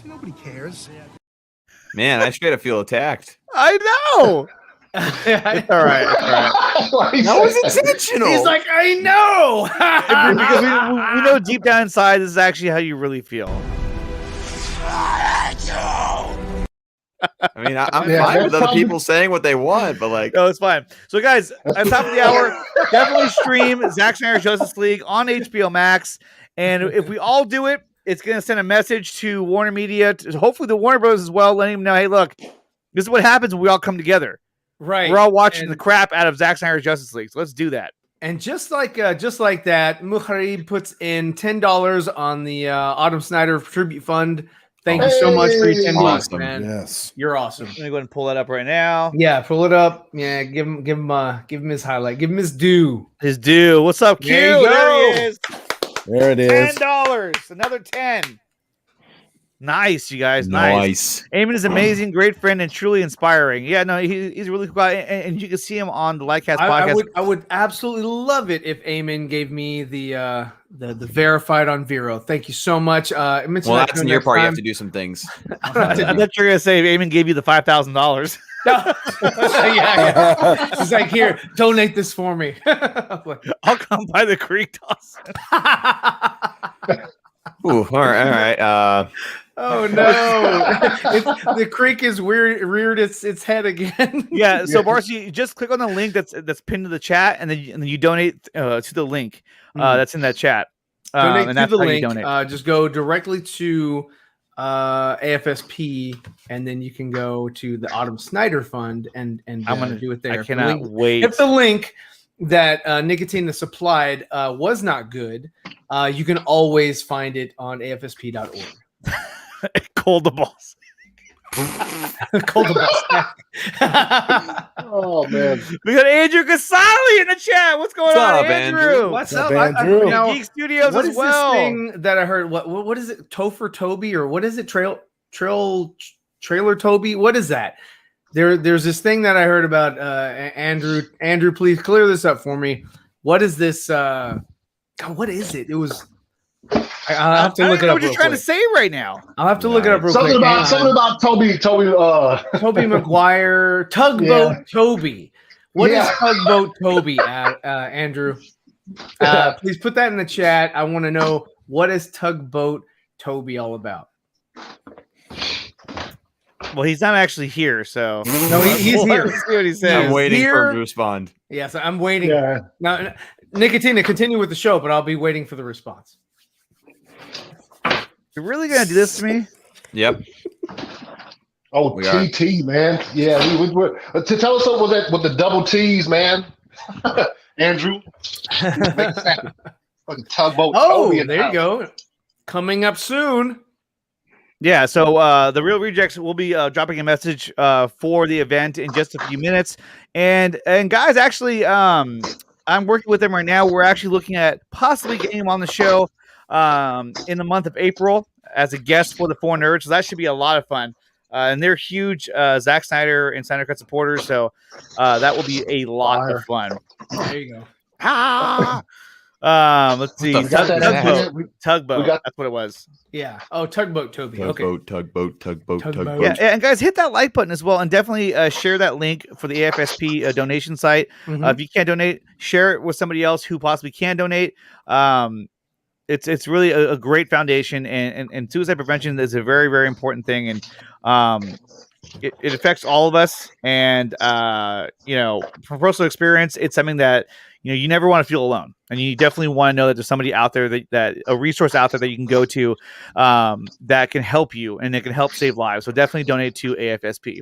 See, nobody cares. Man, I straight up feel attacked. I know. It's all right. That was intentional. He's like, I know. Because we know deep down inside this is actually how you really feel. I mean, I'm fine with other people saying what they want, but like, no, it's fine. So, guys, at the top of the hour, definitely stream Zack Snyder's Justice League on HBO Max. And if we all do it, it's going to send a message to Warner Media, hopefully the Warner Bros. As well, letting them know, hey, look, this is what happens when we all come together. Right. We're all watching the crap out of Zack Snyder's Justice League. So let's do that. And just like that, Muharib puts in $10 on the Autumn Snyder Tribute Fund. Thank you so much for your $10, man. Yes, you're awesome. Let me go ahead and pull that up right now. Yeah, pull it up. Yeah, give him his highlight. Give him his due. His due. What's up, Q? There you go. There he is. There it is. $10. Another 10. Nice, you guys. Nice. Eamon is amazing, great friend, and truly inspiring. Yeah, no, he's a really cool guy, and you can see him on the Lightcast podcast. I would absolutely love it if Eamon gave me the verified on Vero. Thank you so much. Well, that's in your part. You have to do some things. I thought you were gonna say Eamon gave you the $5,000. yeah. He's like, here, donate this for me. I'll come by the creek, Dawson. Ooh, all right. Oh no! The creek is reared its head again. Yeah. So Barcy, just click on the link that's pinned to the chat, and then you donate to the link that's in that chat. Donate and to that's the how link. you donate. Just go directly to AFSP, and then you can go to the Autumn Snyder Fund and I'm gonna do it there. I cannot wait. If the link that Nickatina supplied was not good, you can always find it on AFSP.org. Cold the balls. Cold the balls. Oh man, we got Andrew Casali in the chat. What's going on, Andrew? What's up, Andrew? Geek Studios what as is well. This thing that I heard? What is it? Topher Toby or what is it? Trailer Toby? What is that? There's this thing that I heard about Andrew. Andrew, please clear this up for me. What is this? God, what is it? It was. I'll have to look it up. What you're trying to say right now? I'll have to look it up real something quick. Something about Toby. Toby Maguire, Tugboat Toby. What is Tugboat Toby, Andrew? Please put that in the chat. I want to know, what is Tugboat Toby all about? Well, he's not actually here, so no, he's here. Let's see what he says. I'm waiting for him to respond. Yes, I'm waiting. Yeah. Now, Nickatina, continue with the show, but I'll be waiting for the response. You're really gonna do this to me? Yep. Oh, TT, man. Yeah, we to tell us what with the double T's, man. Andrew. Fucking Tugboat. Oh, Toby there you go. Coming up soon. Yeah, so the Real Rejects will be dropping a message for the event in just a few minutes. And guys, actually, I'm working with them right now. We're actually looking at possibly getting them on the show in the month of April as a guest for the Four Nerds. So that should be a lot of fun. And they're huge Zack Snyder and Snyder Cut supporters. So that will be a lot of fun. There you go. Let's see. Tugboat. That's what it was. Yeah. Oh, Tugboat Toby. Tugboat. Yeah, and guys, hit that like button as well, and definitely share that link for the AFSP donation site. If you can't donate, share it with somebody else who possibly can donate. It's really a great foundation, and suicide prevention is a very, very important thing, and it affects all of us. And from personal experience, it's something that you never want to feel alone, and you definitely want to know that there's somebody out there that a resource out there that you can go to that can help you and it can help save lives. So definitely donate to AFSP.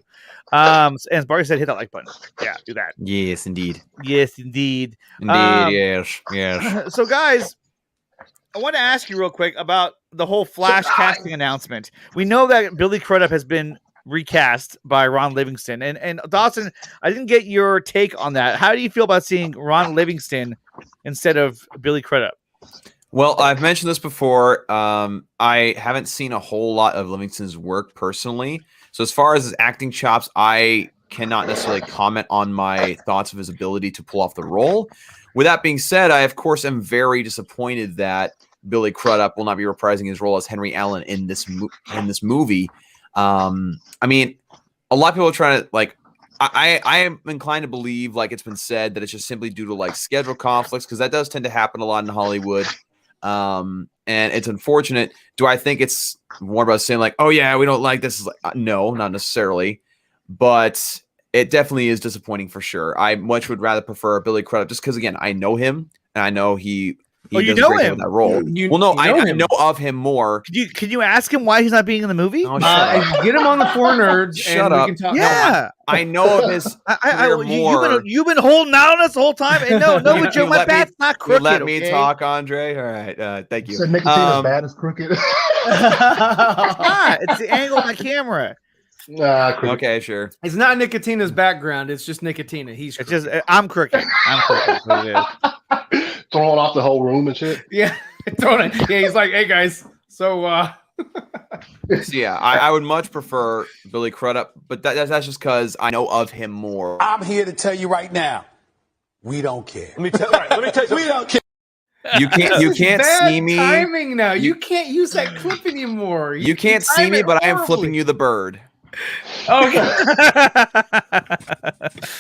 And as Barry said, hit that like button. Yeah, do that. Yes, indeed. Yes, indeed. Yes. So guys, I want to ask you real quick about the whole Flash casting announcement. We know that Billy Crudup has been recast by Ron Livingston, and Dawson, I didn't get your take on that. How do you feel about seeing Ron Livingston instead of Billy Crudup? Well, I've mentioned this before. I haven't seen a whole lot of Livingston's work personally, so as far as his acting chops, I cannot necessarily comment on my thoughts of his ability to pull off the role. With that being said, I of course am very disappointed that Billy Crudup will not be reprising his role as Henry Allen in this movie. I mean, a lot of people are trying to I am inclined to believe, like it's been said, that it's just simply due to like schedule conflicts, because that does tend to happen a lot in Hollywood. And it's unfortunate. Do I think it's more about saying like, oh yeah, we don't like this? No, not necessarily, but it definitely is disappointing for sure. I much would rather prefer Billy Crudup just because again, I know him and I know he does a great job with that role. I know of him more. Can you ask him why he's not being in the movie? Oh, get him on the Four Nerds. Shut and up. We can talk. Yeah, I know of his. You've been holding out on us the whole time. And no, Joe, my bat's not crooked. Let me talk, Andre. All right, thank you. So Nickatina's bad as crooked. It's the angle of my camera. Okay, sure. It's not Nickatina's background. It's just Nickatina. It's just I'm crooked. I'm crooked. So it is. Throwing off the whole room and shit. Yeah, throwing it. Yeah, he's like, hey guys. So yeah, I would much prefer Billy Crudup, but that's just because I know of him more. I'm here to tell you right now, we don't care. Let me tell you, we don't care. You can't see me. Timing now. You can't use that clip anymore. You can't see me, but I am flipping you the bird. Okay.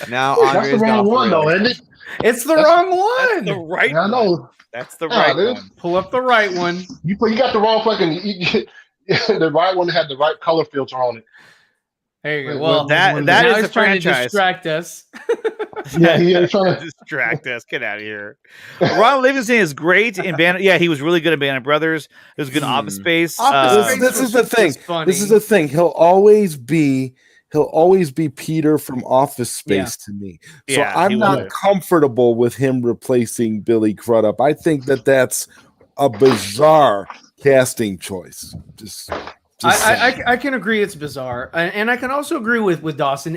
Now that's the wrong one, though, isn't it? It's the wrong one. That's the right. I know. That's the right one. Pull up the right one. You got the wrong fucking. The right one had the right color filter on it. There you go. Well, that is the trying to franchise. distract us. Yeah, he's trying to distract us. Get out of here. Ron Livingston is great in Band. Yeah, he was really good in Band of Brothers. It was good in Office Space. This is the thing. This is the thing. He'll always be Peter from Office Space to me. So I'm not comfortable with him replacing Billy Crudup. I think that's a bizarre casting choice. I can agree it's bizarre, and I can also agree with Dawson.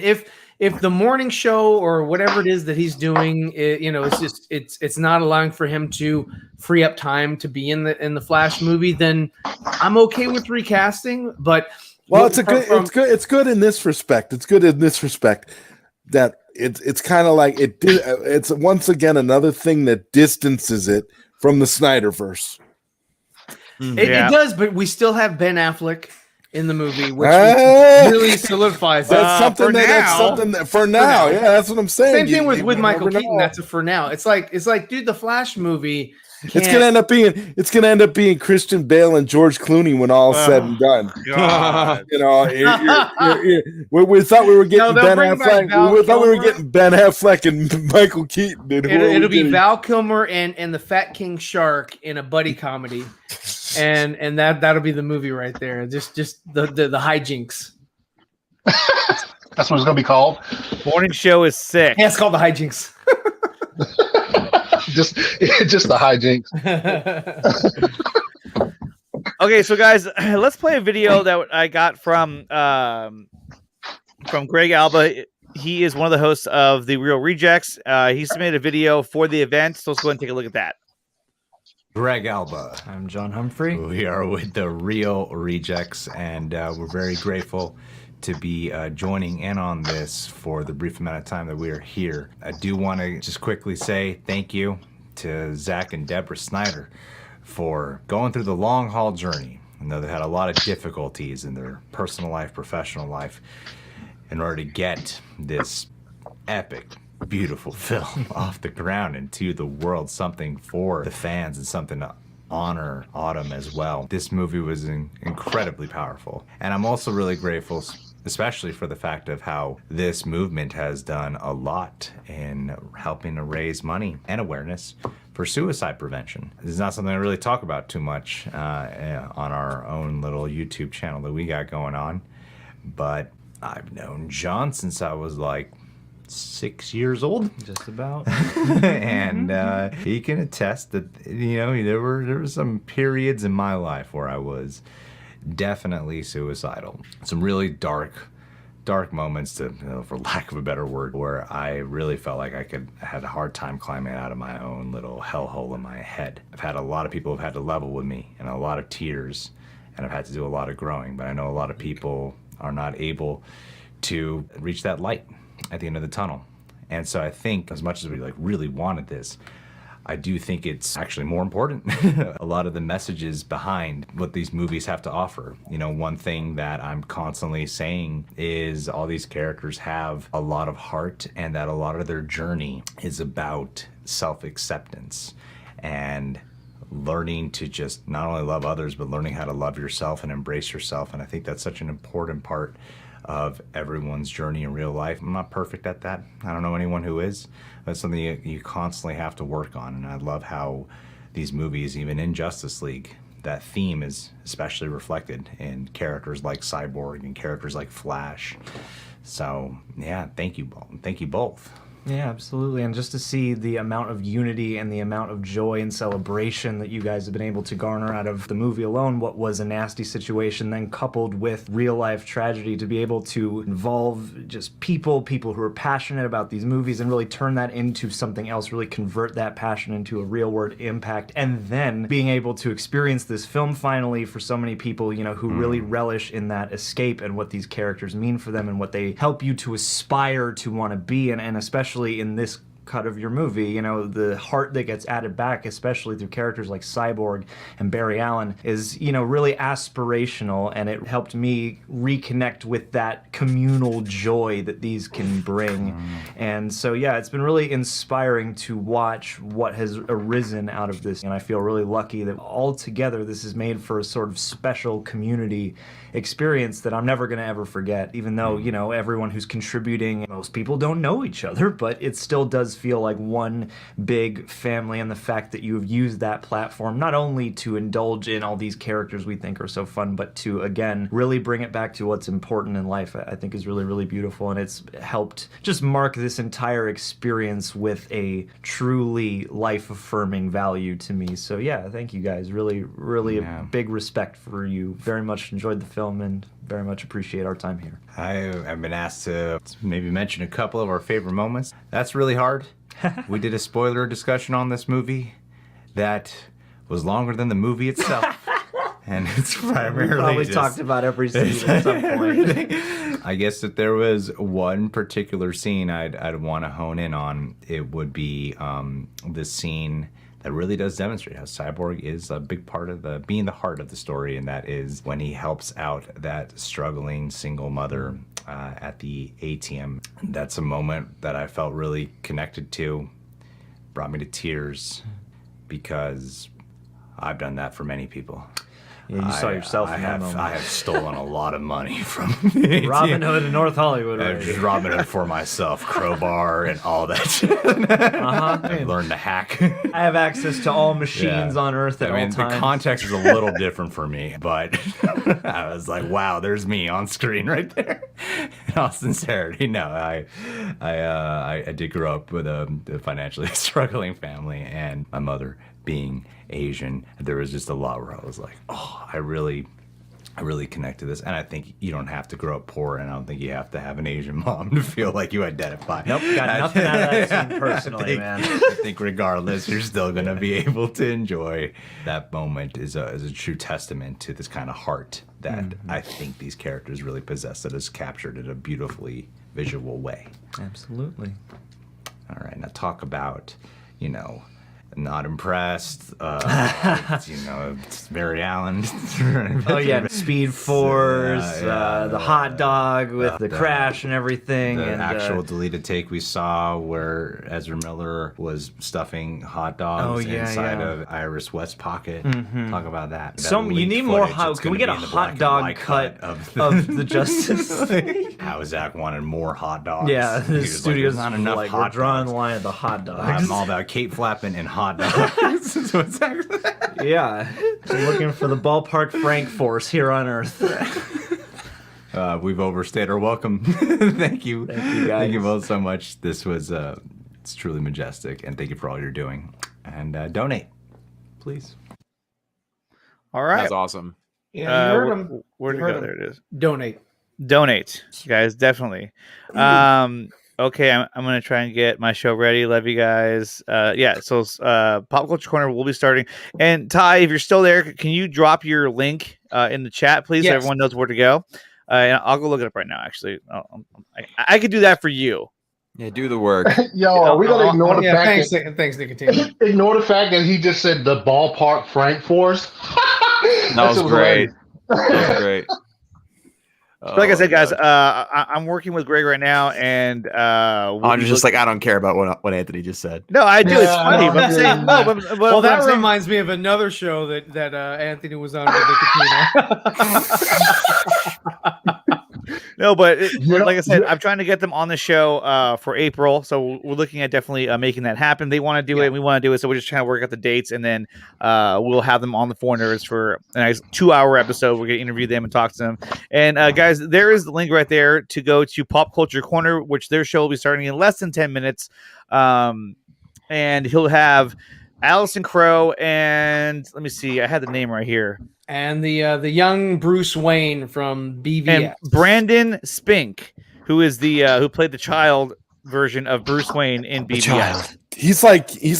If the morning show or whatever it is that he's doing, it's not allowing for him to free up time to be in the Flash movie, then I'm okay with recasting. But it's good in this respect. It's good in this respect that it's kind of like it's once again another thing that distances it from the Snyderverse. It does, but we still have Ben Affleck in the movie, which really solidifies that's something that for now. Yeah, that's what I'm saying. Same thing with Michael Keaton. That's a for now. It's like, dude, the Flash movie. It's gonna end up being Christian Bale and George Clooney when all is said and done. We thought we were getting Ben Affleck. We thought we were getting Ben Affleck and Michael Keaton. It'll be Val Kilmer and the Fat King Shark in a buddy comedy, and that'll be the movie right there. Just the hijinks. That's what it's gonna be called. Morning show is sick. Yeah, it's called the hijinks. just the hijinks. Okay, so guys, let's play a video that I got from Greg Alba. He is one of the hosts of the Real Rejects. He submitted a video for the event, so let's go ahead and take a look at that. Greg Alba. I'm John Humphrey. We are with the Real Rejects, and we're very grateful to be joining in on this for the brief amount of time that we are here. I do want to just quickly say thank you to Zach and Deborah Snyder for going through the long haul journey. I know they had a lot of difficulties in their personal life, professional life, in order to get this epic, beautiful film off the ground and to the world, something for the fans and something to honor Autumn as well. This movie was incredibly powerful. And I'm also really grateful, especially for the fact of how this movement has done a lot in helping to raise money and awareness for suicide prevention. This is not something I really talk about too much on our own little YouTube channel that we got going on, but I've known John since I was like 6 years old, just about, and he can attest that there were some periods in my life where I was definitely suicidal. Some really dark moments, for lack of a better word, where I really felt like I had a hard time climbing out of my own little hellhole in my head. I've had a lot of people who've had to level with me, and a lot of tears, and I've had to do a lot of growing. But I know a lot of people are not able to reach that light at the end of the tunnel. And so I think, as much as we really wanted this, I do think it's actually more important. A lot of the messages behind what these movies have to offer. One thing that I'm constantly saying is all these characters have a lot of heart, and that a lot of their journey is about self-acceptance and learning to just not only love others, but learning how to love yourself and embrace yourself. And I think that's such an important part of everyone's journey in real life. I'm not perfect at that. I don't know anyone who is. That's something you constantly have to work on. And I love how these movies, even in Justice League, that theme is especially reflected in characters like Cyborg and characters like Flash. So yeah, thank you both. Yeah, absolutely. And just to see the amount of unity and the amount of joy and celebration that you guys have been able to garner out of the movie alone, what was a nasty situation, then coupled with real life tragedy, to be able to involve just people who are passionate about these movies and really turn that into something else, really convert that passion into a real world impact, and then being able to experience this film finally for so many people, you know, who really relish in that escape and what these characters mean for them and what they help you to aspire to want to be, and especially in this cut of your movie, you know, the heart that gets added back, especially through characters like Cyborg and Barry Allen, is, you know, really aspirational, and it helped me reconnect with that communal joy that these can bring. And so yeah, it's been really inspiring to watch what has arisen out of this, and I feel really lucky that all together this is made for a sort of special community experience that I'm never going to ever forget, even though, you know, everyone who's contributing, most people don't know each other, but it still does feel like one big family. And the fact that you have used that platform not only to indulge in all these characters we think are so fun, but to, again, really bring it back to what's important in life, I think is really, really beautiful. And it's helped just mark this entire experience with a truly life-affirming value to me. So yeah, thank you guys. Really, really a big respect for you. Very much enjoyed the film and very much appreciate our time here. I've been asked to maybe mention a couple of our favorite moments. That's really hard. We did a spoiler discussion on this movie that was longer than the movie itself. And it's primarily we probably talked about every scene at some point. I guess if there was one particular scene I'd want to hone in on, it would be the scene that really does demonstrate how Cyborg is a big part of being the heart of the story, and that is when he helps out that struggling single mother at the ATM. That's a moment that I felt really connected to, brought me to tears, because I've done that for many people. Yeah, you saw yourself in that moment. I have stolen a lot of money from Robin Hood in North Hollywood. Right? Just Robin Hood for myself, crowbar and all that shit. I've learned to hack. I have access to all machines on Earth at all times. The context is a little different for me, but I was like, wow, there's me on screen right there. In all sincerity, no, I did grow up with a financially struggling family, and my mother being Asian, there was just a lot where I was like, oh, I really connect to this. And I think you don't have to grow up poor, and I don't think you have to have an Asian mom to feel like you identify. Nope, got nothing out of that scene personally, man. I think regardless, you're still going to be able to enjoy that moment. Is a true testament to this kind of heart that I think these characters really possess, that is captured in a beautifully visual way. Absolutely. All right, now talk about, not impressed. It's Barry Allen. Oh yeah, Speed Force, the hot dog with the crash and everything. The and actual deleted take we saw where Ezra Miller was stuffing hot dogs inside of Iris West's pocket. Talk about that. You need more hot. Can we get a hot dog cut of the Justice League? How Zach wanted more hot dogs. Yeah, the studio's not enough like, hot we're drawing dogs. the line at the hot dogs. I'm all about Kate Flappin and hot dogs. Yeah, so looking for the ballpark Frank force here on Earth. We've overstayed our welcome. Thank you. Thank you, guys. Thank you both so much. This was it's truly majestic, and thank you for all you're doing. And donate, please. All right. That's awesome. Yeah, you heard him. Where'd it go? There it is. Donate, guys, definitely. Okay, I'm gonna try and get my show ready. Love you guys. So Pop Culture Corner will be starting. And Ty, if you're still there, can you drop your link in the chat, please, so everyone knows where to go? And I'll go look it up right now. Actually, I could do that for you. Yeah, do the work. Yo, are we gonna ignore the fact? Thanks, Nickatina. Ignore the fact that he just said the ballpark Frank Force. That was great. That was great. So like I said, guys, I'm working with Greg right now, and I'm just like, I don't care about what Anthony just said. No, I do. It's funny. But I'm saying no. Well, that reminds me of another show that Anthony was on with Nickatina. No, but like I said, I'm trying to get them on the show for April. So we're looking at definitely making that happen. They want to do it, and we want to do it. So we're just trying to work out the dates, and then we'll have them on the Foreigners for a nice 2-hour episode. We're going to interview them and talk to them. And guys, there is the link right there to go to Pop Culture Corner, which their show will be starting in less than 10 minutes. And he'll have Allison Crowe and let me see, I had the name right here. And the young Bruce Wayne from BVS. And Brandon Spink, who is the who played the child version of Bruce Wayne in BVS. He's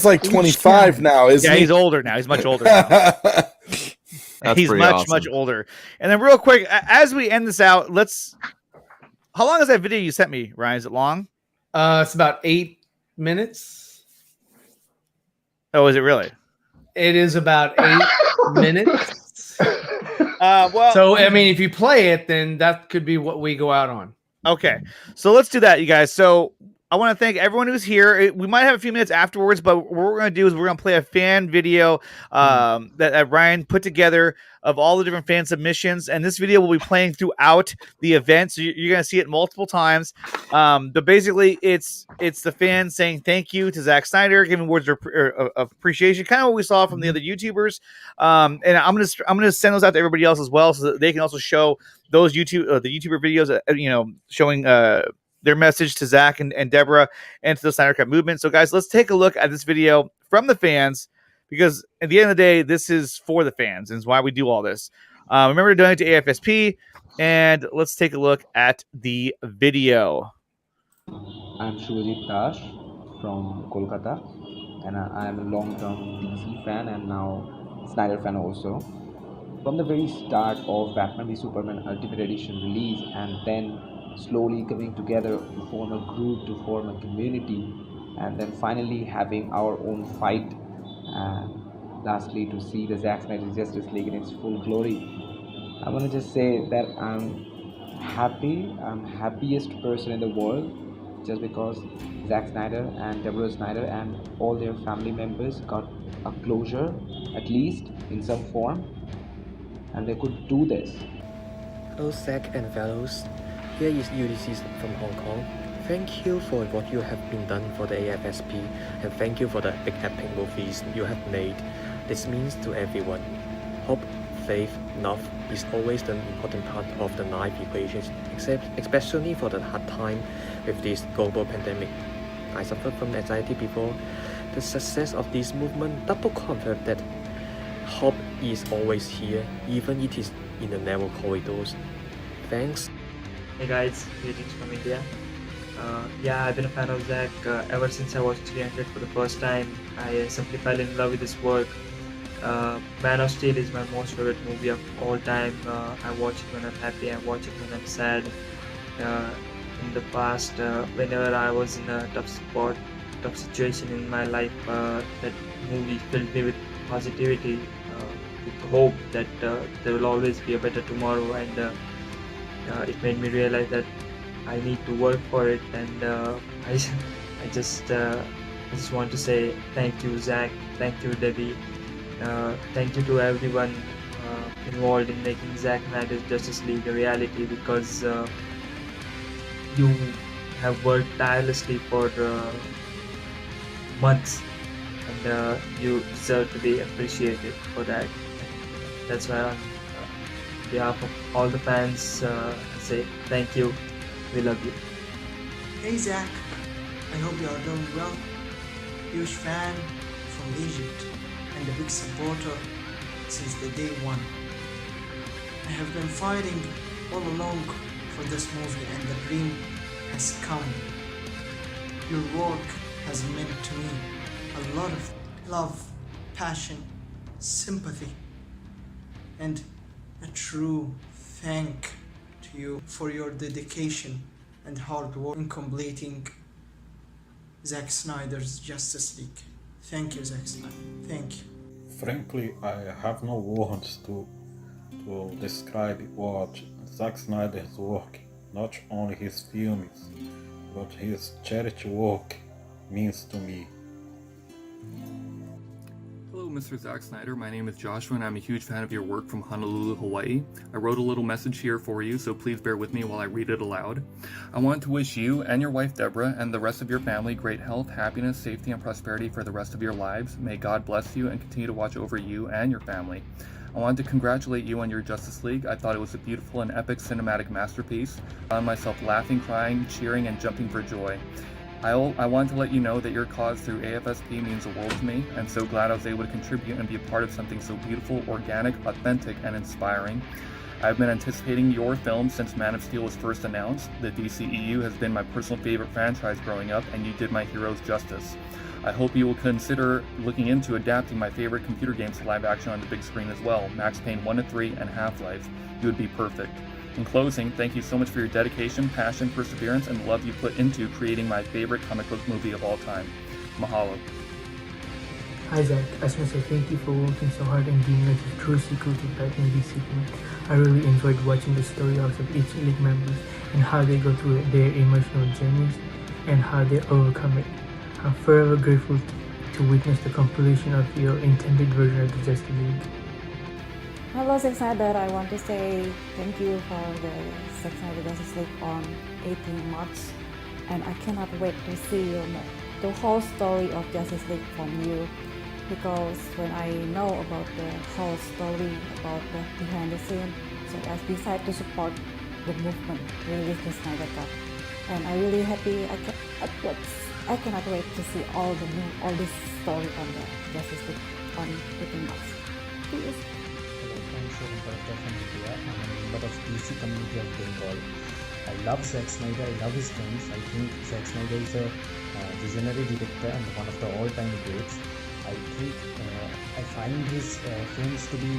like 25 now, isn't he? Yeah, he's older now. He's much older now. He's much older. And then real quick, as we end this out, how long is that video you sent me, Ryan? Is it long? It's about 8 minutes. Oh, is it really? It is about 8 minutes. Well, so I mean, if you play it, then that could be what we go out on. Okay, so let's do that, you guys. So I want to thank everyone who's here. We might have a few minutes afterwards, but what we're going to do is we're going to play a fan video that Ryan put together of all the different fan submissions, and this video will be playing throughout the event, so you're going to see it multiple times. But basically, it's the fans saying thank you to Zack Snyder, giving words of appreciation, kind of what we saw from the other YouTubers. And I'm gonna send those out to everybody else as well, so that they can also show those the YouTuber videos, showing their message to Zach and Deborah and to the Snyder Cut movement. So guys, let's take a look at this video from the fans, because at the end of the day, this is for the fans and it's why we do all this. Remember to donate to AFSP, and let's take a look at the video. I'm Shurajit Dash from Kolkata, and I am a long-term DC fan and now Snyder fan also. From the very start of Batman v Superman Ultimate Edition release, and then slowly coming together to form a group, to form a community, and then finally having our own fight, and lastly to see the Zack Snyder Justice League in its full glory. I want to just say that I'm happiest person in the world, just because Zack Snyder and Deborah Snyder and all their family members got a closure, at least in some form, and they could do this. Hello Zack and fellows, here is Ulysses from Hong Kong. Thank you for what you have been done for the AFSP, and thank you for the big epic movies you have made. This means to everyone. Hope, faith, love is always the important part of the life equations, especially for the hard time with this global pandemic. I suffered from anxiety before. The success of this movement double confirmed that hope is always here, even it is in the narrow corridors. Thanks. Hey guys, greetings from India. Yeah, I've been a fan of Zack ever since I watched 300 for the first time. I simply fell in love with his work. Man of Steel is my most favorite movie of all time. I watch it when I'm happy, I watch it when I'm sad. In the past, whenever I was in a tough situation in my life, that movie filled me with positivity, with hope that there will always be a better tomorrow, and it made me realize that I need to work for it. And I just want to say thank you, Zack, thank you, Debbie, thank you to everyone involved in making Zack Snyder's Justice League a reality, because you have worked tirelessly for months, and you deserve to be appreciated for that. That's why on behalf of all the fans, I say thank you, we love you. Hey Zack, I hope you are doing well. Huge fan from Egypt and a big supporter since the day one. I have been fighting all along for this movie, and the dream has come. Your work has meant to me a lot of love, passion, sympathy, and a true thank to you for your dedication and hard work in completing Zack Snyder's Justice League. Thank you, Zack Snyder. Thank you. Frankly, I have no words to to describe what Zack Snyder's work, not only his films, but his charity work, means to me. Hello, Mr. Zack Snyder. My name is Joshua, and I'm a huge fan of your work from Honolulu, Hawaii. I wrote a little message here for you, so please bear with me while I read it aloud. I want to wish you and your wife, Deborah, and the rest of your family great health, happiness, safety, and prosperity for the rest of your lives. May God bless you and continue to watch over you and your family. I want to congratulate you on your Justice League. I thought it was a beautiful and epic cinematic masterpiece. I found myself laughing, crying, cheering, and jumping for joy. I want to let you know that your cause through AFSP means the world to me. I'm so glad I was able to contribute and be a part of something so beautiful, organic, authentic, and inspiring. I've been anticipating your film since Man of Steel was first announced. The DCEU has been my personal favorite franchise growing up, and you did my heroes justice. I hope you will consider looking into adapting my favorite computer games to live action on the big screen as well, Max Payne 1 and 3 and Half-Life. You would be perfect. In closing, thank you so much for your dedication, passion, perseverance, and the love you put into creating my favorite comic book movie of all time. Mahalo. Hi Zach, I just want to say thank you for working so hard and giving us a true sequel to Batman v Superman. I really enjoyed watching the story arcs of each League members and how they go through their emotional journeys and how they overcome it. I'm forever grateful to witness the completion of your intended version of the Justice League. Hello Zack Snyder, I want to say thank you for the Zack Snyder Justice League on 18 March, and I cannot wait to see the whole story of Justice League from you, because when I know about the whole story about the behind the scene, so I decided to support the movement release the Snyder Cut, and I'm really happy. I cannot wait to see all this story on the Justice League on 18 March. Please. From India. I'm a member of DC community of Bengal. I love Zack Snyder, I love his films. I think Zack Snyder is a visionary director and one of the all-time greats. I find his films to be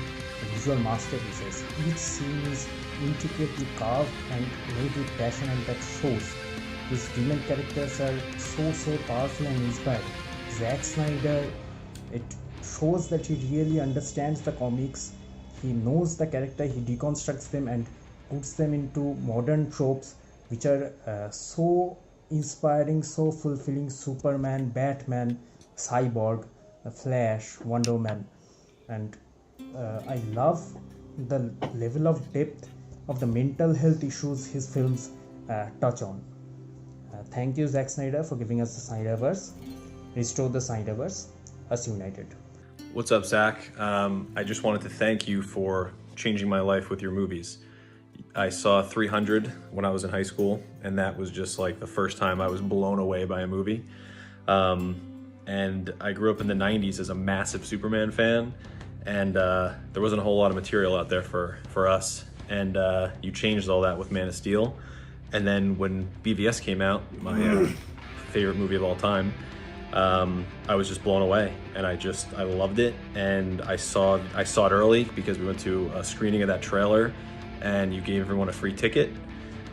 visual masterpieces. Each scene is intricately carved and made with passion, and that shows. His female characters are so powerful and inspiring. Zack Snyder, it shows that he really understands the comics. He knows the character, he deconstructs them and puts them into modern tropes which are so inspiring, so fulfilling. Superman, Batman, Cyborg, Flash, Wonder Woman. And I love the level of depth of the mental health issues his films touch on. Thank you Zack Snyder for giving us the Snyderverse. Restore the Snyderverse. Us united. What's up, Zach? I just wanted to thank you for changing my life with your movies. I saw 300 when I was in high school, and that was just like the first time I was blown away by a movie. And I grew up in the 90s as a massive Superman fan, and there wasn't a whole lot of material out there for us. And you changed all that with Man of Steel. And then when BVS came out, my favorite movie of all time, I was just blown away, and I loved it. And I saw it early because we went to a screening of that trailer, and you gave everyone a free ticket.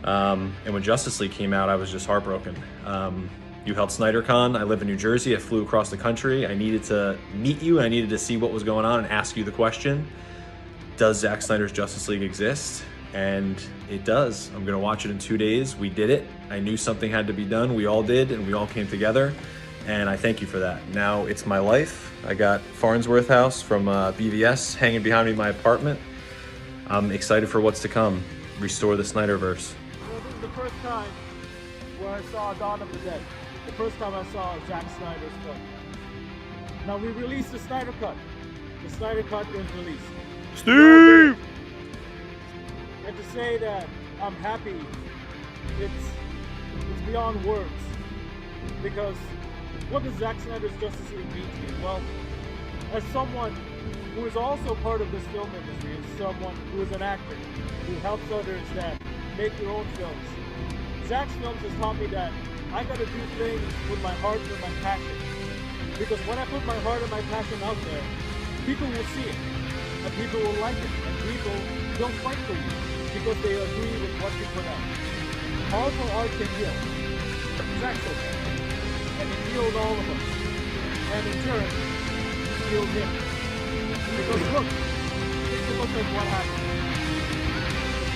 And when Justice League came out, I was just heartbroken. You held SnyderCon. I live in New Jersey. I flew across the country. I needed to meet you. I needed to see what was going on and ask you the question: does Zack Snyder's Justice League exist? And it does. I'm gonna watch it in 2 days. We did it. I knew something had to be done. We all did, and we all came together. And I thank you for that. Now it's my life. I got Farnsworth House from BVS hanging behind me in my apartment. I'm excited for what's to come. Restore the Snyderverse. Well, this is the first time where I saw Dawn of the Dead. The first time I saw Zack Snyder's film. Now we released the Snyder Cut. The Snyder Cut was released. Steve! And to say that I'm happy, it's beyond words. Because what does Zack Snyder's Justice League mean to me? Well, as someone who is also part of this film industry, as someone who is an actor, who helps others that make their own films, Zack's films has taught me that I gotta do things with my heart and my passion. Because when I put my heart and my passion out there, people will see it, and people will like it, and people don't fight for you because they agree with what you put out. Powerful art can heal. Zack's okay. And it healed all of us. And in turn, healed him. Because look at what happened.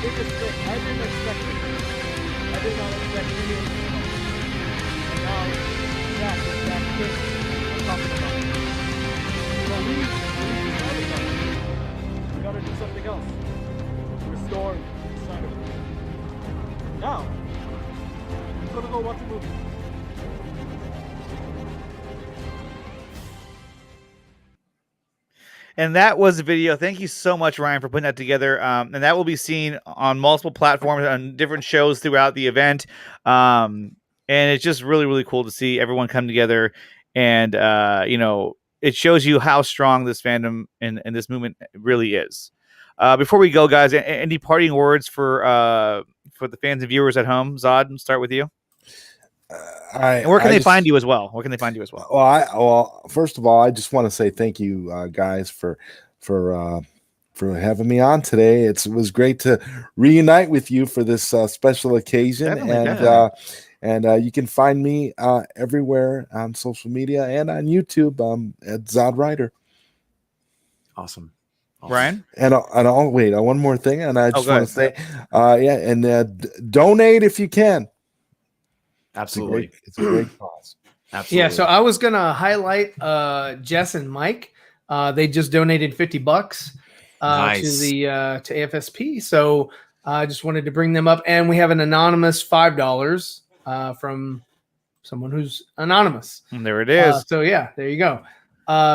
biggest thing. I didn't expect it. I did not expect any of this. And now Zach is that king I'm talking about. So we decided that we gotta do something else. Restore the Snyderverse. Now, I'm gonna go watch a movie. And that was the video. Thank you so much, Ryan, for putting that together. And that will be seen on multiple platforms on different shows throughout the event. And it's just really, really cool to see everyone come together. And, it shows you how strong this fandom and this movement really is. Before we go, guys, any parting words for the fans and viewers at home? Zod, we'll start with you. And where can they find you as well? Where can they find you as well? Well, first of all, I just want to say thank you, guys, for having me on today. It was great to reunite with you for this special occasion. And you can find me everywhere on social media and on YouTube at Zod Rider. Awesome. Ryan? And I'll wait. One more thing, and I just want to say, donate if you can. Absolutely. It's a great cause. Absolutely. Yeah, so I was gonna highlight Jess and Mike. They just donated $50 Nice. to AFSP. So I just wanted to bring them up, and we have an anonymous $5 from someone who's anonymous. And there it is. So yeah, there you go.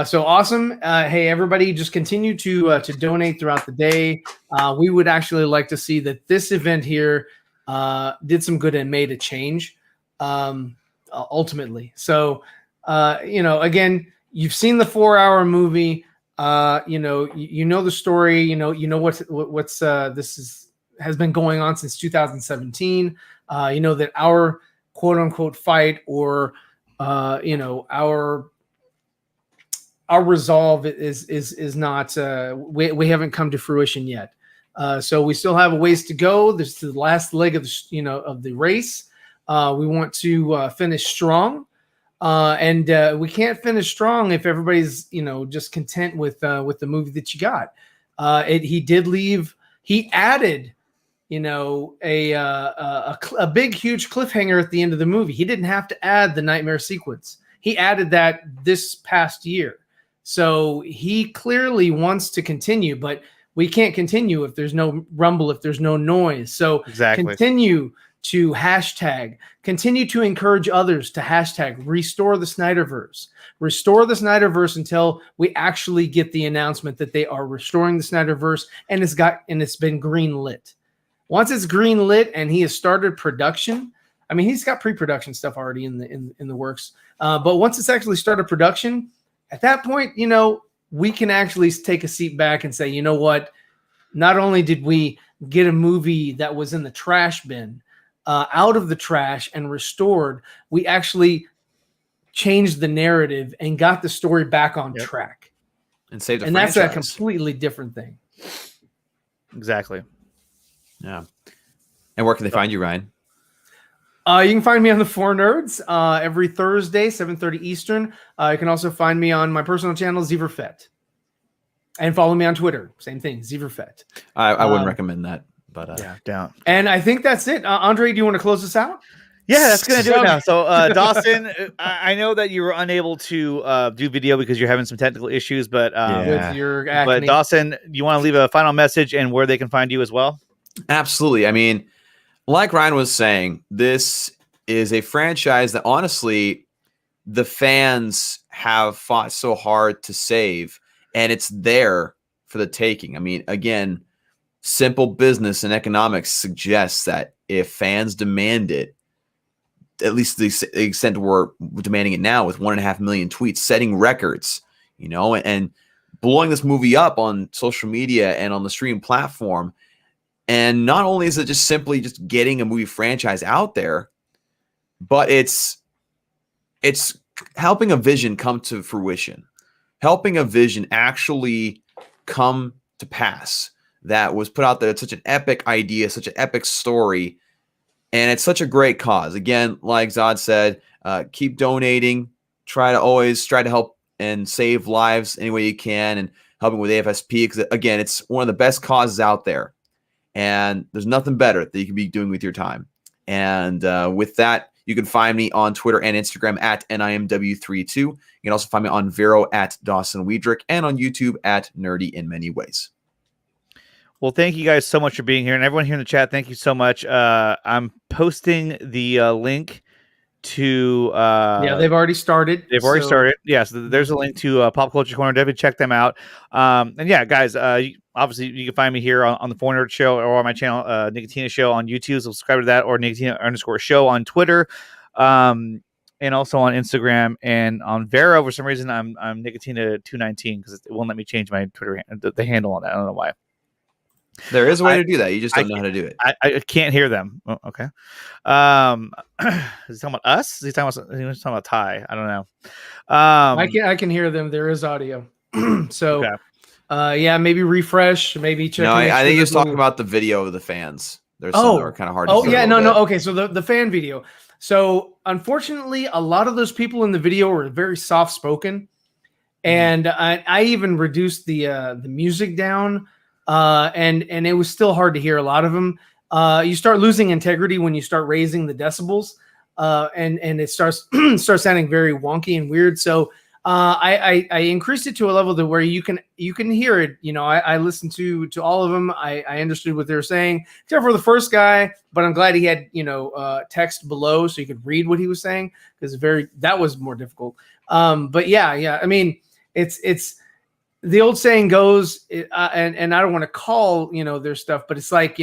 So awesome. Hey, everybody, just continue to donate throughout the day. We would actually like to see that this event here did some good and made a change. Ultimately. So, again, you've seen the 4-hour movie, you know the story, you know, what's has been going on since 2017. You know that our quote unquote fight or, our resolve is not, we haven't come to fruition yet. So we still have a ways to go. This is the last leg of of the race. We want to finish strong, and we can't finish strong if everybody's just content with the movie that you got. He did leave. He added, a big huge cliffhanger at the end of the movie. He didn't have to add the nightmare sequence. He added that this past year, so he clearly wants to continue. But we can't continue if there's no rumble, if there's no noise. So continue to continue to encourage others to restore the Snyderverse until we actually get the announcement that they are restoring the Snyderverse and it's been green lit. Once it's green lit and he has started production, I mean, he's got pre-production stuff already in the works. But once it's actually started production, at that point, we can actually take a seat back and say, you know what? Not only did we get a movie that was in the trash bin, out of the trash and restored, we actually changed the narrative and got the story back on track. And saved and franchise. That's a completely different thing. Exactly. Yeah. And where can they find you, Ryan? You can find me on the Four Nerds every Thursday, 7:30 Eastern. You can also find me on my personal channel, Zeeverfett. And follow me on Twitter. Same thing, Zeeverfett. I wouldn't recommend that. But down. And I think that's it. Andre, do you want to close this out? Yeah, that's gonna do it now. So Dawson, I know that you were unable to do video because you're having some technical issues, but with your acne. But Dawson, you want to leave a final message and where they can find you as well? Absolutely. I mean, like Ryan was saying, this is a franchise that honestly the fans have fought so hard to save, and it's there for the taking. I mean, again, simple business and economics suggests that if fans demand it, at least the extent we're demanding it now with 1.5 million tweets, setting records, and blowing this movie up on social media and on the stream platform. And not only is it just simply just getting a movie franchise out there, but it's helping a vision come to fruition, helping a vision actually come to pass. That was put out there. It's such an epic idea, such an epic story, and it's such a great cause. Again, like Zod said, keep donating. Try to help and save lives any way you can, and helping with AFSP because again, it's one of the best causes out there. And there's nothing better that you can be doing with your time. And with that, you can find me on Twitter and Instagram at NIMW32. You can also find me on Vero at Dawson Weidrich and on YouTube at Nerdy in Many Ways. Well, thank you guys so much for being here. And everyone here in the chat, thank you so much. I'm posting the link to... yeah, they've already started. They've already started. Yeah, so there's a link to Pop Culture Corner. Definitely check them out. And yeah, guys, obviously you can find me here on the 4 Nerd Show or on my channel, Nickatina Show on YouTube. So subscribe to that, or Nickatina_show on Twitter, and also on Instagram and on Vero. For some reason, I'm Nickatina219 because it won't let me change my Twitter the handle on that. I don't know why. There is a way to do that. You just don't know how to do it. I can't hear them. Oh, okay. Is he talking about us? Is he talking about Ty? I don't know. I can hear them. There is audio. So, yeah, maybe refresh. Maybe check. No, I think he was talking about the video of the fans. There's some that are kind of hard to Oh, hear yeah. a No. little bit. Okay. So the fan video. So unfortunately, a lot of those people in the video were very soft spoken, and I even reduced the music down. And it was still hard to hear a lot of them. You start losing integrity when you start raising the decibels, and it starts sounding very wonky and weird. So I increased it to a level to where you can hear it. You know, I listened to all of them. I understood what they were saying, except for the first guy. But I'm glad he had text below so you could read what he was saying, because that was more difficult. But yeah. I mean, it's. The old saying goes, and I don't want to call their stuff, but it's like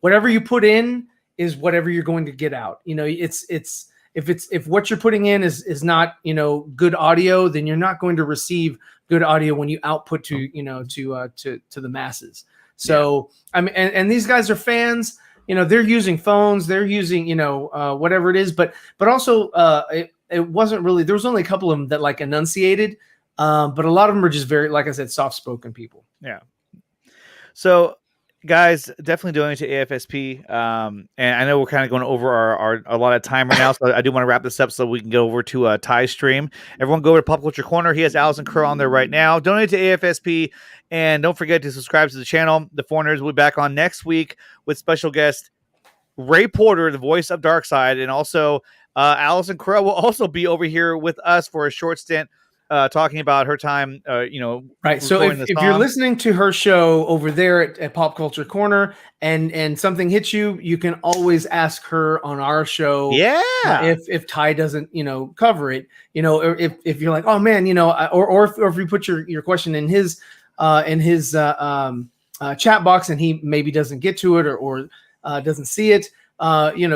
whatever you put in is whatever you're going to get out. If what you're putting in is not good audio, then you're not going to receive good audio when you output to the masses. So I mean, and these guys are fans. They're using phones, they're using whatever it is, but also it wasn't really. There was only a couple of them that like enunciated. But a lot of them are just very, like I said, soft-spoken people. Yeah. So, guys, definitely donate to AFSP. And I know we're kind of going over our a lot of time right now, so I do want to wrap this up so we can go over to Ty's stream. Everyone go to Pop Culture Corner. He has Allison Crow on there right now. Donate to AFSP, and don't forget to subscribe to the channel. The 4 Nerds will be back on next week with special guest Ray Porter, the voice of Darkseid, and also Allison Crow will also be over here with us for a short stint. Talking about her time, right. So if you're listening to her show over there at Pop Culture Corner and something hits you, you can always ask her on our show. Yeah. If Ty doesn't, cover it, or if you're like, oh man, or if you put your question in his chat box and he maybe doesn't get to it or doesn't see it,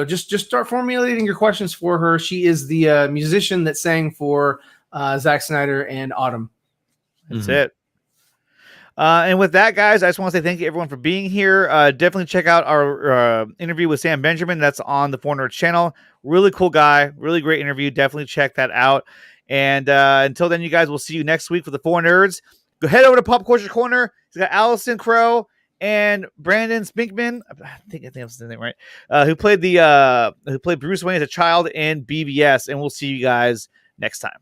just start formulating your questions for her. She is the musician that sang for Zack Snyder and Autumn. That's it. And with that, guys, I just want to say thank you everyone for being here. Definitely check out our interview with Sam Benjamin. That's on the 4 Nerds channel. Really cool guy. Really great interview. Definitely check that out. And until then, you guys, will see you next week for the 4 Nerds. Go head over to Pop Culture Corner. He's got Allison Crow and Brandon Spinkman. I think that's the name, right? Who played Bruce Wayne as a child in BVS. And we'll see you guys next time.